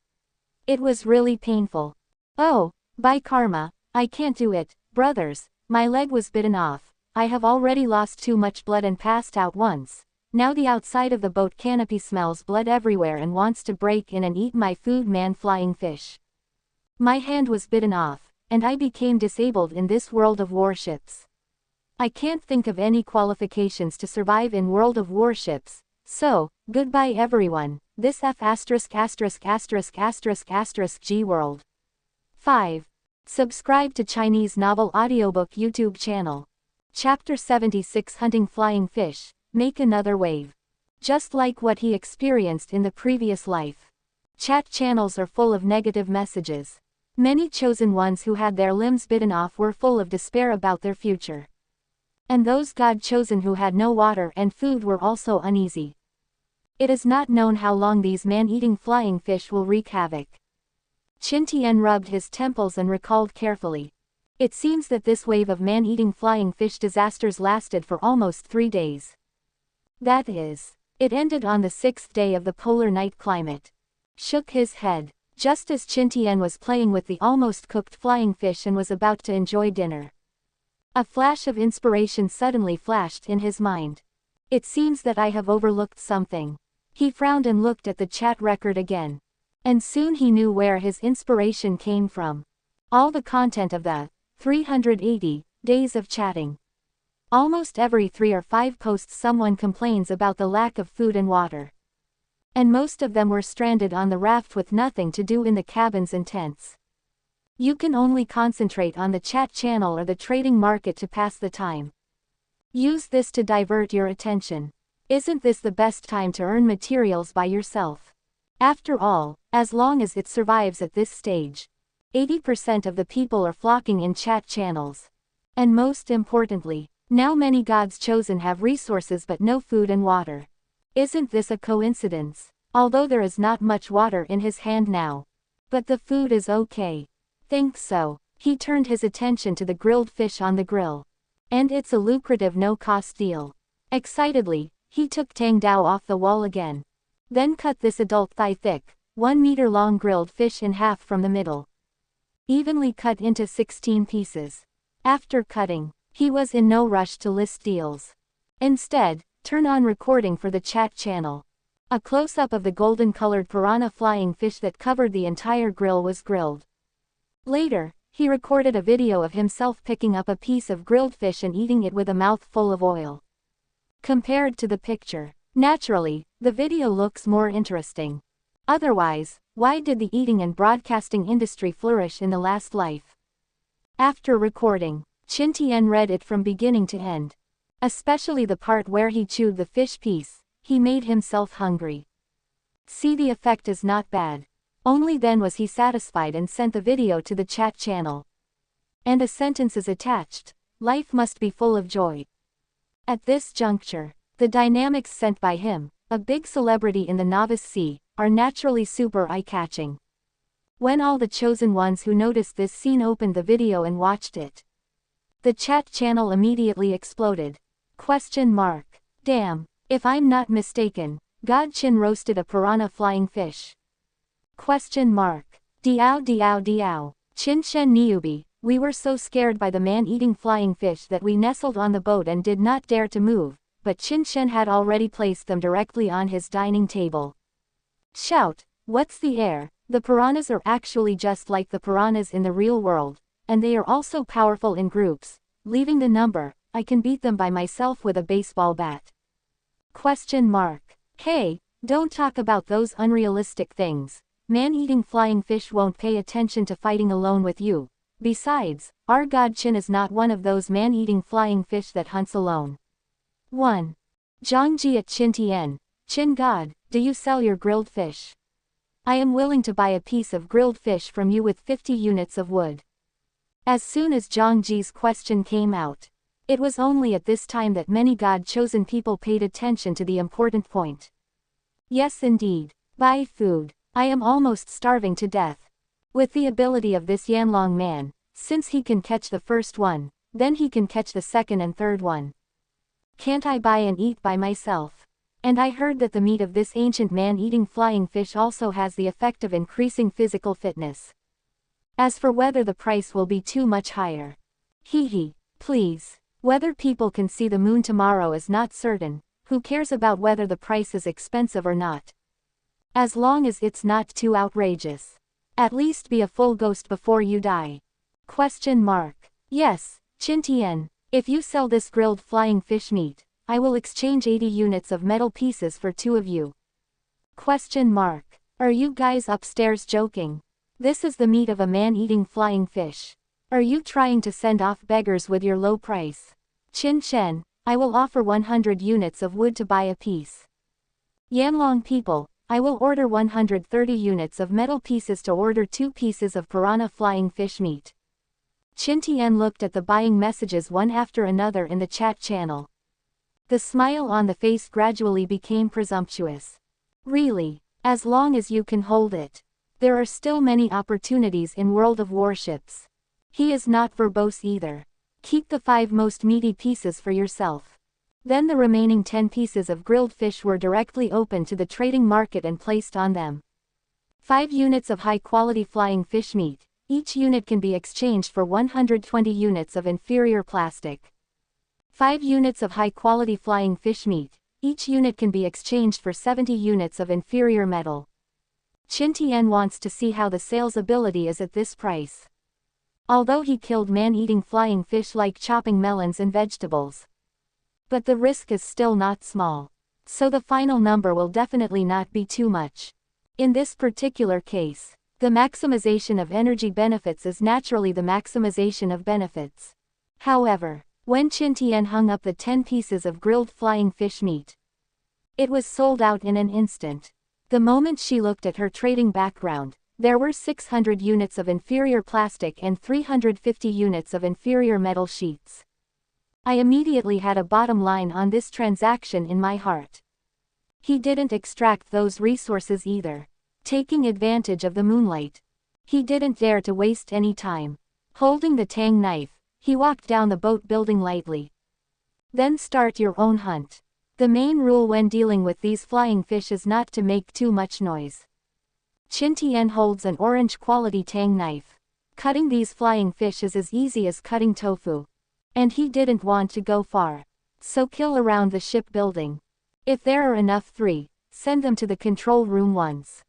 It was really painful. Oh, by karma, I can't do it, brothers, my leg was bitten off. I have already lost too much blood and passed out once. Now the outside of the boat canopy smells blood everywhere and wants to break in and eat my food, man. Flying fish. My hand was bitten off, and I became disabled in this World of Warships. I can't think of any qualifications to survive in World of Warships, so, goodbye everyone, this G World. 5. Subscribe to Chinese Novel Audiobook YouTube channel. Chapter 76 Hunting Flying Fish, Make Another Wave. Just like what he experienced in the previous life. Chat channels are full of negative messages. Many chosen ones who had their limbs bitten off were full of despair about their future. And those God chosen who had no water and food were also uneasy. It is not known how long these man-eating flying fish will wreak havoc. Qin Tian rubbed his temples and recalled carefully. It seems that this wave of man-eating flying fish disasters lasted for almost 3 days. That is, it ended on the 6th day of the polar night climate. Shook his head, just as Qin Tian was playing with the almost cooked flying fish and was about to enjoy dinner. A flash of inspiration suddenly flashed in his mind. It seems that I have overlooked something. He frowned and looked at the chat record again. And soon he knew where his inspiration came from. All the content of the 380 days of chatting. Almost every 3 or 5 posts someone complains about the lack of food and water. And most of them were stranded on the raft with nothing to do in the cabins and tents. You can only concentrate on the chat channel or the trading market to pass the time. Use this to divert your attention. Isn't this the best time to earn materials by yourself? After all, as long as it survives at this stage. 80% of the people are flocking in chat channels. And most importantly, now many gods chosen have resources but no food and water. Isn't this a coincidence? Although there is not much water in his hand now. But the food is okay. Think so. He turned his attention to the grilled fish on the grill. And it's a lucrative no-cost deal. Excitedly, he took Tang Dao off the wall again. Then cut this adult thigh-thick, 1-meter-long grilled fish in half from the middle. Evenly cut into 16 pieces. After cutting, he was in no rush to list deals. Instead, turn on recording for the chat channel. A close-up of the golden-colored piranha flying fish that covered the entire grill was grilled. Later, he recorded a video of himself picking up a piece of grilled fish and eating it with a mouth full of oil. Compared to the picture, naturally, the video looks more interesting. Otherwise, why did the eating and broadcasting industry flourish in the last life? After recording, Qin Tian read it from beginning to end. Especially the part where he chewed the fish piece. He made himself hungry. See, the effect is not bad. Only then was he satisfied and sent the video to the chat channel. And a sentence is attached. Life must be full of joy. At this juncture, the dynamics sent by him, a big celebrity in the novice sea, are naturally super eye-catching. When all the chosen ones who noticed this scene opened the video and watched it, the chat channel immediately exploded. Damn, if I'm not mistaken, God Qin roasted a piranha flying fish. Diao diao diao. Qin Shen Niubi, we were so scared by the man-eating flying fish that we nestled on the boat and did not dare to move, but Qin Shen had already placed them directly on his dining table. Shout, what's the air? The piranhas are actually just like the piranhas in the real world, and they are also powerful in groups. Leaving the number, I can beat them by myself with a baseball bat. Hey, don't talk about those unrealistic things. Man-eating flying fish won't pay attention to fighting alone with you. Besides, our god Qin is not one of those man-eating flying fish that hunts alone. 1. Zhangji at Qin Tian. Qin God, do you sell your grilled fish? I am willing to buy a piece of grilled fish from you with 50 units of wood. As soon as Zhangji's question came out, it was only at this time that many God-chosen people paid attention to the important point. Yes indeed. Buy food. I am almost starving to death. With the ability of this Yanlong man, since he can catch the first one, then he can catch the second and third one. Can't I buy and eat by myself? And I heard that the meat of this ancient man-eating flying fish also has the effect of increasing physical fitness. As for whether the price will be too much higher. Please. Whether people can see the moon tomorrow is not certain. Who cares about whether the price is expensive or not? As long as it's not too outrageous. At least be a full ghost before you die. Yes, Qin Tian, if you sell this grilled flying fish meat, I will exchange 80 units of metal pieces for 2 of you. Are you guys upstairs joking? This is the meat of a man-eating flying fish. Are you trying to send off beggars with your low price? Qin Shen, I will offer 100 units of wood to buy a piece. Yanlong people, I will order 130 units of metal pieces to order 2 pieces of piranha flying fish meat. Qin Tian looked at the buying messages one after another in the chat channel. The smile on the face gradually became presumptuous. Really, as long as you can hold it. There are still many opportunities in World of Warships. He is not verbose either. Keep the 5 most meaty pieces for yourself. Then the remaining 10 pieces of grilled fish were directly opened to the trading market and placed on them. 5 units of high-quality flying fish meat. Each unit can be exchanged for 120 units of inferior plastic. 5 units of high-quality flying fish meat. Each unit can be exchanged for 70 units of inferior metal. Qin Tian wants to see how the sales ability is at this price. Although he killed man-eating flying fish like chopping melons and vegetables. But the risk is still not small. So the final number will definitely not be too much. In this particular case, the maximization of energy benefits is naturally the maximization of benefits. However, when Qin Tian hung up the 10 pieces of grilled flying fish meat, it was sold out in an instant. The moment she looked at her trading background, there were 600 units of inferior plastic and 350 units of inferior metal sheets. I immediately had a bottom line on this transaction in my heart. He didn't extract those resources either. Taking advantage of the moonlight. He didn't dare to waste any time. Holding the tang knife, he walked down the boat building lightly. Then start your own hunt. The main rule when dealing with these flying fish is not to make too much noise. Qin Tian holds an orange quality tang knife. Cutting these flying fish is as easy as cutting tofu. And he didn't want to go far. So kill around the ship building. If there are enough 3, send them to the control room once.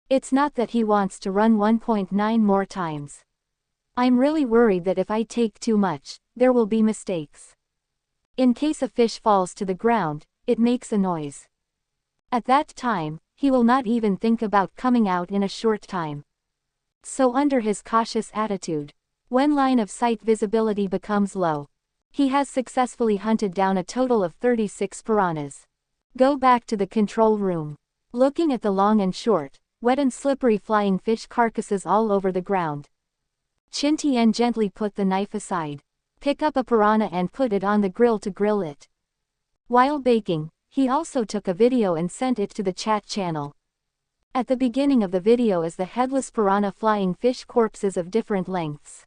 It's not that he wants to run 1.9 more times. I'm really worried that if I take too much, there will be mistakes. In case a fish falls to the ground, it makes a noise. At that time, he will not even think about coming out in a short time. So under his cautious attitude, when line of sight visibility becomes low, he has successfully hunted down a total of 36 piranhas. Go back to the control room. looking at the long and short, wet and slippery flying fish carcasses all over the ground. Qin Tian gently put the knife aside. Pick up a piranha and put it on the grill to grill it. While baking, he also took a video and sent it to the chat channel. At the beginning of the video is the headless piranha flying fish corpses of different lengths.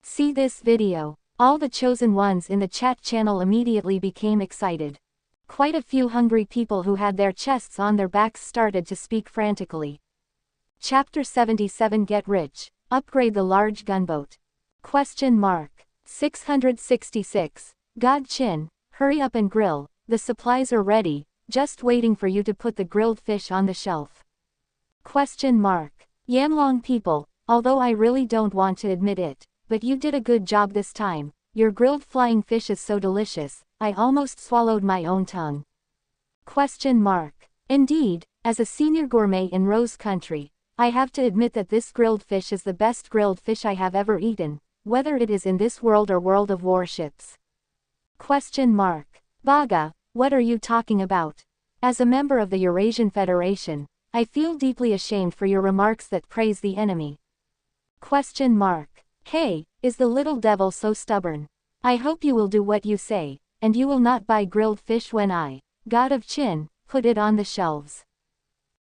See this video. All the chosen ones in the chat channel immediately became excited. Quite a few hungry people who had their chests on their backs started to speak frantically. Chapter 77 Get Rich, Upgrade the Large Gunboat. 666. God Qin, hurry up and grill, the supplies are ready, just waiting for you to put the grilled fish on the shelf. Yanlong people, although I really don't want to admit it, but you did a good job this time, your grilled flying fish is so delicious, I almost swallowed my own tongue. Indeed, as a senior gourmet in Rose Country, I have to admit that this grilled fish is the best grilled fish I have ever eaten, whether it is in this world or World of Warships. Baga, what are you talking about? As a member of the Eurasian Federation, I feel deeply ashamed for your remarks that praise the enemy. Hey, is the little devil so stubborn? I hope you will do what you say, and you will not buy grilled fish when I, God of Qin, put it on the shelves.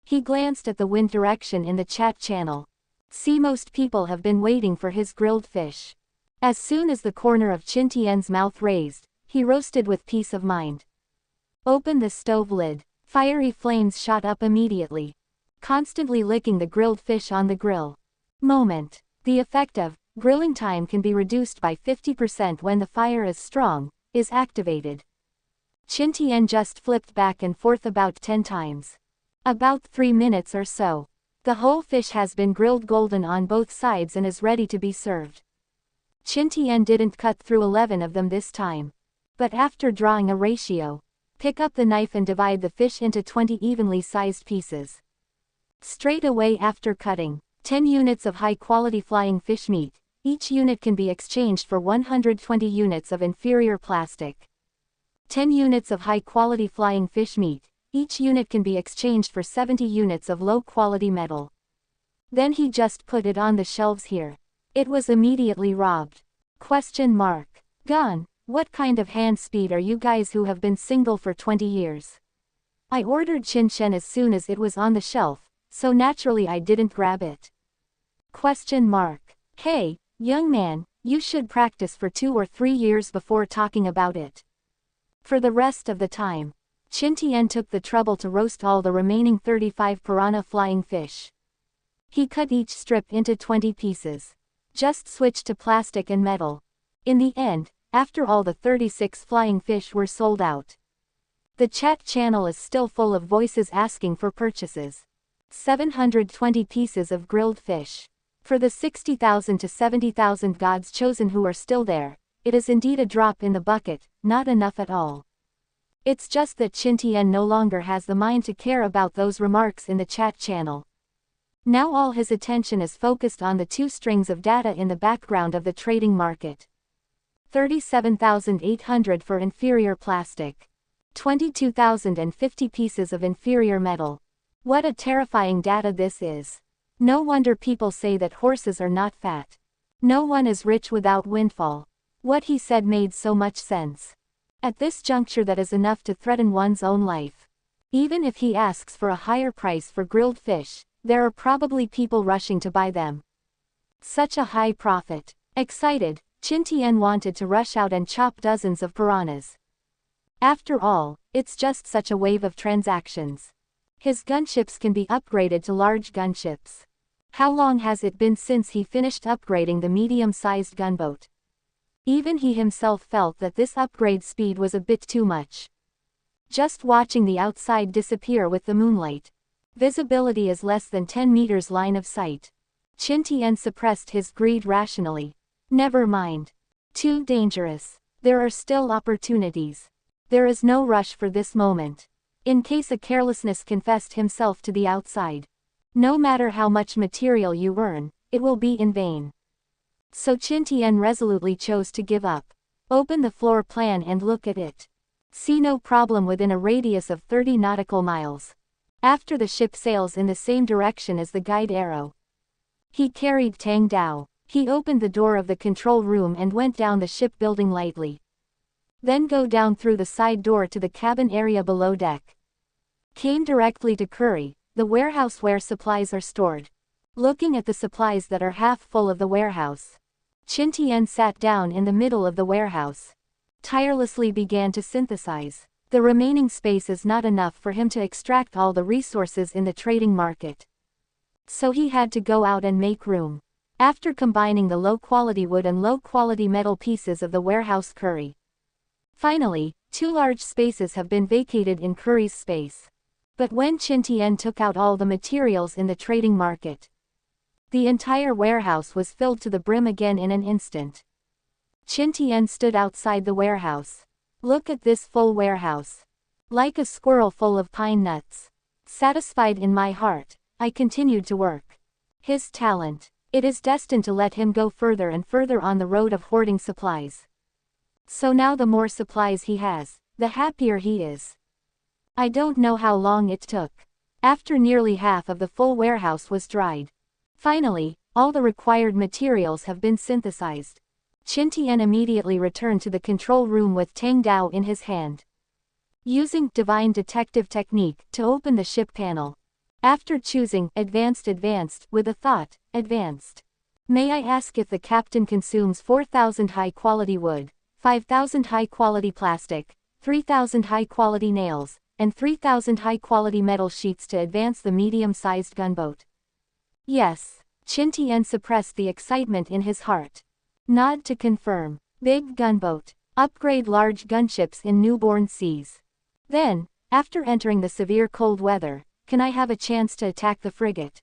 He glanced at the wind direction in the chat channel. See, most people have been waiting for his grilled fish. As soon as the corner of Qin Tian's mouth raised, he roasted with peace of mind. Open the stove lid. Fiery flames shot up immediately, constantly licking the grilled fish on the grill. The effect of grilling time can be reduced by 50% when the fire is strong, is activated. Qin Tian just flipped back and forth about 10 times. About 3 minutes or so. The whole fish has been grilled golden on both sides and is ready to be served. Qin Tian didn't cut through 11 of them this time. But after drawing a ratio, pick up the knife and divide the fish into 20 evenly sized pieces. Straight away after cutting, 10 units of high-quality flying fish meat. Each unit can be exchanged for 120 units of inferior plastic. 10 units of high-quality flying fish meat. Each unit can be exchanged for 70 units of low-quality metal. Then he just put it on the shelves here. It was immediately robbed. Gone. What kind of hand speed are you guys who have been single for 20 years? I ordered Qin Shen as soon as it was on the shelf, so naturally I didn't grab it. Hey, young man, you should practice for 2 or 3 years before talking about it. For the rest of the time, Qin Tian took the trouble to roast all the remaining 35 piranha flying fish. He cut each strip into 20 pieces. Just switched to plastic and metal. In the end, after all the 36 flying fish were sold out. The chat channel is still full of voices asking for purchases. 720 pieces of grilled fish. For the 60,000 to 70,000 gods chosen who are still there, it is indeed a drop in the bucket, not enough at all. It's just that Qin Tian no longer has the mind to care about those remarks in the chat channel. Now all his attention is focused on the 2 strings of data in the background of the trading market. 37,800 for inferior plastic. 22,050 pieces of inferior metal. What a terrifying data this is. No wonder people say that horses are not fat. No one is rich without windfall. What he said made so much sense. At this juncture that is enough to threaten one's own life. Even if he asks for a higher price for grilled fish, there are probably people rushing to buy them. Such a high profit. Excited, Qin Tian wanted to rush out and chop dozens of piranhas. After all, it's just such a wave of transactions. His gunships can be upgraded to large gunships. How long has it been since he finished upgrading the medium-sized gunboat? Even he himself felt that this upgrade speed was a bit too much. Just watching the outside disappear with the moonlight. Visibility is less than 10 meters line of sight. Qin Tian suppressed his greed rationally. Never mind. Too dangerous. There are still opportunities. There is no rush for this moment. In case a carelessness confessed himself to the outside. No matter how much material you earn, it will be in vain. So Qin Tian resolutely chose to give up. Open the floor plan and look at it. See no problem within a radius of 30 nautical miles. After the ship sails in the same direction as the guide arrow. He carried Tang Dao. He opened the door of the control room and went down the shipbuilding lightly. Then go down through the side door to the cabin area below deck. Came directly to Curry, the warehouse where supplies are stored. Looking at the supplies that are half full of the warehouse. Qin Tian sat down in the middle of the warehouse. Tirelessly began to synthesize. The remaining space is not enough for him to extract all the resources in the trading market. So he had to go out and make room. After combining the low-quality wood and low-quality metal pieces of the warehouse Curry. Finally, 2 large spaces have been vacated in Curry's space. But when Qin Tian took out all the materials in the trading market, the entire warehouse was filled to the brim again in an instant. Qin Tian stood outside the warehouse. Look at this full warehouse. Like a squirrel full of pine nuts. Satisfied in my heart, I continued to work. His talent. It is destined to let him go further and further on the road of hoarding supplies. So now the more supplies he has, the happier he is. I don't know how long it took. After nearly half of the full warehouse was dried. Finally, all the required materials have been synthesized. Qin Tian immediately returned to the control room with Tang Dao in his hand. Using divine detective technique to open the ship panel. After choosing advanced with a thought, advanced. May I ask if the captain consumes 4,000 high-quality wood, 5,000 high-quality plastic, 3,000 high-quality nails, and 3,000 high-quality metal sheets to advance the medium-sized gunboat? Yes. Qin Tian suppressed the excitement in his heart. Nod to confirm. Big gunboat. Upgrade large gunships in newborn seas. Then, after entering the severe cold weather, can I have a chance to attack the frigate?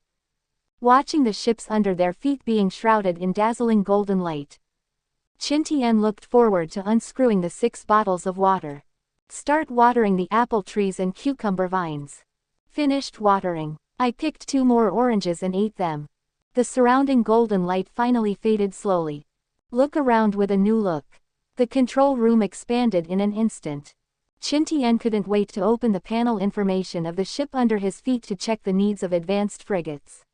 Watching the ships under their feet being shrouded in dazzling golden light. Qin Tian looked forward to unscrewing the 6 bottles of water. Start watering the apple trees and cucumber vines. Finished watering. I picked 2 more oranges and ate them. The surrounding golden light finally faded slowly. Look around with a new look. The control room expanded in an instant. Qin Tian couldn't wait to open the panel information of the ship under his feet to check the needs of advanced frigates.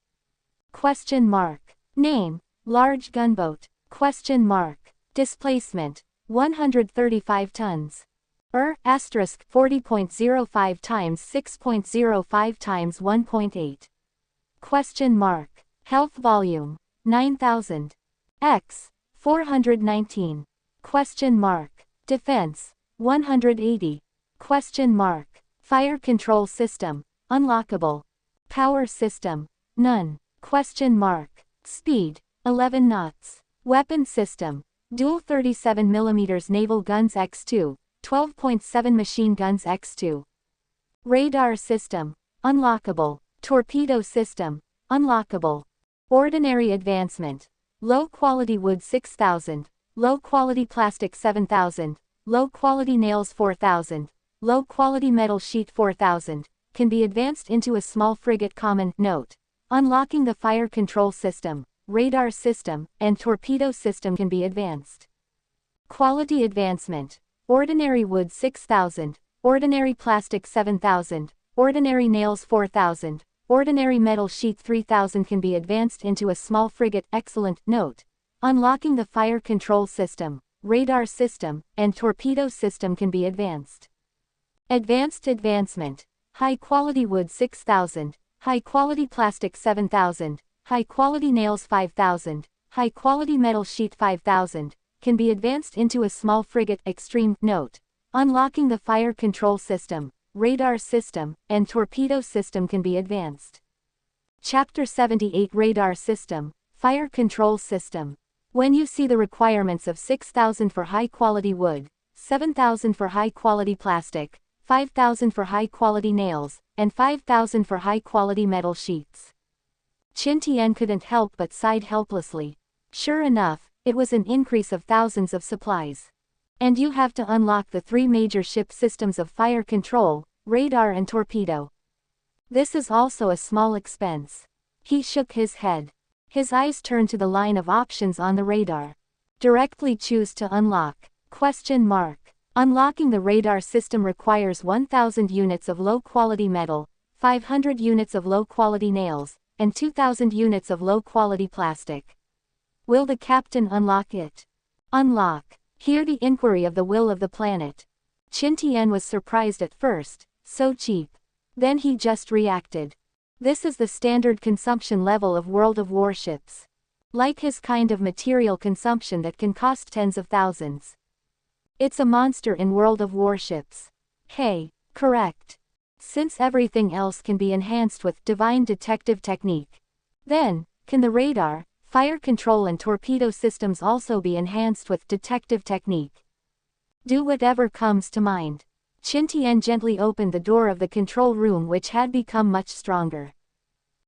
Question mark. Name, large gunboat. Question mark. Displacement, 135 tons. Asterisk 40.05 times 6.05 times 1.8. Question mark. Health volume, 9,000. X, 419. Question mark. Defense, 180. Question mark. Fire control system, unlockable. Power system, none. Question mark. Speed, 11 knots. Weapon system, dual 37mm naval guns X2, 12.7 machine guns X2. Radar system, unlockable. Torpedo system, unlockable. Ordinary advancement. Low quality wood 6,000, low quality plastic 7,000, low quality nails 4,000, low quality metal sheet 4,000, can be advanced into a small frigate. Common note. Unlocking the fire control system, radar system, and torpedo system can be advanced. Quality advancement. Ordinary wood 6,000, ordinary plastic 7,000, ordinary nails 4,000, ordinary metal sheet 3,000 can be advanced into a small frigate. Excellent note. Unlocking the fire control system, radar system, and torpedo system can be advanced. Advanced advancement. High quality wood 6,000, high quality plastic 7,000, high quality nails 5,000, high quality metal sheet 5,000, can be advanced into a small frigate. Extreme note. Unlocking the fire control system, radar system, and torpedo system can be advanced. Chapter 78 Radar System, Fire Control System. When you see the requirements of 6,000 for high-quality wood, 7,000 for high-quality plastic, 5,000 for high-quality nails, and 5,000 for high-quality metal sheets, Qin Tian couldn't help but sighed helplessly. Sure enough, it was an increase of thousands of supplies. And you have to unlock the 3 major ship systems of fire control, radar and torpedo. This is also a small expense. He shook his head. His eyes turned to the line of options on the radar. Directly choose to unlock. Question mark. Unlocking the radar system requires 1,000 units of low-quality metal, 500 units of low-quality nails, and 2,000 units of low-quality plastic. Will the captain unlock it? Unlock. Hear the inquiry of the will of the planet. Qin Tian was surprised at first, so cheap. Then he just reacted. This is the standard consumption level of World of Warships. Like his kind of material consumption that can cost tens of thousands. It's a monster in World of Warships. Hey, correct. Since everything else can be enhanced with divine detective technique, then, can the radar, fire control and torpedo systems also be enhanced with detective technique? Do whatever comes to mind. Qin Tian gently opened the door of the control room, which had become much stronger.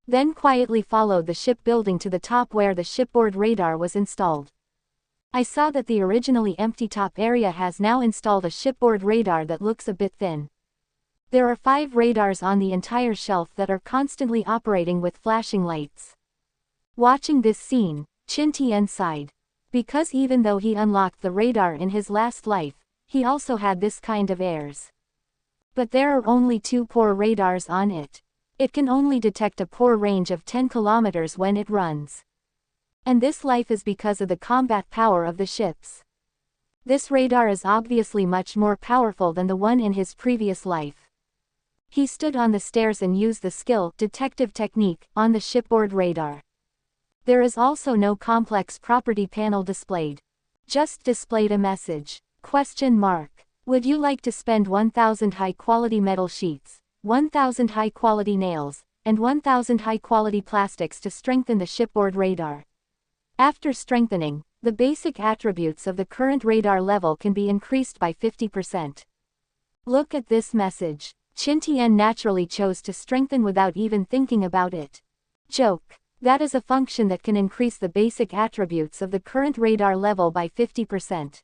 Then quietly followed the shipbuilding to the top where the shipboard radar was installed. I saw that the originally empty top area has now installed a shipboard radar that looks a bit thin. There are 5 radars on the entire shelf that are constantly operating with flashing lights. Watching this scene, Qin Tian sighed. Because even though he unlocked the radar in his last life, he also had this kind of airs. But there are only 2 poor radars on it. It can only detect a poor range of 10 kilometers when it runs. And this life is because of the combat power of the ships. This radar is obviously much more powerful than the one in his previous life. He stood on the stairs and used the skill detective technique on the shipboard radar. There is also no complex property panel displayed. Just displayed a message. ? Would you like to spend 1,000 high-quality metal sheets, 1,000 high-quality nails, and 1,000 high-quality plastics to strengthen the shipboard radar? After strengthening, the basic attributes of the current radar level can be increased by 50%. Look at this message. Qin Tian naturally chose to strengthen without even thinking about it. Joke. That is a function that can increase the basic attributes of the current radar level by 50%.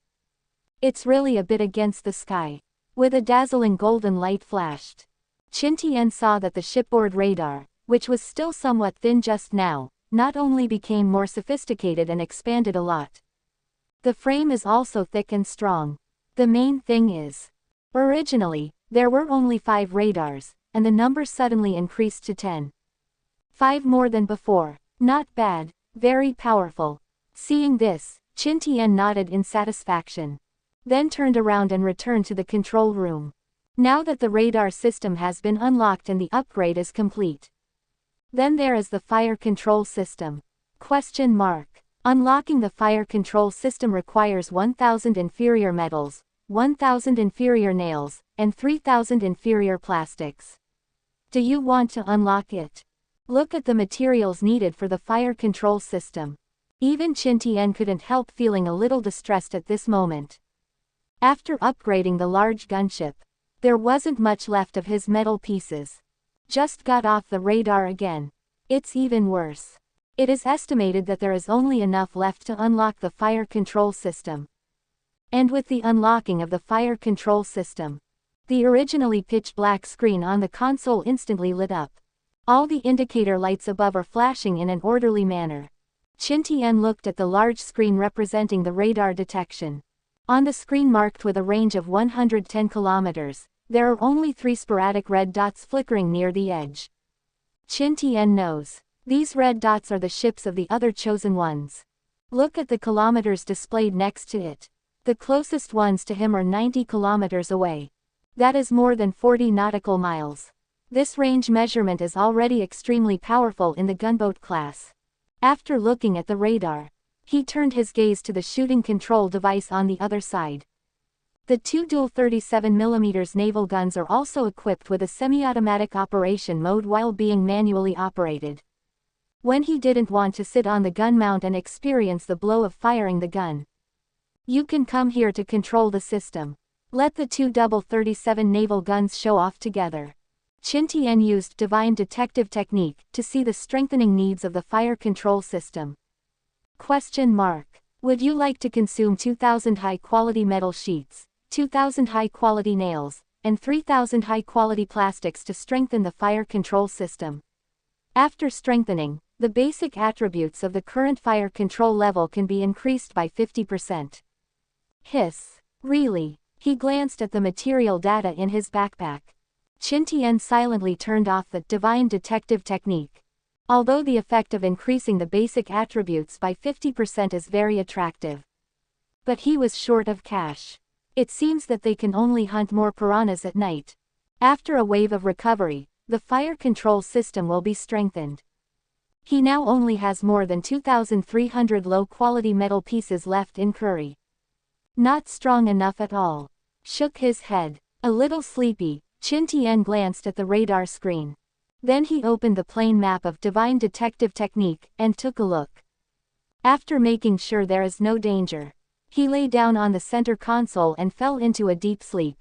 It's really a bit against the sky. With a dazzling golden light flashed, Qin Tian saw that the shipboard radar, which was still somewhat thin just now, not only became more sophisticated and expanded a lot. The frame is also thick and strong. The main thing is, originally, there were only 5 radars, and the number suddenly increased to 10. 5 more than before. Not bad, very powerful. Seeing this, Qin Tian nodded in satisfaction. Then turned around and returned to the control room. Now that the radar system has been unlocked and the upgrade is complete. Then there is the fire control system. ? Unlocking the fire control system requires 1,000 inferior metals, 1,000 inferior nails, and 3,000 inferior plastics. Do you want to unlock it? Look at the materials needed for the fire control system. Even Qin Tian couldn't help feeling a little distressed at this moment. After upgrading the large gunship, there wasn't much left of his metal pieces. Just got off the radar again. It's even worse. It is estimated that there is only enough left to unlock the fire control system. And with the unlocking of the fire control system, the originally pitch-black screen on the console instantly lit up. All the indicator lights above are flashing in an orderly manner. Qin Tian looked at the large screen representing the radar detection. On the screen marked with a range of 110 kilometers, there are only 3 sporadic red dots flickering near the edge. Qin Tian knows. These red dots are the ships of the other chosen ones. Look at the kilometers displayed next to it. The closest ones to him are 90 kilometers away. That is more than 40 nautical miles. This range measurement is already extremely powerful in the gunboat class. After looking at the radar, he turned his gaze to the shooting control device on the other side. The 2 dual 37mm naval guns are also equipped with a semi-automatic operation mode while being manually operated. When he didn't want to sit on the gun mount and experience the blow of firing the gun. You can come here to control the system. Let the 2 double 37 naval guns show off together. Qin Tian used divine detective technique to see the strengthening needs of the fire control system. ? Would you like to consume 2,000 high-quality metal sheets, 2,000 high-quality nails, and 3,000 high-quality plastics to strengthen the fire control system? After strengthening, the basic attributes of the current fire control level can be increased by 50%. Hiss. Really? He glanced at the material data in his backpack. Qin Tian silently turned off the divine detective technique. Although the effect of increasing the basic attributes by 50% is very attractive. But he was short of cash. It seems that they can only hunt more piranhas at night. After a wave of recovery, the fire control system will be strengthened. He now only has more than 2,300 low-quality metal pieces left in curry. Not strong enough at all. Shook his head. A little sleepy, Qin Tian glanced at the radar screen. Then he opened the plain map of divine detective technique and took a look. After making sure there is no danger, he lay down on the center console and fell into a deep sleep.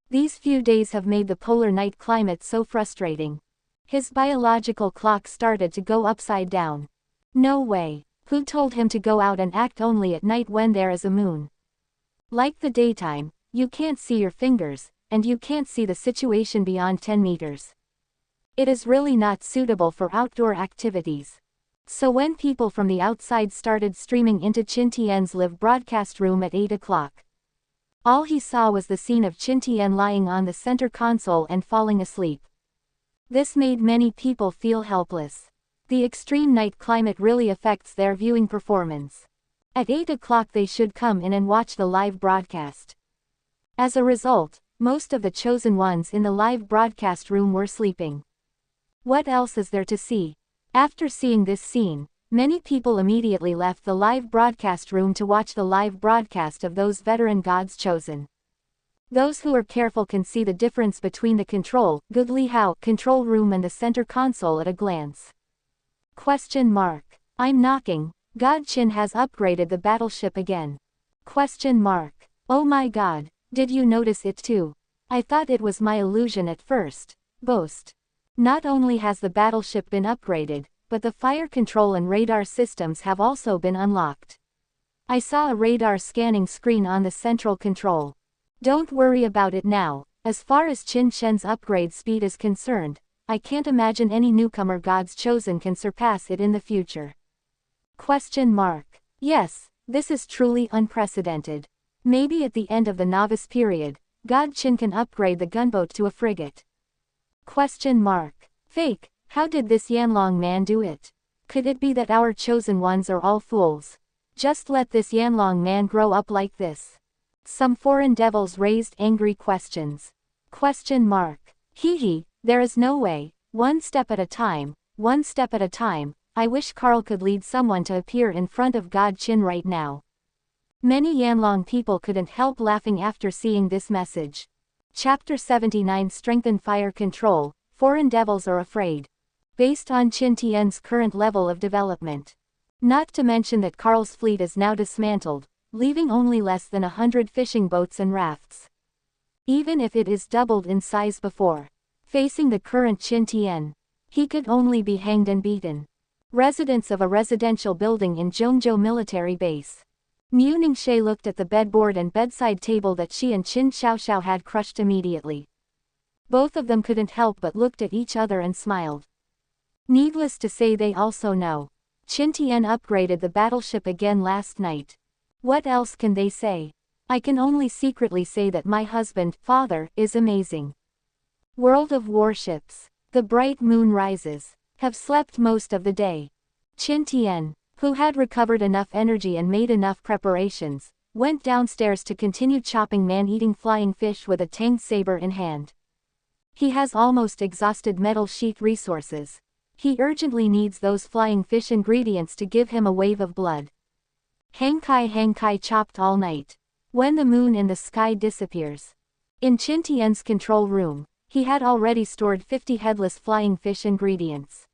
These few days have made the polar night climate so frustrating. His biological clock started to go upside down. No way. Who told him to go out and act only at night when there is a moon? Like the daytime, you can't see your fingers, and you can't see the situation beyond 10 meters. It is really not suitable for outdoor activities. So when people from the outside started streaming into Qin Tian's live broadcast room at 8 o'clock, all he saw was the scene of Qin Tian lying on the center console and falling asleep. This made many people feel helpless. The extreme night climate really affects their viewing performance. At 8 o'clock they should come in and watch the live broadcast. As a result, most of the chosen ones in the live broadcast room were sleeping. What else is there to see? After seeing this scene, many people immediately left the live broadcast room to watch the live broadcast of those veteran gods chosen. Those who are careful can see the difference between the control room and the center console at a glance. I'm knocking. God Qin has upgraded the battleship again. Oh my god, did you notice it too? I thought it was my illusion at first. Boast. Not only has the battleship been upgraded, but the fire control and radar systems have also been unlocked. I saw a radar scanning screen on the central control. Don't worry about it now. As far as Qin Shen's upgrade speed is concerned, I can't imagine any newcomer gods chosen can surpass it in the future. Yes, this is truly unprecedented. Maybe at the end of the novice period, God Qin can upgrade the gunboat to a frigate. Fake, how did this Yanlong man do it? Could it be that our chosen ones are all fools? Just let this Yanlong man grow up like this. Some foreign devils raised angry questions. Hee, there is no way. One step at a time. I wish Carl could lead someone to appear in front of God Qin right now. Many Yanlong people couldn't help laughing after seeing this message. Chapter 79 Strengthen Fire Control, Foreign Devils Are Afraid. Based on Qin Tian's current level of development. Not to mention that Carl's fleet is now dismantled, leaving only less than 100 fishing boats and rafts. Even if it is doubled in size before facing the current Qin Tian, he could only be hanged and beaten. Residents of a residential building in Zhongzhou military base. Mu Ningxie looked at the bedboard and bedside table that she and Qin Xiaoxiao had crushed immediately. Both of them couldn't help but looked at each other and smiled. Needless to say, they also know Qin Tian upgraded the battleship again last night. What else can they say? I can only secretly say that my husband, father, is amazing. World of Warships. The bright moon rises. Have slept most of the day. Qin Tian, who had recovered enough energy and made enough preparations, went downstairs to continue chopping man-eating flying fish with a tanged saber in hand. He has almost exhausted metal sheet resources. He urgently needs those flying fish ingredients to give him a wave of blood. Hang Kai chopped all night. When the moon in the sky disappears. In Qin Tian's control room, he had already stored 50 headless flying fish ingredients.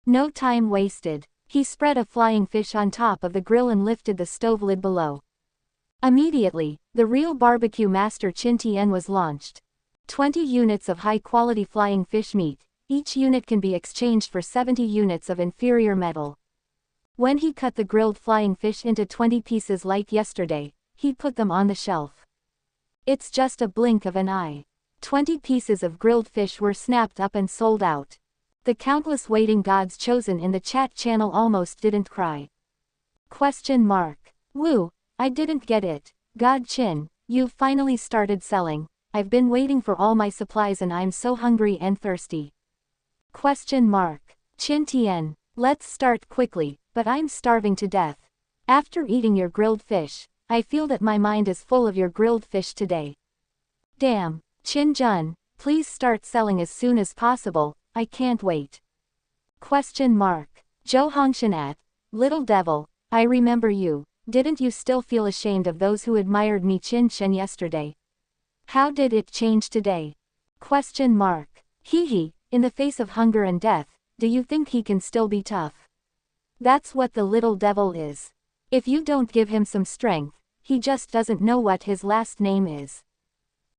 No time wasted. He spread a flying fish on top of the grill and lifted the stove lid below. Immediately, the real barbecue master Qin Tian was launched. 20 units of high-quality flying fish meat. Each unit can be exchanged for 70 units of inferior metal. When he cut the grilled flying fish into 20 pieces like yesterday, he put them on the shelf. It's just a blink of an eye. 20 pieces of grilled fish were snapped up and sold out. The countless waiting gods chosen in the chat channel almost didn't cry. Woo, I didn't get it. God Qin, you've finally started selling. I've been waiting for all my supplies and I'm so hungry and thirsty. Qin Tian, let's start quickly, but I'm starving to death. After eating your grilled fish, I feel that my mind is full of your grilled fish today. Damn, Qin Jun, please start selling as soon as possible, I can't wait. Zhou Hongshan, little devil, I remember you, didn't you still feel ashamed of those who admired me Qin Shen yesterday? How did it change today? Hee, in the face of hunger and death, do you think he can still be tough? That's what the little devil is. If you don't give him some strength, he just doesn't know what his last name is.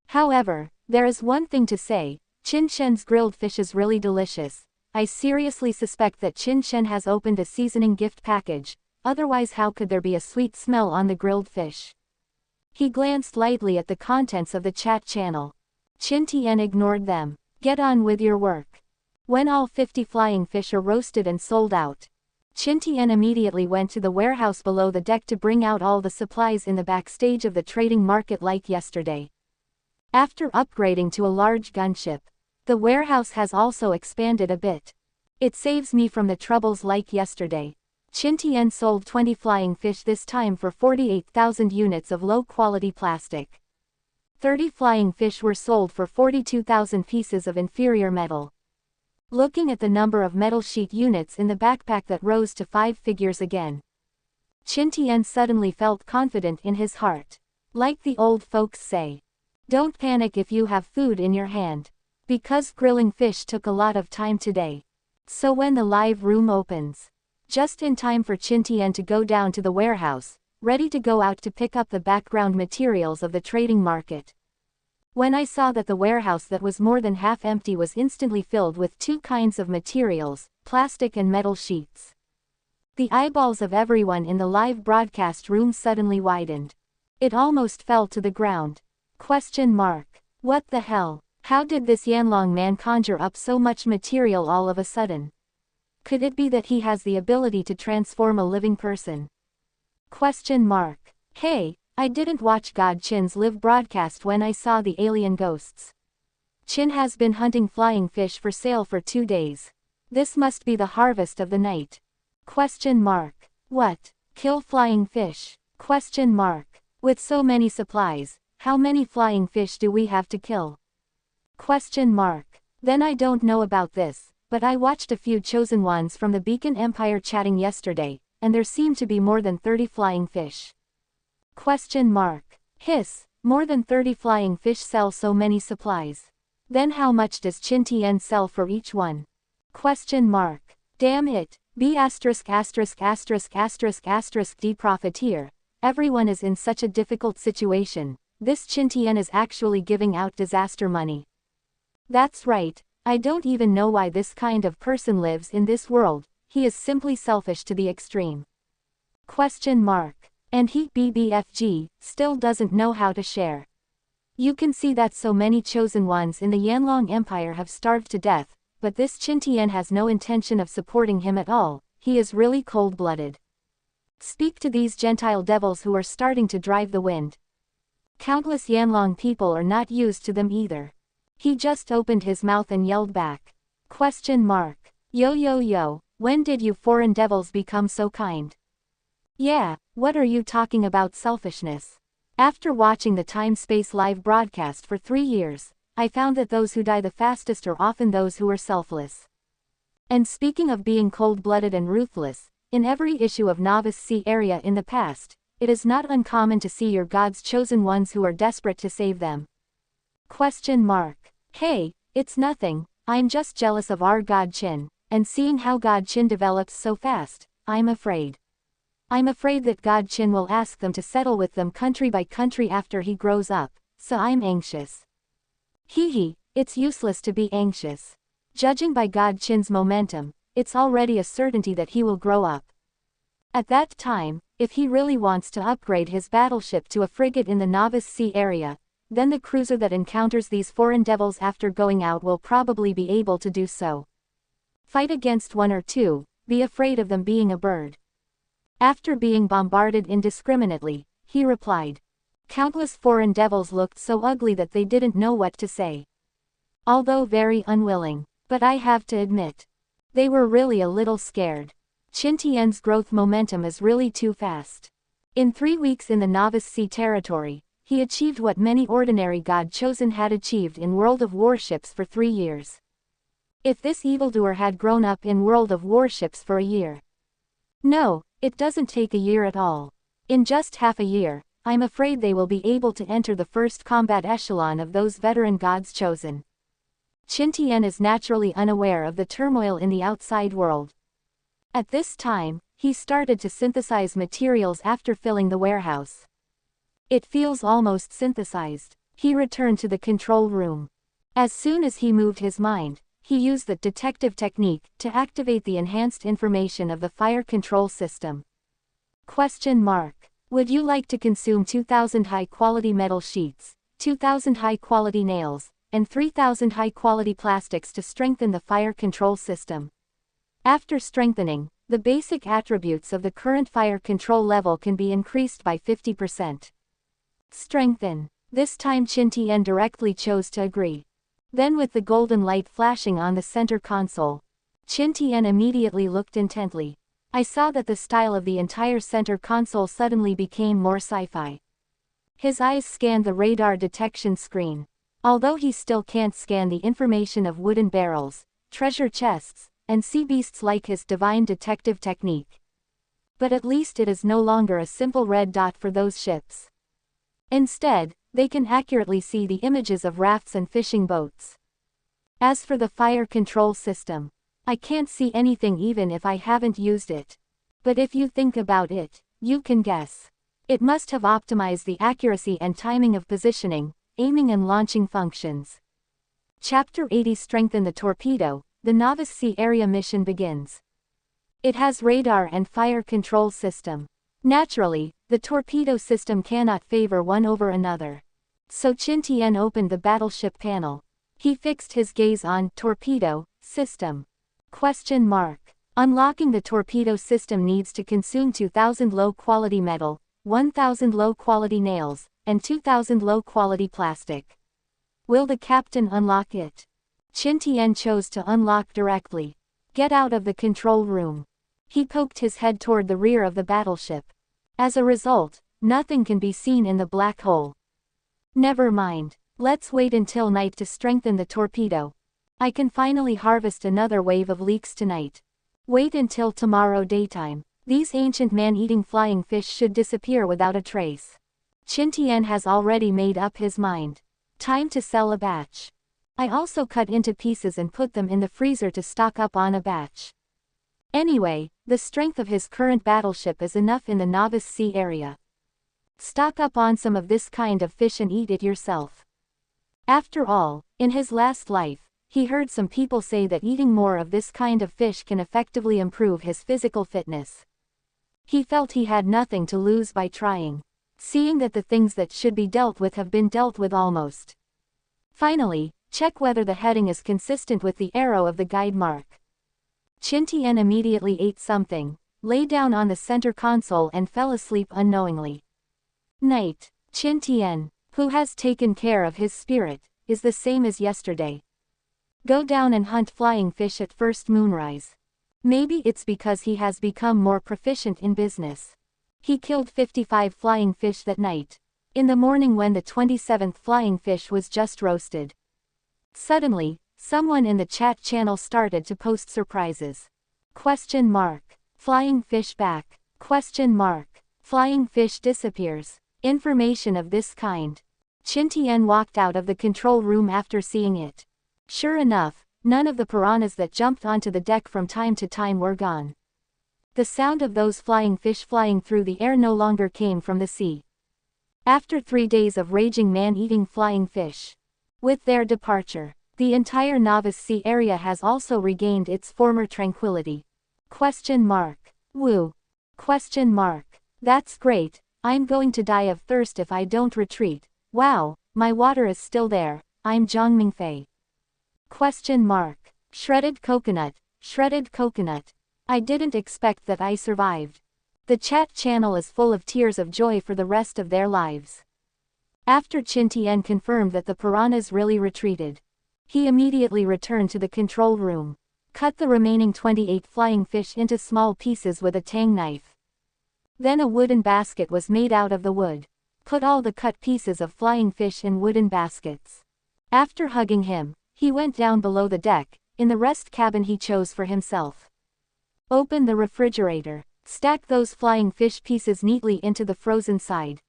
However, there is one thing to say, Qin Shen's grilled fish is really delicious. I seriously suspect that Qin Shen has opened a seasoning gift package, otherwise how could there be a sweet smell on the grilled fish? He glanced lightly at the contents of the chat channel. Qin Tian ignored them. Get on with your work. When all 50 flying fish are roasted and sold out, Qin Tian immediately went to the warehouse below the deck to bring out all the supplies in the backstage of the trading market like yesterday. After upgrading to a large gunship, the warehouse has also expanded a bit. It saves me from the troubles like yesterday. Qin Tian sold 20 flying fish this time for 48,000 units of low-quality plastic. 30 flying fish were sold for 42,000 pieces of inferior metal. Looking at the number of metal sheet units in the backpack that rose to 5 figures again, Qin Tian suddenly felt confident in his heart. Like the old folks say, don't panic if you have food in your hand. Because grilling fish took a lot of time today. So when the live room opens, just in time for Qin Tian to go down to the warehouse, ready to go out to pick up the background materials of the trading market. When I saw that the warehouse that was more than half empty was instantly filled with 2 kinds of materials, plastic and metal sheets. The eyeballs of everyone in the live broadcast room suddenly widened. It almost fell to the ground. What the hell? How did this Yanlong man conjure up so much material all of a sudden? Could it be that he has the ability to transform a living person? Hey, I didn't watch God Qin's live broadcast when I saw the alien ghosts. Qin has been hunting flying fish for sale for 2 days. This must be the harvest of the night. What? Kill flying fish? With so many supplies, how many flying fish do we have to kill? Then I don't know about this, but I watched a few chosen ones from the Beacon Empire chatting yesterday, and there seemed to be more than 30 flying fish. Hiss, more than 30 flying fish sell so many supplies. Then how much does Qin Tian sell for each one? Damn it, B************* D profiteer, everyone is in such a difficult situation, this Qin Tian is actually giving out disaster money. That's right, I don't even know why this kind of person lives in this world, he is simply selfish to the extreme. And he BBFG, still doesn't know how to share. You can see that so many chosen ones in the Yanlong Empire have starved to death, but this Qin Tian has no intention of supporting him at all, he is really cold-blooded. Speak to these Gentile devils who are starting to drive the wind. Countless Yanlong people are not used to them either. He just opened his mouth and yelled back. Yo, when did you foreign devils become so kind? Yeah, what are you talking about selfishness? After watching the time-space live broadcast for 3 years, I found that those who die the fastest are often those who are selfless. And speaking of being cold-blooded and ruthless, in every issue of Novice Sea Area in the past, it is not uncommon to see your God's chosen ones who are desperate to save them. Hey, it's nothing, I'm just jealous of our God Qin, and seeing how God Qin develops so fast, I'm afraid. I'm afraid that God Qin will ask them to settle with them country by country after he grows up, so I'm anxious. It's useless to be anxious. Judging by God Qin's momentum, it's already a certainty that he will grow up. At that time, if he really wants to upgrade his battleship to a frigate in the Novice Sea Area, then the cruiser that encounters these foreign devils after going out will probably be able to do so. Fight against 1 or 2, be afraid of them being a bird. After being bombarded indiscriminately, he replied. Countless foreign devils looked so ugly that they didn't know what to say. Although very unwilling, but I have to admit, they were really a little scared. Qin Tian's growth momentum is really too fast. In 3 weeks in the Novice Sea territory, he achieved what many ordinary God-chosen had achieved in World of Warships for 3 years. If this evildoer had grown up in World of Warships for a year. No, it doesn't take a year at all. In just half a year, I'm afraid they will be able to enter the first combat echelon of those veteran gods chosen. Qin Tian is naturally unaware of the turmoil in the outside world. At this time, he started to synthesize materials after filling the warehouse. It feels almost synthesized. He returned to the control room. As soon as he moved his mind, he used the detective technique to activate the enhanced information of the fire control system. Question mark. Would you like to consume 2,000 high-quality metal sheets, 2,000 high-quality nails, and 3,000 high-quality plastics to strengthen the fire control system? After strengthening, the basic attributes of the current fire control level can be increased by 50%. Strengthen. This time Qin Tian directly chose to agree. Then with the golden light flashing on the center console, Qin Tian immediately looked intently. I saw that the style of the entire center console suddenly became more sci-fi. His eyes scanned the radar detection screen. Although he still can't scan the information of wooden barrels, treasure chests, and sea beasts like his divine detective technique. But at least it is no longer a simple red dot for those ships. Instead, they can accurately see the images of rafts and fishing boats. As for the fire control system, I can't see anything even if I haven't used it. But if you think about it, you can guess. It must have optimized the accuracy and timing of positioning, aiming and launching functions. Chapter 80 Strengthen the torpedo. The Novice Sea Area mission begins. It has radar and fire control system. Naturally, the torpedo system cannot favor one over another. So Qin Tian opened the battleship panel. He fixed his gaze on torpedo system. Question mark. Unlocking the torpedo system needs to consume 2,000 low-quality metal, 1,000 low-quality nails, and 2,000 low-quality plastic. Will the captain unlock it? Qin Tian chose to unlock directly. Get out of the control room. He poked his head toward the rear of the battleship. As a result, nothing can be seen in the black hole. Never mind. Let's wait until night to strengthen the torpedo. I can finally harvest another wave of leaks tonight. Wait until tomorrow daytime. These ancient man-eating flying fish should disappear without a trace. Qin Tian has already made up his mind. Time to sell a batch. I also cut into pieces and put them in the freezer to stock up on a batch. Anyway, the strength of his current battleship is enough in the Novice Sea area. Stock up on some of this kind of fish and eat it yourself. After all, in his last life, he heard some people say that eating more of this kind of fish can effectively improve his physical fitness. He felt he had nothing to lose by trying, seeing that the things that should be dealt with have been dealt with almost. Finally, check whether the heading is consistent with the arrow of the guide mark. Qin Tian immediately ate something, lay down on the center console and fell asleep unknowingly. Night. Qin Tian, who has taken care of his spirit, is the same as yesterday. Go down and hunt flying fish at first moonrise. Maybe it's because he has become more proficient in business. He killed 55 flying fish that night. In the morning when the 27th flying fish was just roasted. Suddenly, someone in the chat channel started to post surprises. Question mark. Flying fish back. Question mark. Flying fish disappears. Information of this kind. Qin Tian walked out of the control room after seeing it. Sure enough, none of the piranhas that jumped onto the deck from time to time were gone. The sound of those flying fish flying through the air no longer came from the sea. After 3 days of raging man-eating flying fish. With their departure, the entire Novice Sea area has also regained its former tranquility. Question mark. Woo. Question mark. That's great, I'm going to die of thirst if I don't retreat. Wow, my water is still there, I'm Zhang Mingfei. Question mark. Shredded coconut, shredded coconut. I didn't expect that I survived. The chat channel is full of tears of joy for the rest of their lives. After Qin Tian confirmed that the piranhas really retreated, he immediately returned to the control room. Cut the remaining 28 flying fish into small pieces with a tang knife. Then a wooden basket was made out of the wood. Put all the cut pieces of flying fish in wooden baskets. After hugging him, he went down below the deck. In the rest cabin he chose for himself. Open the refrigerator. Stack those flying fish pieces neatly into the frozen side.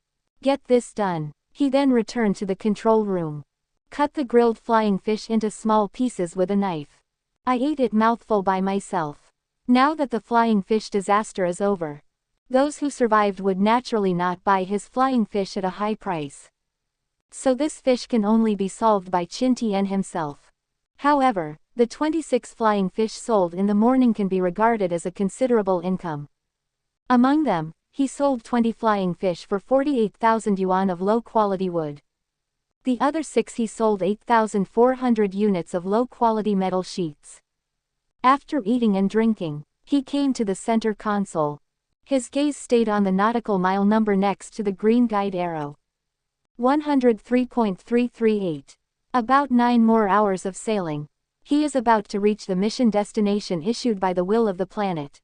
Get this done. He then returned to the control room. Cut the grilled flying fish into small pieces with a knife. I ate it mouthful by myself. Now that the flying fish disaster is over, those who survived would naturally not buy his flying fish at a high price. So this fish can only be solved by Qin Tian himself. However, the 26 flying fish sold in the morning can be regarded as a considerable income. Among them, he sold 20 flying fish for 48,000 yuan of low-quality wood. The other 6 he sold 8,400 units of low-quality metal sheets. After eating and drinking, he came to the center console. His gaze stayed on the nautical mile number next to the green guide arrow. 103.338. About 9 more hours of sailing. He is about to reach the mission destination issued by the will of the planet.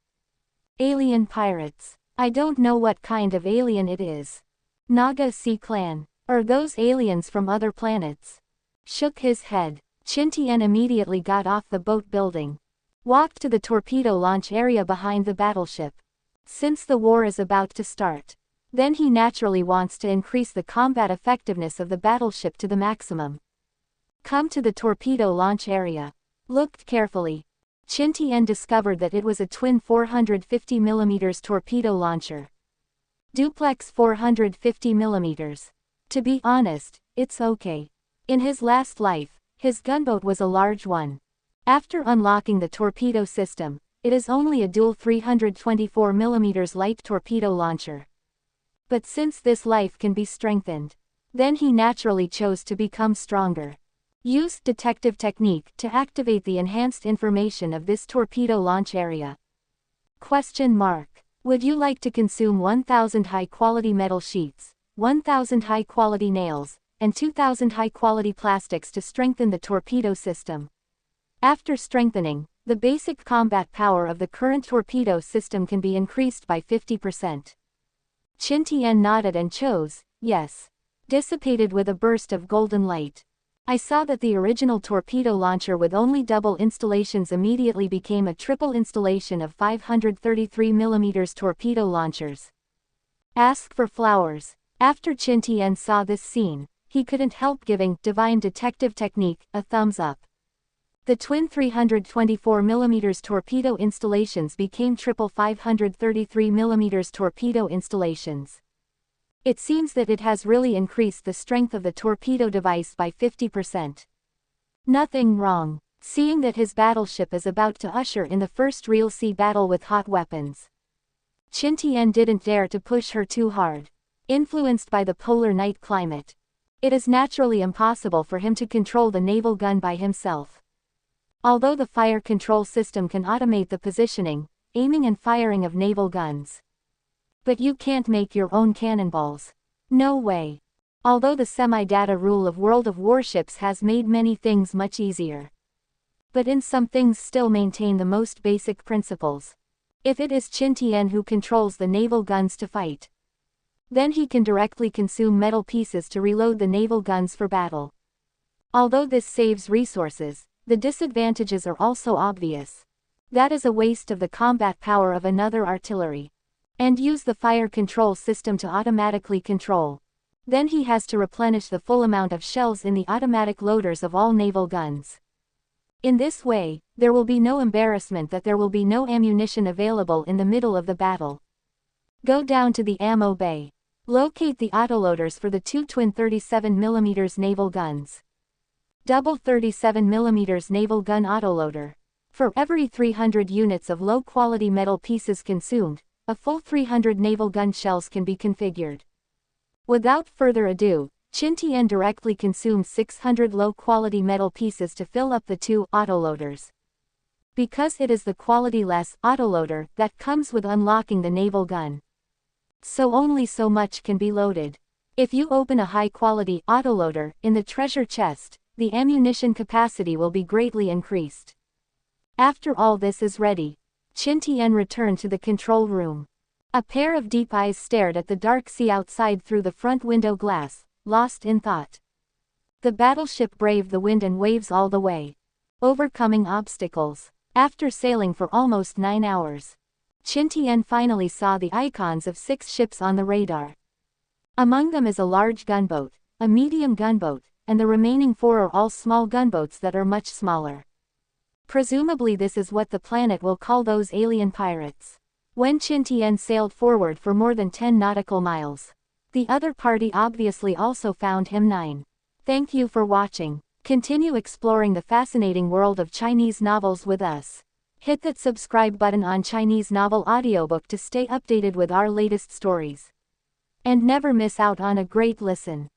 Alien pirates. I don't know what kind of alien it is. Naga Sea Clan. Or those aliens from other planets. Shook his head. Qin Tian immediately got off the boat building. Walked to the torpedo launch area behind the battleship. Since the war is about to start, then he naturally wants to increase the combat effectiveness of the battleship to the maximum. Come to the torpedo launch area. Looked carefully. Qin Tian discovered that it was a twin 450mm torpedo launcher. Duplex 450mm. To be honest, it's okay. In his last life, his gunboat was a large one. After unlocking the torpedo system, it is only a dual 324mm light torpedo launcher. But since this life can be strengthened, then he naturally chose to become stronger. Used detective technique to activate the enhanced information of this torpedo launch area. Question mark. Would you like to consume 1,000 high-quality metal sheets, 1,000 high-quality nails, and 2,000 high-quality plastics to strengthen the torpedo system? After strengthening, the basic combat power of the current torpedo system can be increased by 50%. Qin Tian nodded and chose, yes. Dissipated with a burst of golden light. I saw that the original torpedo launcher with only double installations immediately became a triple installation of 533mm torpedo launchers. Ask for flowers. After Qin Tian saw this scene, he couldn't help giving divine detective technique a thumbs up. The twin 324mm torpedo installations became triple 533mm torpedo installations. It seems that it has really increased the strength of the torpedo device by 50%. Nothing wrong, seeing that his battleship is about to usher in the first real sea battle with hot weapons. Qin Tian didn't dare to push her too hard. Influenced by the polar night climate, it is naturally impossible for him to control the naval gun by himself. Although the fire control system can automate the positioning, aiming and firing of naval guns. But you can't make your own cannonballs. No way. Although the semi-data rule of World of Warships has made many things much easier. But in some things still maintain the most basic principles. If it is Qin Tian who controls the naval guns to fight, then he can directly consume metal pieces to reload the naval guns for battle. Although this saves resources, the disadvantages are also obvious. That is a waste of the combat power of another artillery. And use the fire control system to automatically control. Then he has to replenish the full amount of shells in the automatic loaders of all naval guns. In this way, there will be no embarrassment that there will be no ammunition available in the middle of the battle. Go down to the ammo bay. Locate the autoloaders for the two twin 37mm naval guns. Double 37mm naval gun autoloader. For every 300 units of low-quality metal pieces consumed, a full 300 naval gun shells can be configured. Without further ado, Qin Tian directly consumed 600 low-quality metal pieces to fill up the two autoloaders. Because it is the quality-less autoloader that comes with unlocking the naval gun. So only so much can be loaded. If you open a high-quality autoloader in the treasure chest, the ammunition capacity will be greatly increased. After all this is ready, Qin Tian returned to the control room. A pair of deep eyes stared at the dark sea outside through the front window glass, lost in thought. The battleship braved the wind and waves all the way, overcoming obstacles. After sailing for almost 9 hours, Qin Tian finally saw the icons of 6 ships on the radar. Among them is a large gunboat, a medium gunboat, and the remaining 4 are all small gunboats that are much smaller. Presumably this is what the planet will call those alien pirates. When Qin Tian sailed forward for more than 10 nautical miles, the other party obviously also found him 9. Thank you for watching. Continue exploring the fascinating world of Chinese novels with us. Hit that subscribe button on Chinese Novel Audiobook to stay updated with our latest stories. And never miss out on a great listen.